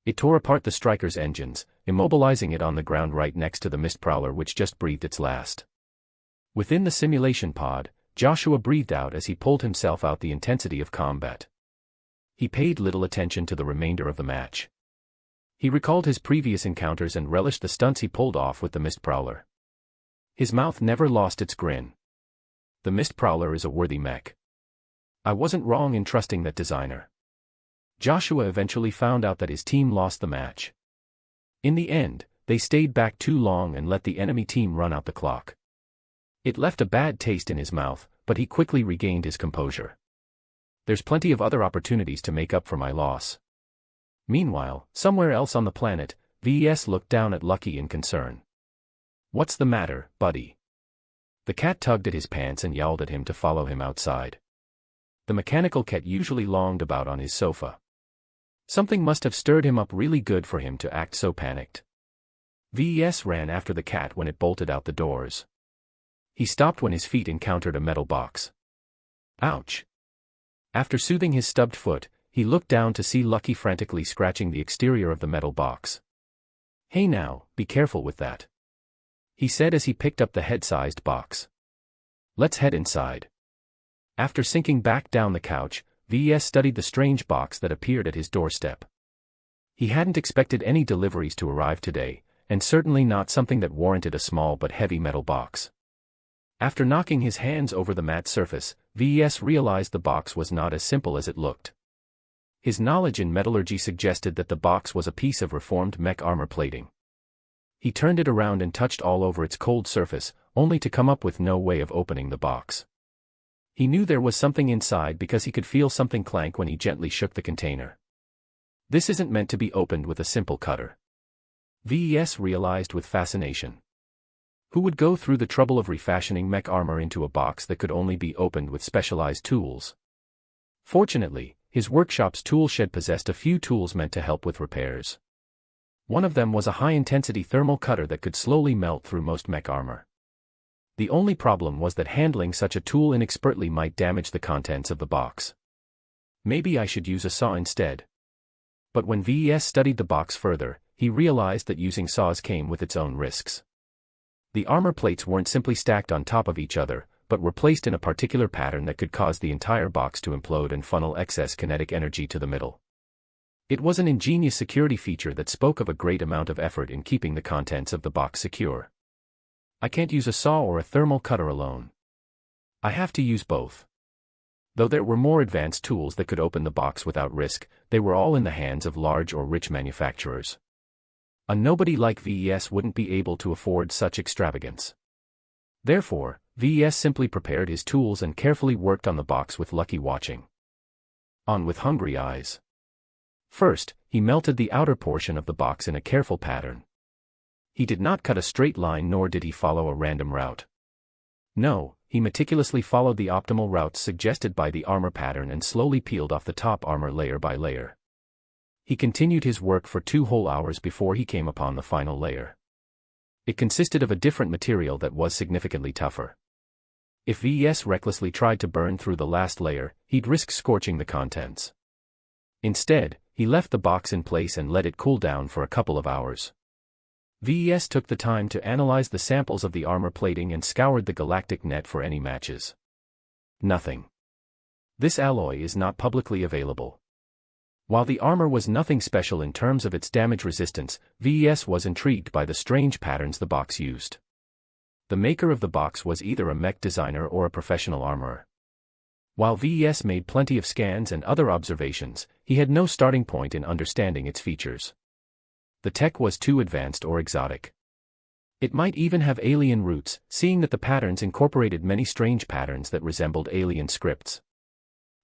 It tore apart the striker's engines, immobilizing it on the ground right next to the mist prowler which just breathed its last. Within the simulation pod, Joshua breathed out as he pulled himself out the intensity of combat. He paid little attention to the remainder of the match. He recalled his previous encounters and relished the stunts he pulled off with the mist prowler. His mouth never lost its grin. The mist prowler is a worthy mech. I wasn't wrong in trusting that designer. Joshua eventually found out that his team lost the match. In the end, they stayed back too long and let the enemy team run out the clock. It left a bad taste in his mouth, but he quickly regained his composure. There's plenty of other opportunities to make up for my loss. Meanwhile, somewhere else on the planet, VES looked down at Lucky in concern. What's the matter, buddy? The cat tugged at his pants and yowled at him to follow him outside. The mechanical cat usually longed about on his sofa. Something must have stirred him up really good for him to act so panicked. VES ran after the cat when it bolted out the doors. He stopped when his feet encountered a metal box. Ouch! After soothing his stubbed foot, he looked down to see Lucky frantically scratching the exterior of the metal box. Hey now, be careful with that, he said as he picked up the head-sized box. Let's head inside. After sinking back down the couch, VES studied the strange box that appeared at his doorstep. He hadn't expected any deliveries to arrive today, and certainly not something that warranted a small but heavy metal box. After knocking his hands over the matte surface, VES realized the box was not as simple as it looked. His knowledge in metallurgy suggested that the box was a piece of reformed mech armor plating. He turned it around and touched all over its cold surface, only to come up with no way of opening the box. He knew there was something inside because he could feel something clank when he gently shook the container. This isn't meant to be opened with a simple cutter, VES realized with fascination. Who would go through the trouble of refashioning mech armor into a box that could only be opened with specialized tools? Fortunately, his workshop's tool shed possessed a few tools meant to help with repairs. One of them was a high-intensity thermal cutter that could slowly melt through most mech armor. The only problem was that handling such a tool inexpertly might damage the contents of the box. Maybe I should use a saw instead. But when VES studied the box further, he realized that using saws came with its own risks. The armor plates weren't simply stacked on top of each other, but were placed in a particular pattern that could cause the entire box to implode and funnel excess kinetic energy to the middle. It was an ingenious security feature that spoke of a great amount of effort in keeping the contents of the box secure. I can't use a saw or a thermal cutter alone. I have to use both. Though there were more advanced tools that could open the box without risk, they were all in the hands of large or rich manufacturers. A nobody like VES wouldn't be able to afford such extravagance. Therefore, VES simply prepared his tools and carefully worked on the box with Lucky watching on with hungry eyes. First, he melted the outer portion of the box in a careful pattern. He did not cut a straight line nor did he follow a random route. No, he meticulously followed the optimal routes suggested by the armor pattern and slowly peeled off the top armor layer by layer. He continued his work for 2 whole hours before he came upon the final layer. It consisted of a different material that was significantly tougher. If VES recklessly tried to burn through the last layer, he'd risk scorching the contents. Instead, he left the box in place and let it cool down for a couple of hours. VES took the time to analyze the samples of the armor plating and scoured the galactic net for any matches. Nothing. This alloy is not publicly available. While the armor was nothing special in terms of its damage resistance, VES was intrigued by the strange patterns the box used. The maker of the box was either a mech designer or a professional armorer. While VES made plenty of scans and other observations, he had no starting point in understanding its features. The tech was too advanced or exotic. It might even have alien roots, seeing that the patterns incorporated many strange patterns that resembled alien scripts.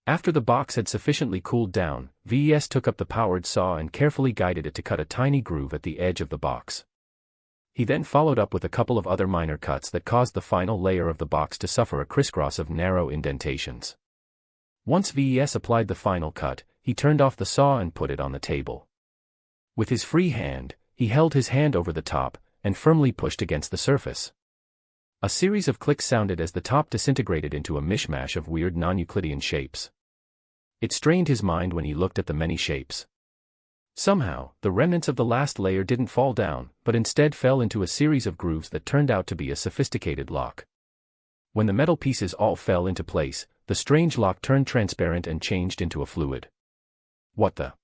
After the box had sufficiently cooled down, VES took up the powered saw and carefully guided it to cut a tiny groove at the edge of the box. He then followed up with a couple of other minor cuts that caused the final layer of the box to suffer a crisscross of narrow indentations. Once VES applied the final cut, he turned off the saw and put it on the table. With his free hand, he held his hand over the top, and firmly pushed against the surface. A series of clicks sounded as the top disintegrated into a mishmash of weird non-Euclidean shapes. It strained his mind when he looked at the many shapes. Somehow, the remnants of the last layer didn't fall down, but instead fell into a series of grooves that turned out to be a sophisticated lock. When the metal pieces all fell into place, the strange lock turned transparent and changed into a fluid. What the?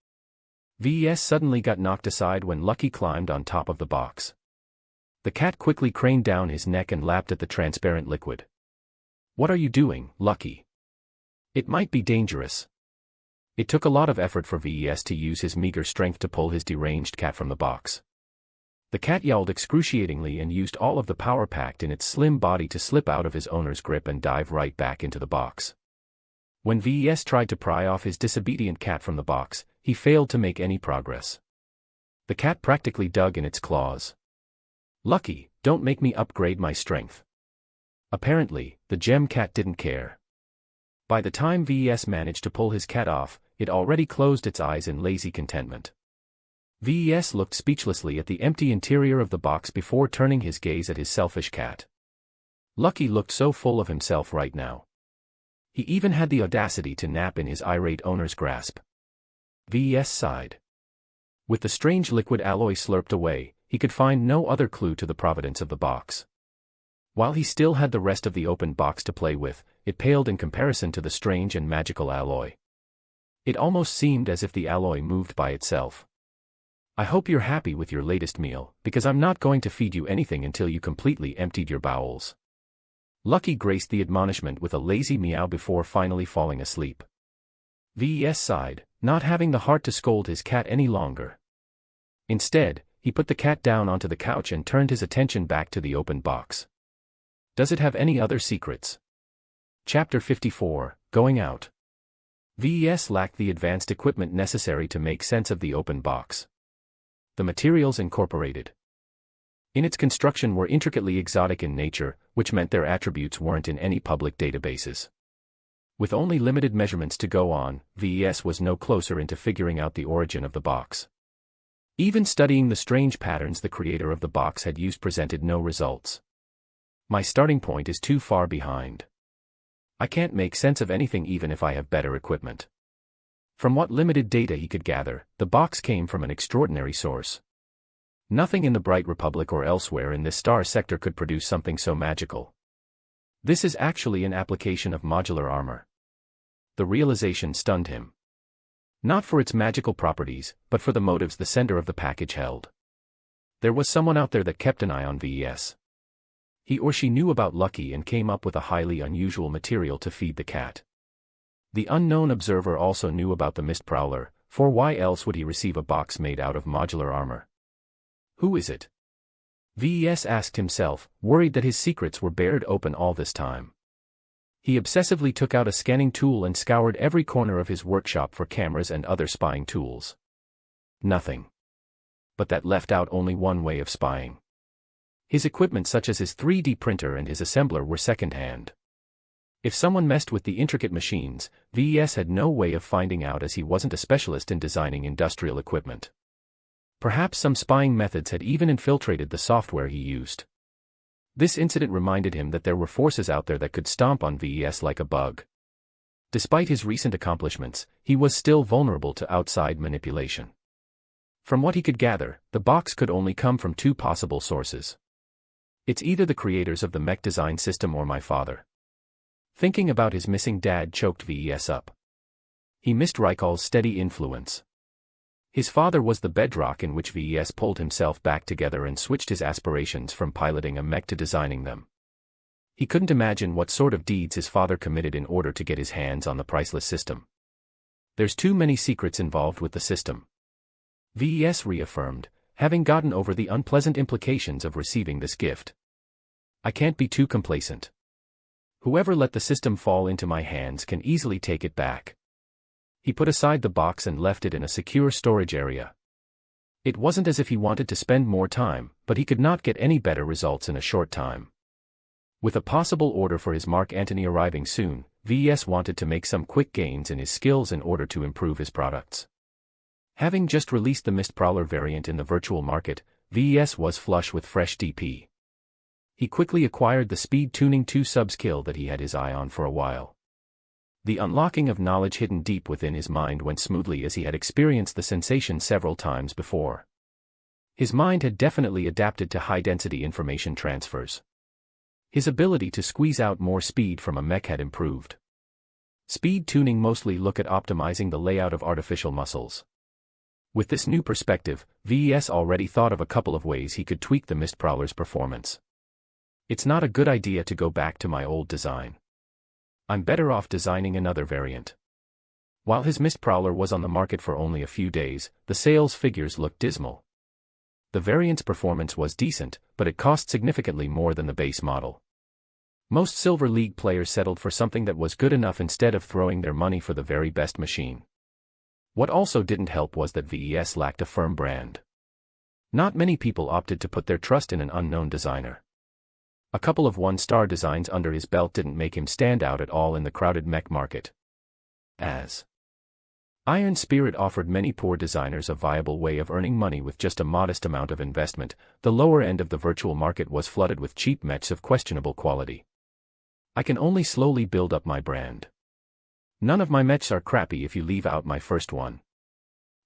VES suddenly got knocked aside when Lucky climbed on top of the box. The cat quickly craned down his neck and lapped at the transparent liquid. "What are you doing, Lucky? It might be dangerous." It took a lot of effort for VES to use his meager strength to pull his deranged cat from the box. The cat yowled excruciatingly and used all of the power packed in its slim body to slip out of his owner's grip and dive right back into the box. When VES tried to pry off his disobedient cat from the box, he failed to make any progress. The cat practically dug in its claws. "Lucky, don't make me upgrade my strength." Apparently, the gem cat didn't care. By the time VES managed to pull his cat off, it already closed its eyes in lazy contentment. VES looked speechlessly at the empty interior of the box before turning his gaze at his selfish cat. Lucky looked so full of himself right now. He even had the audacity to nap in his irate owner's grasp. VES sighed. With the strange liquid alloy slurped away, he could find no other clue to the providence of the box. While he still had the rest of the open box to play with, it paled in comparison to the strange and magical alloy. It almost seemed as if the alloy moved by itself. "I hope you're happy with your latest meal, because I'm not going to feed you anything until you completely emptied your bowels." Lucky graced the admonishment with a lazy meow before finally falling asleep. VES sighed, not having the heart to scold his cat any longer. Instead, he put the cat down onto the couch and turned his attention back to the open box. Does it have any other secrets? Chapter 54, Going Out. VES lacked the advanced equipment necessary to make sense of the open box. The materials incorporated in its construction were intricately exotic in nature, which meant their attributes weren't in any public databases. With only limited measurements to go on, VES was no closer into figuring out the origin of the box. Even studying the strange patterns the creator of the box had used presented no results. "My starting point is too far behind. I can't make sense of anything even if I have better equipment." From what limited data he could gather, the box came from an extraordinary source. Nothing in the Bright Republic or elsewhere in this star sector could produce something so magical. This is actually an application of modular armor. The realization stunned him. Not for its magical properties, but for the motives the sender of the package held. There was someone out there that kept an eye on VES. He or she knew about Lucky and came up with a highly unusual material to feed the cat. The unknown observer also knew about the Mist Prowler, for why else would he receive a box made out of modular armor? Who is it? VES asked himself, worried that his secrets were bared open all this time. He obsessively took out a scanning tool and scoured every corner of his workshop for cameras and other spying tools. Nothing. But that left out only one way of spying. His equipment such as his 3D printer and his assembler were second-hand. If someone messed with the intricate machines, VES had no way of finding out as he wasn't a specialist in designing industrial equipment. Perhaps some spying methods had even infiltrated the software he used. This incident reminded him that there were forces out there that could stomp on VES like a bug. Despite his recent accomplishments, he was still vulnerable to outside manipulation. From what he could gather, the box could only come from two possible sources. It's either the creators of the mech design system or my father. Thinking about his missing dad choked VES up. He missed Rykal's steady influence. His father was the bedrock in which VES pulled himself back together and switched his aspirations from piloting a mech to designing them. He couldn't imagine what sort of deeds his father committed in order to get his hands on the priceless system. There's too many secrets involved with the system. VES reaffirmed, having gotten over the unpleasant implications of receiving this gift. I can't be too complacent. Whoever let the system fall into my hands can easily take it back. He put aside the box and left it in a secure storage area. It wasn't as if he wanted to spend more time, but he could not get any better results in a short time. With a possible order for his Mark Antony arriving soon, VES wanted to make some quick gains in his skills in order to improve his products. Having just released the Mistprowler variant in the virtual market, VES was flush with fresh DP. He quickly acquired the speed tuning 2 sub-skill that he had his eye on for a while. The unlocking of knowledge hidden deep within his mind went smoothly as he had experienced the sensation several times before. His mind had definitely adapted to high-density information transfers. His ability to squeeze out more speed from a mech had improved. Speed tuning mostly look at optimizing the layout of artificial muscles. With this new perspective, VES already thought of a couple of ways he could tweak the Mistprowler's performance. It's not a good idea to go back to my old design. I'm better off designing another variant. While his Mistprowler was on the market for only a few days, the sales figures looked dismal. The variant's performance was decent, but it cost significantly more than the base model. Most Silver League players settled for something that was good enough instead of throwing their money for the very best machine. What also didn't help was that VES lacked a firm brand. Not many people opted to put their trust in an unknown designer. A couple of one-star designs under his belt didn't make him stand out at all in the crowded mech market. As Iron Spirit offered many poor designers a viable way of earning money with just a modest amount of investment, the lower end of the virtual market was flooded with cheap mechs of questionable quality. I can only slowly build up my brand. None of my mechs are crappy if you leave out my first one.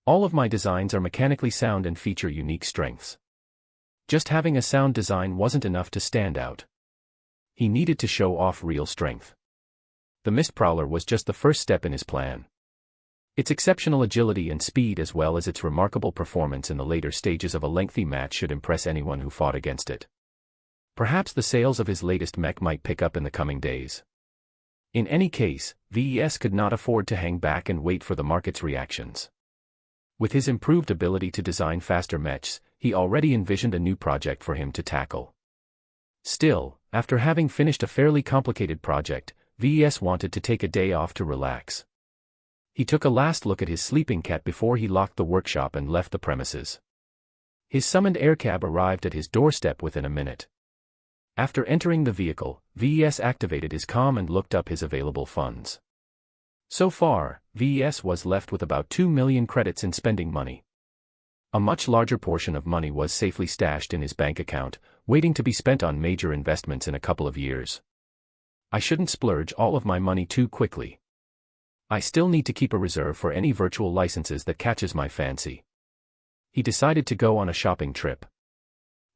All of my designs are mechanically sound and feature unique strengths. Just having a sound design wasn't enough to stand out. He needed to show off real strength. The Mistprowler was just the first step in his plan. Its exceptional agility and speed as well as its remarkable performance in the later stages of a lengthy match should impress anyone who fought against it. Perhaps the sales of his latest mech might pick up in the coming days. In any case, VES could not afford to hang back and wait for the market's reactions. With his improved ability to design faster mechs, he already envisioned a new project for him to tackle. Still, after having finished a fairly complicated project, VES wanted to take a day off to relax. He took a last look at his sleeping cat before he locked the workshop and left the premises. His summoned aircab arrived at his doorstep within a minute. After entering the vehicle, VES activated his comm and looked up his available funds. So far, VES was left with about 2 million credits in spending money. A much larger portion of money was safely stashed in his bank account, waiting to be spent on major investments in a couple of years. I shouldn't splurge all of my money too quickly. I still need to keep a reserve for any virtual licenses that catches my fancy. He decided to go on a shopping trip.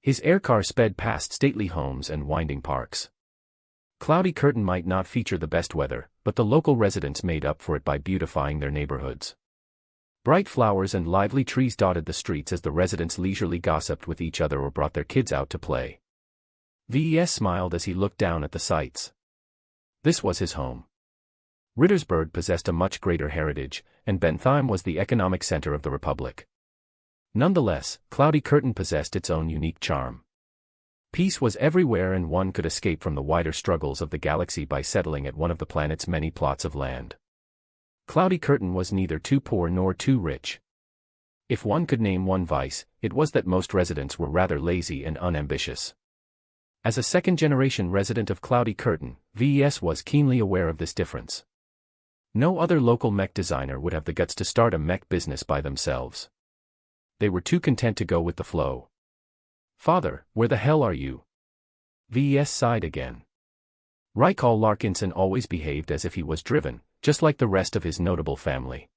His aircar sped past stately homes and winding parks. Cloudy Curtain might not feature the best weather, but the local residents made up for it by beautifying their neighborhoods. Bright flowers and lively trees dotted the streets as the residents leisurely gossiped with each other or brought their kids out to play. VES smiled as he looked down at the sights. This was his home. Rittersburg possessed a much greater heritage, and Bentheim was the economic center of the Republic. Nonetheless, Cloudy Curtain possessed its own unique charm. Peace was everywhere and one could escape from the wider struggles of the galaxy by settling at one of the planet's many plots of land. Cloudy Curtain was neither too poor nor too rich. If one could name one vice, it was that most residents were rather lazy and unambitious. As a second-generation resident of Cloudy Curtain, VES was keenly aware of this difference. No other local mech designer would have the guts to start a mech business by themselves. They were too content to go with the flow. "Father, where the hell are you?" VES sighed again. Rykal Larkinson always behaved as if he was driven, just like the rest of his notable family.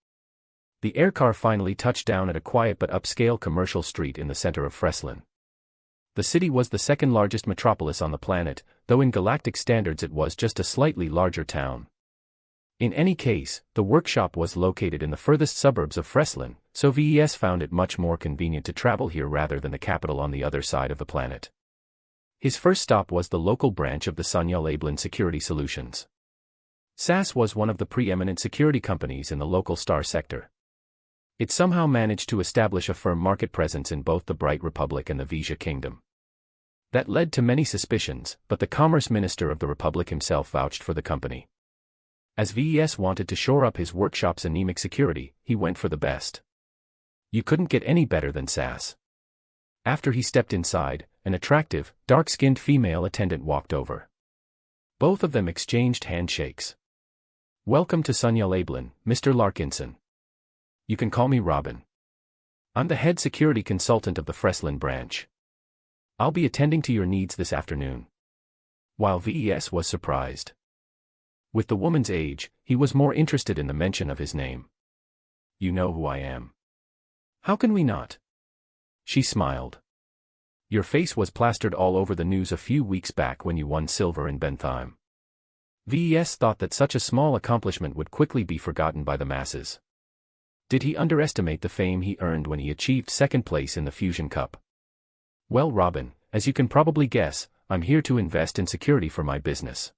The aircar finally touched down at a quiet but upscale commercial street in the center of Freslin. The city was the second largest metropolis on the planet, though in galactic standards it was just a slightly larger town. In any case, the workshop was located in the furthest suburbs of Freslin, so VES found it much more convenient to travel here rather than the capital on the other side of the planet. His first stop was the local branch of the Sanya-Lablin Security Solutions. SAS was one of the preeminent security companies in the local star sector. It somehow managed to establish a firm market presence in both the Bright Republic and the Vija Kingdom. That led to many suspicions, but the Commerce Minister of the Republic himself vouched for the company. As VES wanted to shore up his workshop's anemic security, he went for the best. You couldn't get any better than SAS. After he stepped inside, an attractive, dark-skinned female attendant walked over. Both of them exchanged handshakes. "Welcome to Sanya-Lablin, Mr. Larkinson. You can call me Robin." I'm the head security consultant of the Freslin branch. I'll be attending to your needs this afternoon. While VES was surprised. With the woman's age, he was more interested in the mention of his name. You know who I am. How can we not? She smiled. Your face was plastered all over the news a few weeks back when you won silver in Bentheim. VES thought that such a small accomplishment would quickly be forgotten by the masses. Did he underestimate the fame he earned when he achieved second place in the Fusion Cup? Well, Robin, as you can probably guess, I'm here to invest in security for my business.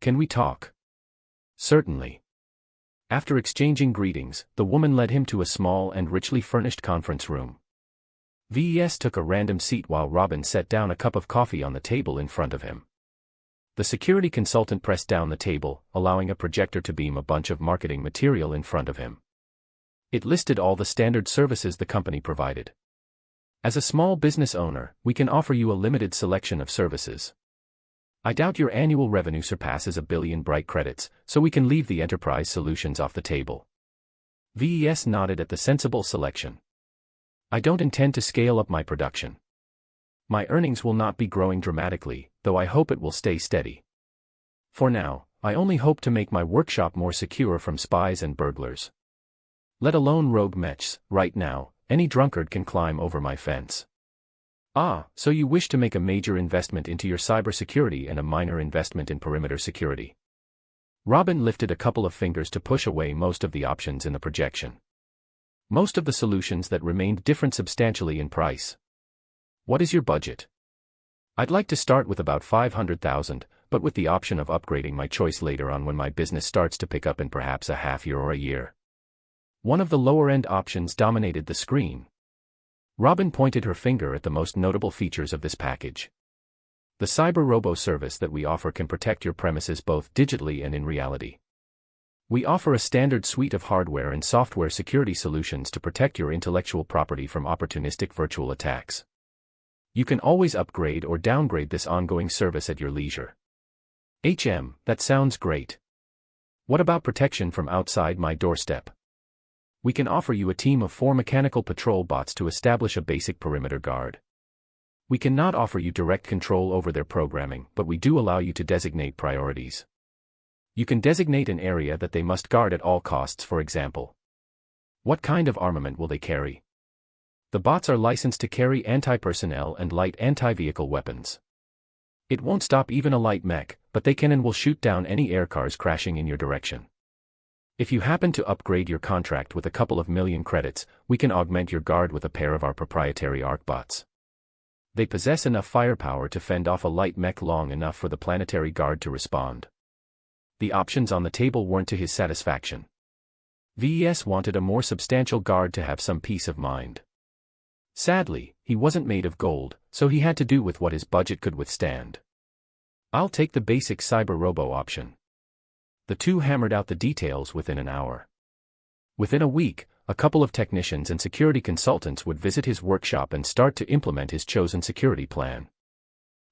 Can we talk? Certainly. After exchanging greetings, the woman led him to a small and richly furnished conference room. VES took a random seat while Robin set down a cup of coffee on the table in front of him. The security consultant pressed down the table, allowing a projector to beam a bunch of marketing material in front of him. It listed all the standard services the company provided. As a small business owner, we can offer you a limited selection of services. I doubt your annual revenue surpasses 1 billion bright credits, so we can leave the enterprise solutions off the table. VES nodded at the sensible selection. I don't intend to scale up my production. My earnings will not be growing dramatically, though I hope it will stay steady. For now, I only hope to make my workshop more secure from spies and burglars. Let alone rogue mechs. Right now, any drunkard can climb over my fence. Ah, so you wish to make a major investment into your cybersecurity and a minor investment in perimeter security. Robin lifted a couple of fingers to push away most of the options in the projection. Most of the solutions that remained differed substantially in price. What is your budget? I'd like to start with about 500,000, but with the option of upgrading my choice later on when my business starts to pick up in perhaps a half year or a year. One of the lower-end options dominated the screen. Robin pointed her finger at the most notable features of this package. The Cyber Robo service that we offer can protect your premises both digitally and in reality. We offer a standard suite of hardware and software security solutions to protect your intellectual property from opportunistic virtual attacks. You can always upgrade or downgrade this ongoing service at your leisure. That sounds great. What about protection from outside my doorstep? We can offer you a team of 4 mechanical patrol bots to establish a basic perimeter guard. We cannot offer you direct control over their programming, but we do allow you to designate priorities. You can designate an area that they must guard at all costs, for example. What kind of armament will they carry? The bots are licensed to carry anti-personnel and light anti-vehicle weapons. It won't stop even a light mech, but they can and will shoot down any aircars crashing in your direction. If you happen to upgrade your contract with a couple of million credits, we can augment your guard with a pair of our proprietary arc bots. They possess enough firepower to fend off a light mech long enough for the planetary guard to respond. The options on the table weren't to his satisfaction. VES wanted a more substantial guard to have some peace of mind. Sadly, he wasn't made of gold, so he had to do with what his budget could withstand. I'll take the basic Cyber Robo option. The two hammered out the details within an hour. Within a week, a couple of technicians and security consultants would visit his workshop and start to implement his chosen security plan.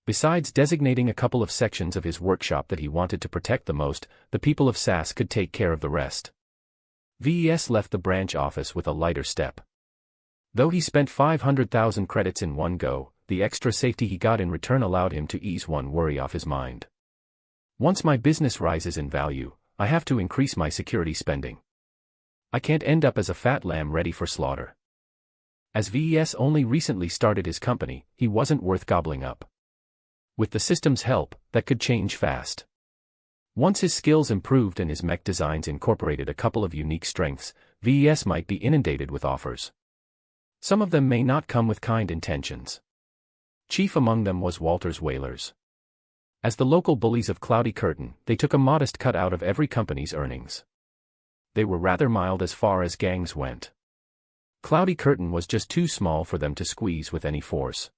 Besides designating a couple of sections of his workshop that he wanted to protect the most, the people of SAS could take care of the rest. VES left the branch office with a lighter step. Though he spent 500,000 credits in one go, the extra safety he got in return allowed him to ease one worry off his mind. Once my business rises in value, I have to increase my security spending. I can't end up as a fat lamb ready for slaughter. As VES only recently started his company, he wasn't worth gobbling up. With the system's help, that could change fast. Once his skills improved and his mech designs incorporated a couple of unique strengths, VES might be inundated with offers. Some of them may not come with kind intentions. Chief among them was Walter's Whalers. As the local bullies of Cloudy Curtain, they took a modest cut out of every company's earnings. They were rather mild as far as gangs went. Cloudy Curtain was just too small for them to squeeze with any force.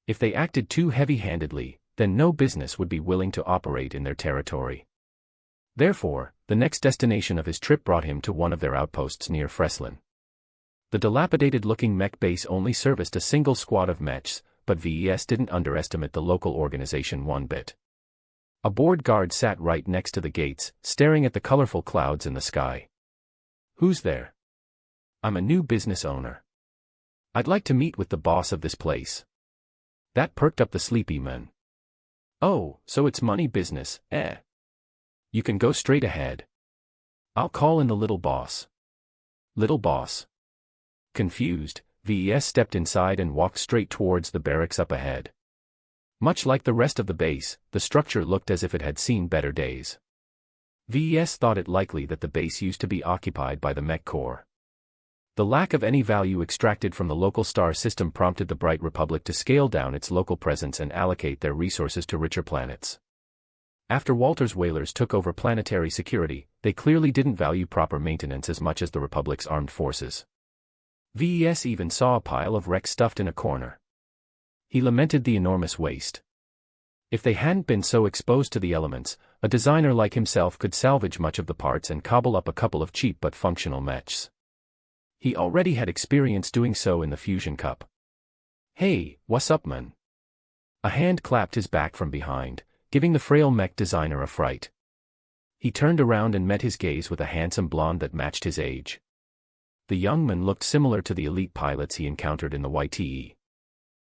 If they acted too heavy-handedly, then no business would be willing to operate in their territory. Therefore, the next destination of his trip brought him to one of their outposts near Freslin. The dilapidated-looking mech base only serviced a single squad of mechs, but VES didn't underestimate the local organization one bit. A board guard sat right next to the gates, staring at the colorful clouds in the sky. "Who's there?" "I'm a new business owner. I'd like to meet with the boss of this place. That perked up the sleepy man. Oh, so it's money business, eh? You can go straight ahead. I'll call in the little boss. Little boss. Confused, VES stepped inside and walked straight towards the barracks up ahead. Much like the rest of the base, the structure looked as if it had seen better days. VES thought it likely that the base used to be occupied by the Mech Corps. The lack of any value extracted from the local star system prompted the Bright Republic to scale down its local presence and allocate their resources to richer planets. After Walter's Whalers took over planetary security, they clearly didn't value proper maintenance as much as the Republic's armed forces. VES even saw a pile of wrecks stuffed in a corner. He lamented the enormous waste. If they hadn't been so exposed to the elements, a designer like himself could salvage much of the parts and cobble up a couple of cheap but functional mechs. He already had experience doing so in the Fusion Cup. Hey, what's up, man? A hand clapped his back from behind, giving the frail mech designer a fright. He turned around and met his gaze with a handsome blonde that matched his age. The young man looked similar to the elite pilots he encountered in the YTE.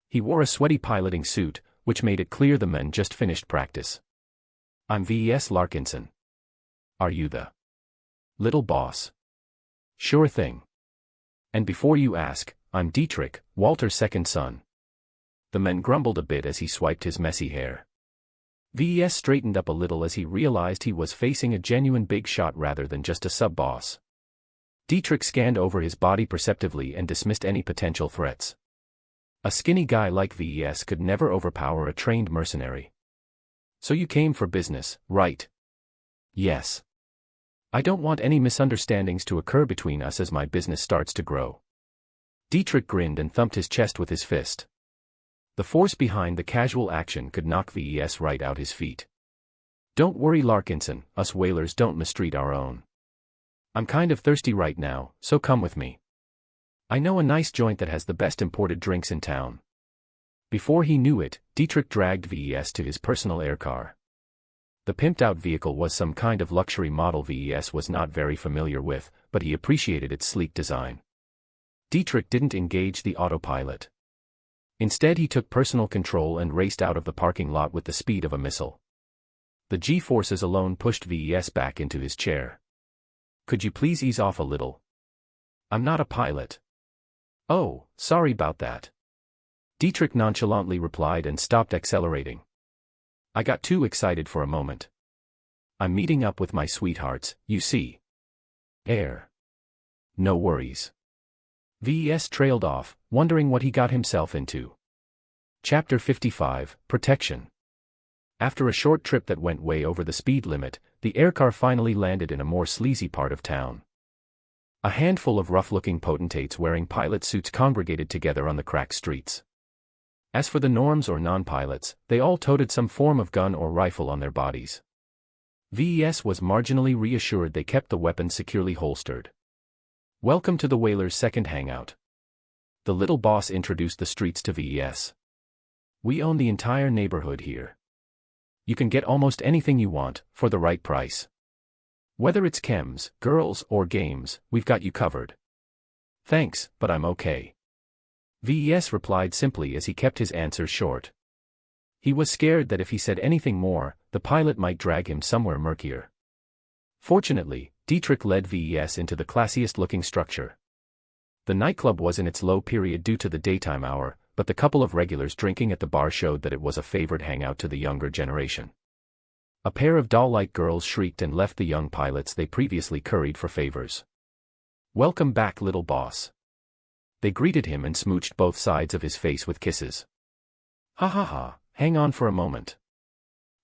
He wore a sweaty piloting suit, which made it clear the men just finished practice. I'm VES Larkinson. Are you the little boss? Sure thing. And before you ask, I'm Dietrich, Walter's second son. The man grumbled a bit as he swiped his messy hair. VES straightened up a little as he realized he was facing a genuine big shot rather than just a sub-boss. Dietrich scanned over his body perceptively and dismissed any potential threats. A skinny guy like VES could never overpower a trained mercenary. So you came for business, right? Yes. I don't want any misunderstandings to occur between us as my business starts to grow. Dietrich grinned and thumped his chest with his fist. The force behind the casual action could knock VES right out his feet. Don't worry, Larkinson, us whalers don't mistreat our own. I'm kind of thirsty right now, so come with me. I know a nice joint that has the best imported drinks in town. Before he knew it, Dietrich dragged VES to his personal air car. The pimped-out vehicle was some kind of luxury model VES was not very familiar with, but he appreciated its sleek design. Dietrich didn't engage the autopilot. Instead he took personal control and raced out of the parking lot with the speed of a missile. The G-forces alone pushed VES back into his chair. Could you please ease off a little? I'm not a pilot. Oh, sorry about that. Dietrich nonchalantly replied and stopped accelerating. I got too excited for a moment. I'm meeting up with my sweethearts, you see. Air. No worries. VES trailed off, wondering what he got himself into. Chapter 55, Protection. After a short trip that went way over the speed limit, the aircar finally landed in a more sleazy part of town. A handful of rough-looking potentates wearing pilot suits congregated together on the cracked streets. As for the norms or non-pilots, they all toted some form of gun or rifle on their bodies. VES was marginally reassured they kept the weapons securely holstered. Welcome to the Whalers' second hangout. The little boss introduced the streets to VES. We own the entire neighborhood here. You can get almost anything you want, for the right price. Whether it's chems, girls, or games, we've got you covered. Thanks, but I'm okay. VES replied simply as he kept his answers short. He was scared that if he said anything more, the pilot might drag him somewhere murkier. Fortunately, Dietrich led VES into the classiest-looking structure. The nightclub was in its low period due to the daytime hour, but the couple of regulars drinking at the bar showed that it was a favored hangout to the younger generation. A pair of doll-like girls shrieked and left the young pilots they previously curried for favors. Welcome back, little boss. They greeted him and smooched both sides of his face with kisses. Ha ha ha, hang on for a moment.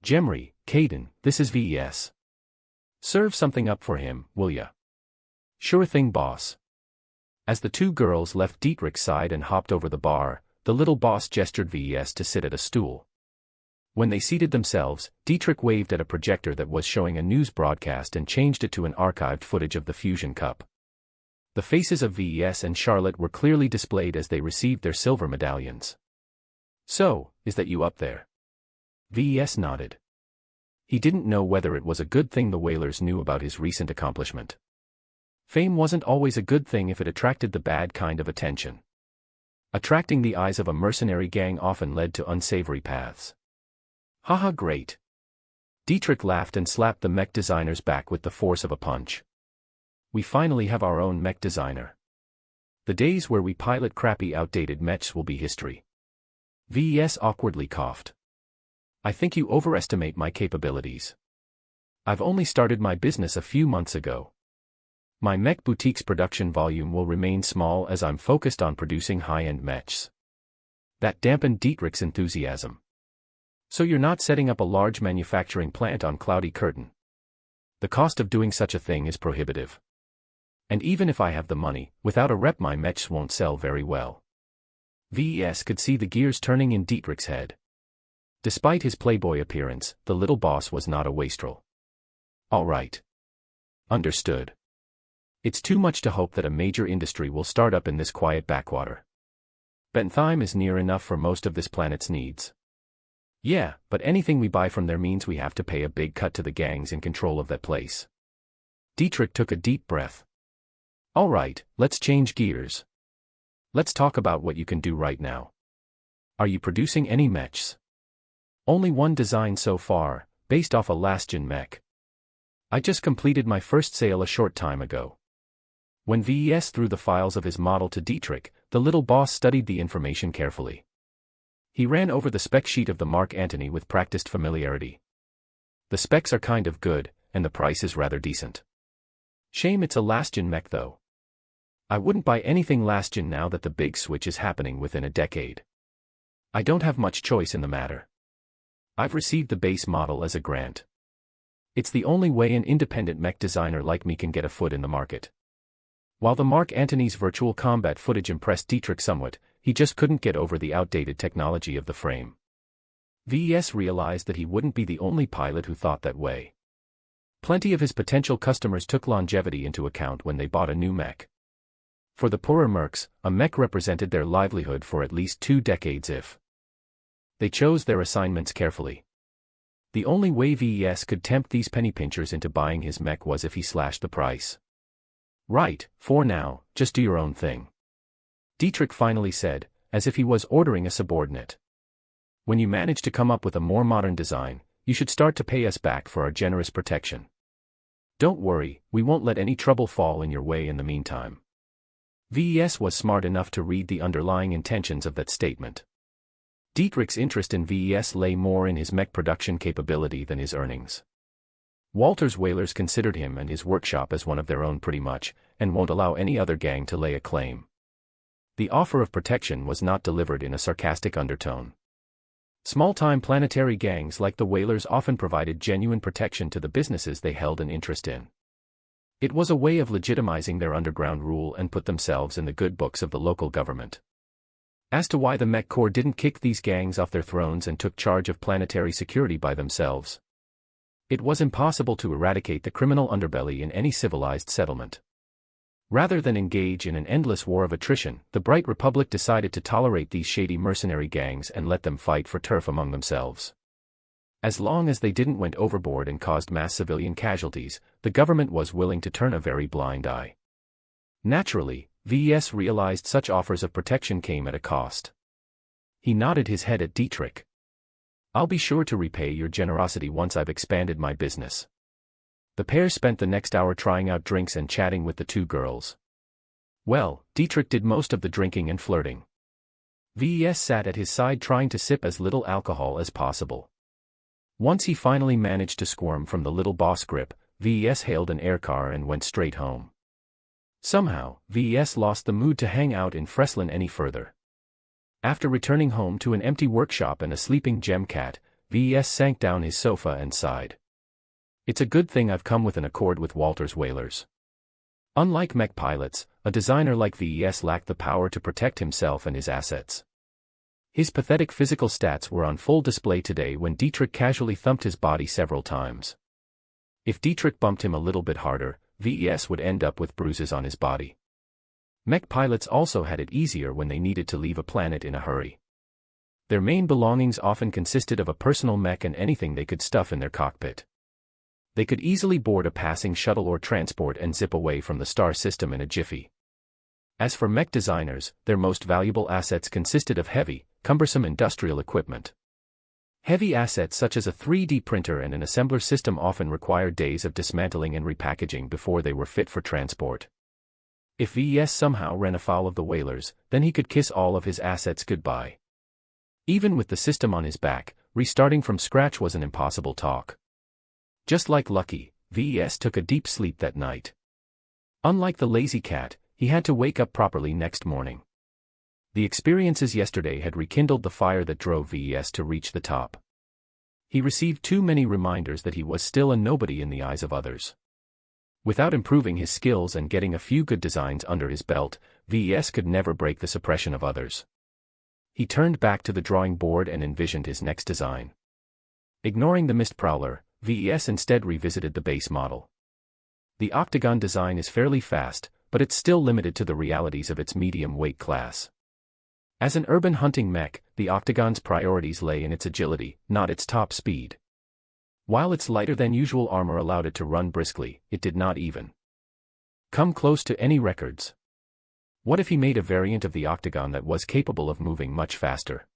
Jemry, Caden, this is VES. Serve something up for him, will ya? Sure thing, boss. As the two girls left Dietrich's side and hopped over the bar, the little boss gestured VES to sit at a stool. When they seated themselves, Dietrich waved at a projector that was showing a news broadcast and changed it to an archived footage of the Fusion Cup. The faces of VES and Charlotte were clearly displayed as they received their silver medallions. So, is that you up there? VES nodded. He didn't know whether it was a good thing the Whalers knew about his recent accomplishment. Fame wasn't always a good thing if it attracted the bad kind of attention. Attracting the eyes of a mercenary gang often led to unsavory paths. Haha, great. Dietrich laughed and slapped the mech designer's back with the force of a punch. We finally have our own mech designer. The days where we pilot crappy outdated mechs will be history. VES awkwardly coughed. I think you overestimate my capabilities. I've only started my business a few months ago. My mech boutique's production volume will remain small as I'm focused on producing high-end mechs. That dampened Dietrich's enthusiasm. So you're not setting up a large manufacturing plant on Cloudy Curtain. The cost of doing such a thing is prohibitive. And even if I have the money, without a rep my mechs won't sell very well. VES could see the gears turning in Dietrich's head. Despite his playboy appearance, the little boss was not a wastrel. All right. Understood. It's too much to hope that a major industry will start up in this quiet backwater. Bentheim is near enough for most of this planet's needs. Yeah, but anything we buy from there means we have to pay a big cut to the gangs in control of that place. Dietrich took a deep breath. All right, let's change gears. Let's talk about what you can do right now. Are you producing any mechs? Only one design so far, based off a last-gen mech. I just completed my first sale a short time ago. When VES threw the files of his model to Dietrich, the little boss studied the information carefully. He ran over the spec sheet of the Mark Antony with practiced familiarity. The specs are kind of good, and the price is rather decent. Shame it's a last-gen mech though. I wouldn't buy anything last-gen now that the big switch is happening within a decade. I don't have much choice in the matter. I've received the base model as a grant. It's the only way an independent mech designer like me can get a foot in the market. While the Mark Antony's virtual combat footage impressed Dietrich somewhat, he just couldn't get over the outdated technology of the frame. VES realized that he wouldn't be the only pilot who thought that way. Plenty of his potential customers took longevity into account when they bought a new mech. For the poorer mercs, a mech represented their livelihood for at least 2 decades if they chose their assignments carefully. The only way VES could tempt these penny pinchers into buying his mech was if he slashed the price. Right, for now, just do your own thing. Dietrich finally said, as if he was ordering a subordinate. When you manage to come up with a more modern design, you should start to pay us back for our generous protection. Don't worry, we won't let any trouble fall in your way in the meantime. VES was smart enough to read the underlying intentions of that statement. Dietrich's interest in VES lay more in his mech production capability than his earnings. Walter's Whalers considered him and his workshop as one of their own pretty much, and won't allow any other gang to lay a claim. The offer of protection was not delivered in a sarcastic undertone. Small-time planetary gangs like the Whalers often provided genuine protection to the businesses they held an interest in. It was a way of legitimizing their underground rule and put themselves in the good books of the local government. As to why the Mech Corps didn't kick these gangs off their thrones and took charge of planetary security by themselves, it was impossible to eradicate the criminal underbelly in any civilized settlement. Rather than engage in an endless war of attrition, the Bright Republic decided to tolerate these shady mercenary gangs and let them fight for turf among themselves. As long as they didn't went overboard and caused mass civilian casualties, the government was willing to turn a very blind eye. Naturally, VES realized such offers of protection came at a cost. He nodded his head at Dietrich. I'll be sure to repay your generosity once I've expanded my business. The pair spent the next hour trying out drinks and chatting with the 2 girls. Well, Dietrich did most of the drinking and flirting. VES sat at his side trying to sip as little alcohol as possible. Once he finally managed to squirm from the little boss grip, VES hailed an aircar and went straight home. Somehow, VES lost the mood to hang out in Freslin any further. After returning home to an empty workshop and a sleeping Gemcat, VES sank down his sofa and sighed. It's a good thing I've come with an accord with Walter's Whalers. Unlike mech pilots, a designer like VES lacked the power to protect himself and his assets. His pathetic physical stats were on full display today when Dietrich casually thumped his body several times. If Dietrich bumped him a little bit harder, VES would end up with bruises on his body. Mech pilots also had it easier when they needed to leave a planet in a hurry. Their main belongings often consisted of a personal mech and anything they could stuff in their cockpit. They could easily board a passing shuttle or transport and zip away from the star system in a jiffy. As for mech designers, their most valuable assets consisted of heavy, cumbersome industrial equipment. Heavy assets such as a 3D printer and an assembler system often required days of dismantling and repackaging before they were fit for transport. If VES somehow ran afoul of the whalers, then he could kiss all of his assets goodbye. Even with the system on his back, restarting from scratch was an impossible talk. Just like Lucky, VES took a deep sleep that night. Unlike the lazy cat, he had to wake up properly next morning. The experiences yesterday had rekindled the fire that drove VES to reach the top. He received too many reminders that he was still a nobody in the eyes of others. Without improving his skills and getting a few good designs under his belt, VES could never break the suppression of others. He turned back to the drawing board and envisioned his next design. Ignoring the Mist Prowler, VES instead revisited the base model. The Octagon design is fairly fast, but it's still limited to the realities of its medium weight class. As an urban hunting mech, the Octagon's priorities lay in its agility, not its top speed. While its lighter than usual armor allowed it to run briskly, it did not even come close to any records. What if he made a variant of the Octagon that was capable of moving much faster?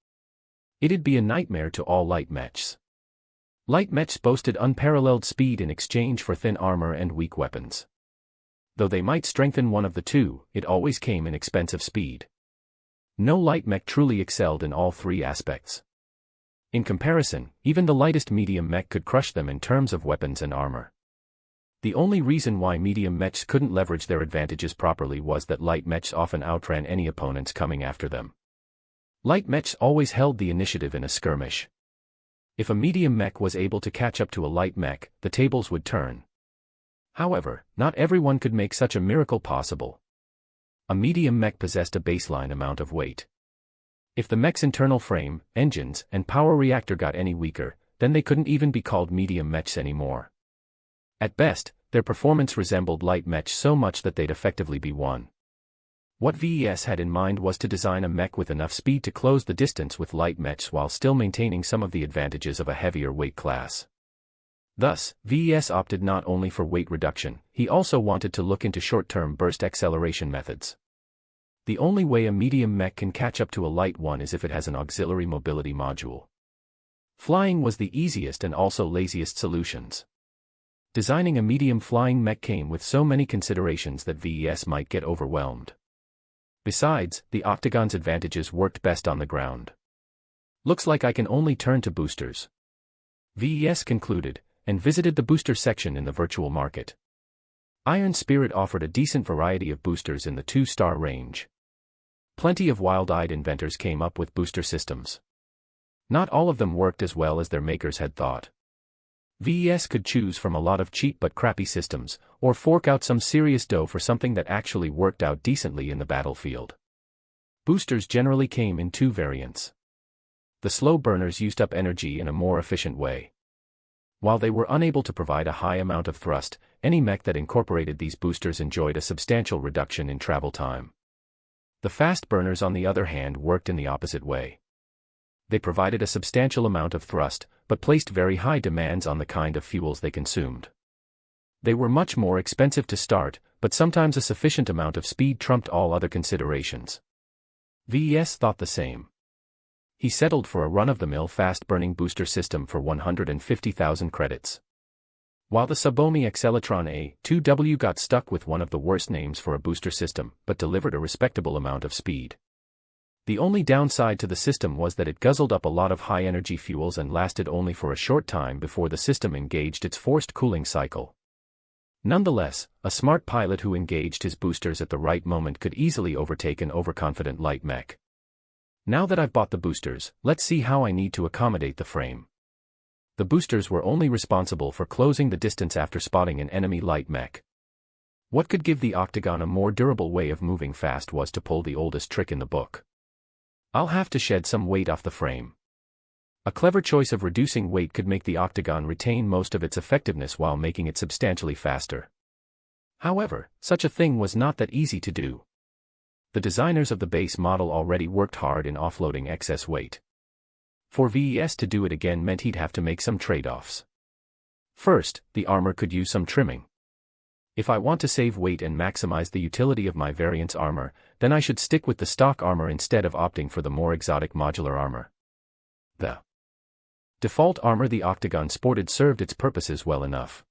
It'd be a nightmare to all light mechs. Light mechs boasted unparalleled speed in exchange for thin armor and weak weapons. Though they might strengthen one of the two, it always came in expensive speed. No light mech truly excelled in all three aspects. In comparison, even the lightest medium mech could crush them in terms of weapons and armor. The only reason why medium mechs couldn't leverage their advantages properly was that light mechs often outran any opponents coming after them. Light mechs always held the initiative in a skirmish. If a medium mech was able to catch up to a light mech, the tables would turn. However, not everyone could make such a miracle possible. A medium mech possessed a baseline amount of weight. If the mech's internal frame, engines, and power reactor got any weaker, then they couldn't even be called medium mechs anymore. At best, their performance resembled light mechs so much that they'd effectively be one. What VES had in mind was to design a mech with enough speed to close the distance with light mechs while still maintaining some of the advantages of a heavier weight class. Thus, VES opted not only for weight reduction, he also wanted to look into short-term burst acceleration methods. The only way a medium mech can catch up to a light one is if it has an auxiliary mobility module. Flying was the easiest and also laziest solutions. Designing a medium flying mech came with so many considerations that VES might get overwhelmed. Besides, the Octagon's advantages worked best on the ground. Looks like I can only turn to boosters. VES concluded, and visited the booster section in the virtual market. Iron Spirit offered a decent variety of boosters in the 2-star range. Plenty of wild-eyed inventors came up with booster systems. Not all of them worked as well as their makers had thought. VES could choose from a lot of cheap but crappy systems, or fork out some serious dough for something that actually worked out decently in the battlefield. Boosters generally came in two variants. The slow burners used up energy in a more efficient way. While they were unable to provide a high amount of thrust, any mech that incorporated these boosters enjoyed a substantial reduction in travel time. The fast burners, on the other hand, worked in the opposite way. They provided a substantial amount of thrust, but placed very high demands on the kind of fuels they consumed. They were much more expensive to start, but sometimes a sufficient amount of speed trumped all other considerations. VES thought the same. He settled for a run-of-the-mill fast-burning booster system for 150,000 credits. While the Subomi Accelatron A2W got stuck with one of the worst names for a booster system, but delivered a respectable amount of speed. The only downside to the system was that it guzzled up a lot of high-energy fuels and lasted only for a short time before the system engaged its forced cooling cycle. Nonetheless, a smart pilot who engaged his boosters at the right moment could easily overtake an overconfident light mech. Now that I've bought the boosters, let's see how I need to accommodate the frame. The boosters were only responsible for closing the distance after spotting an enemy light mech. What could give the Octagon a more durable way of moving fast was to pull the oldest trick in the book. I'll have to shed some weight off the frame. A clever choice of reducing weight could make the Octagon retain most of its effectiveness while making it substantially faster. However, such a thing was not that easy to do. The designers of the base model already worked hard in offloading excess weight. For VES to do it again meant he'd have to make some trade-offs. First, the armor could use some trimming. If I want to save weight and maximize the utility of my variant's armor, then I should stick with the stock armor instead of opting for the more exotic modular armor. The default armor the Octagon sported served its purposes well enough.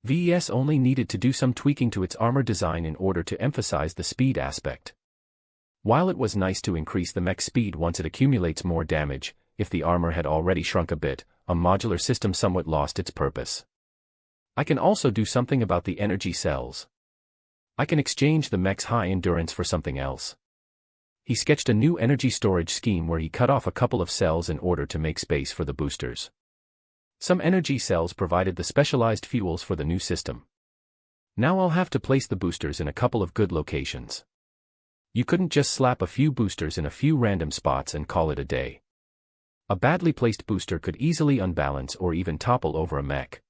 VES only needed to do some tweaking to its armor design in order to emphasize the speed aspect. While it was nice to increase the mech speed once it accumulates more damage, if the armor had already shrunk a bit, a modular system somewhat lost its purpose. I can also do something about the energy cells. I can exchange the mech's high endurance for something else. He sketched a new energy storage scheme where he cut off a couple of cells in order to make space for the boosters. Some energy cells provided the specialized fuels for the new system. Now I'll have to place the boosters in a couple of good locations. You couldn't just slap a few boosters in a few random spots and call it a day. A badly placed booster could easily unbalance or even topple over a mech.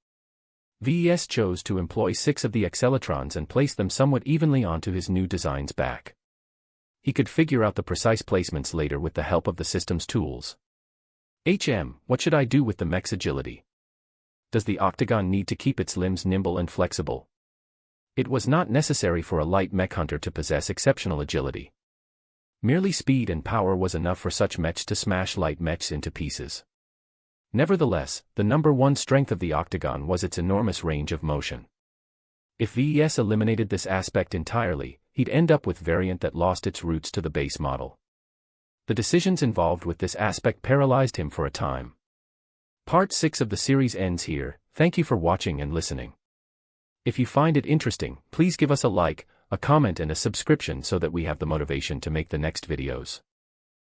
VES chose to employ 6 of the Acceletrons and place them somewhat evenly onto his new design's back. He could figure out the precise placements later with the help of the system's tools. What should I do with the mech's agility? Does the Octagon need to keep its limbs nimble and flexible? It was not necessary for a light mech hunter to possess exceptional agility. Merely speed and power was enough for such mechs to smash light mechs into pieces. Nevertheless, the number one strength of the Octagon was its enormous range of motion. If VES eliminated this aspect entirely, he'd end up with a variant that lost its roots to the base model. The decisions involved with this aspect paralyzed him for a time. Part 6 of the series ends here. Thank you for watching and listening. If you find it interesting, please give us a like, a comment and a subscription so that we have the motivation to make the next videos.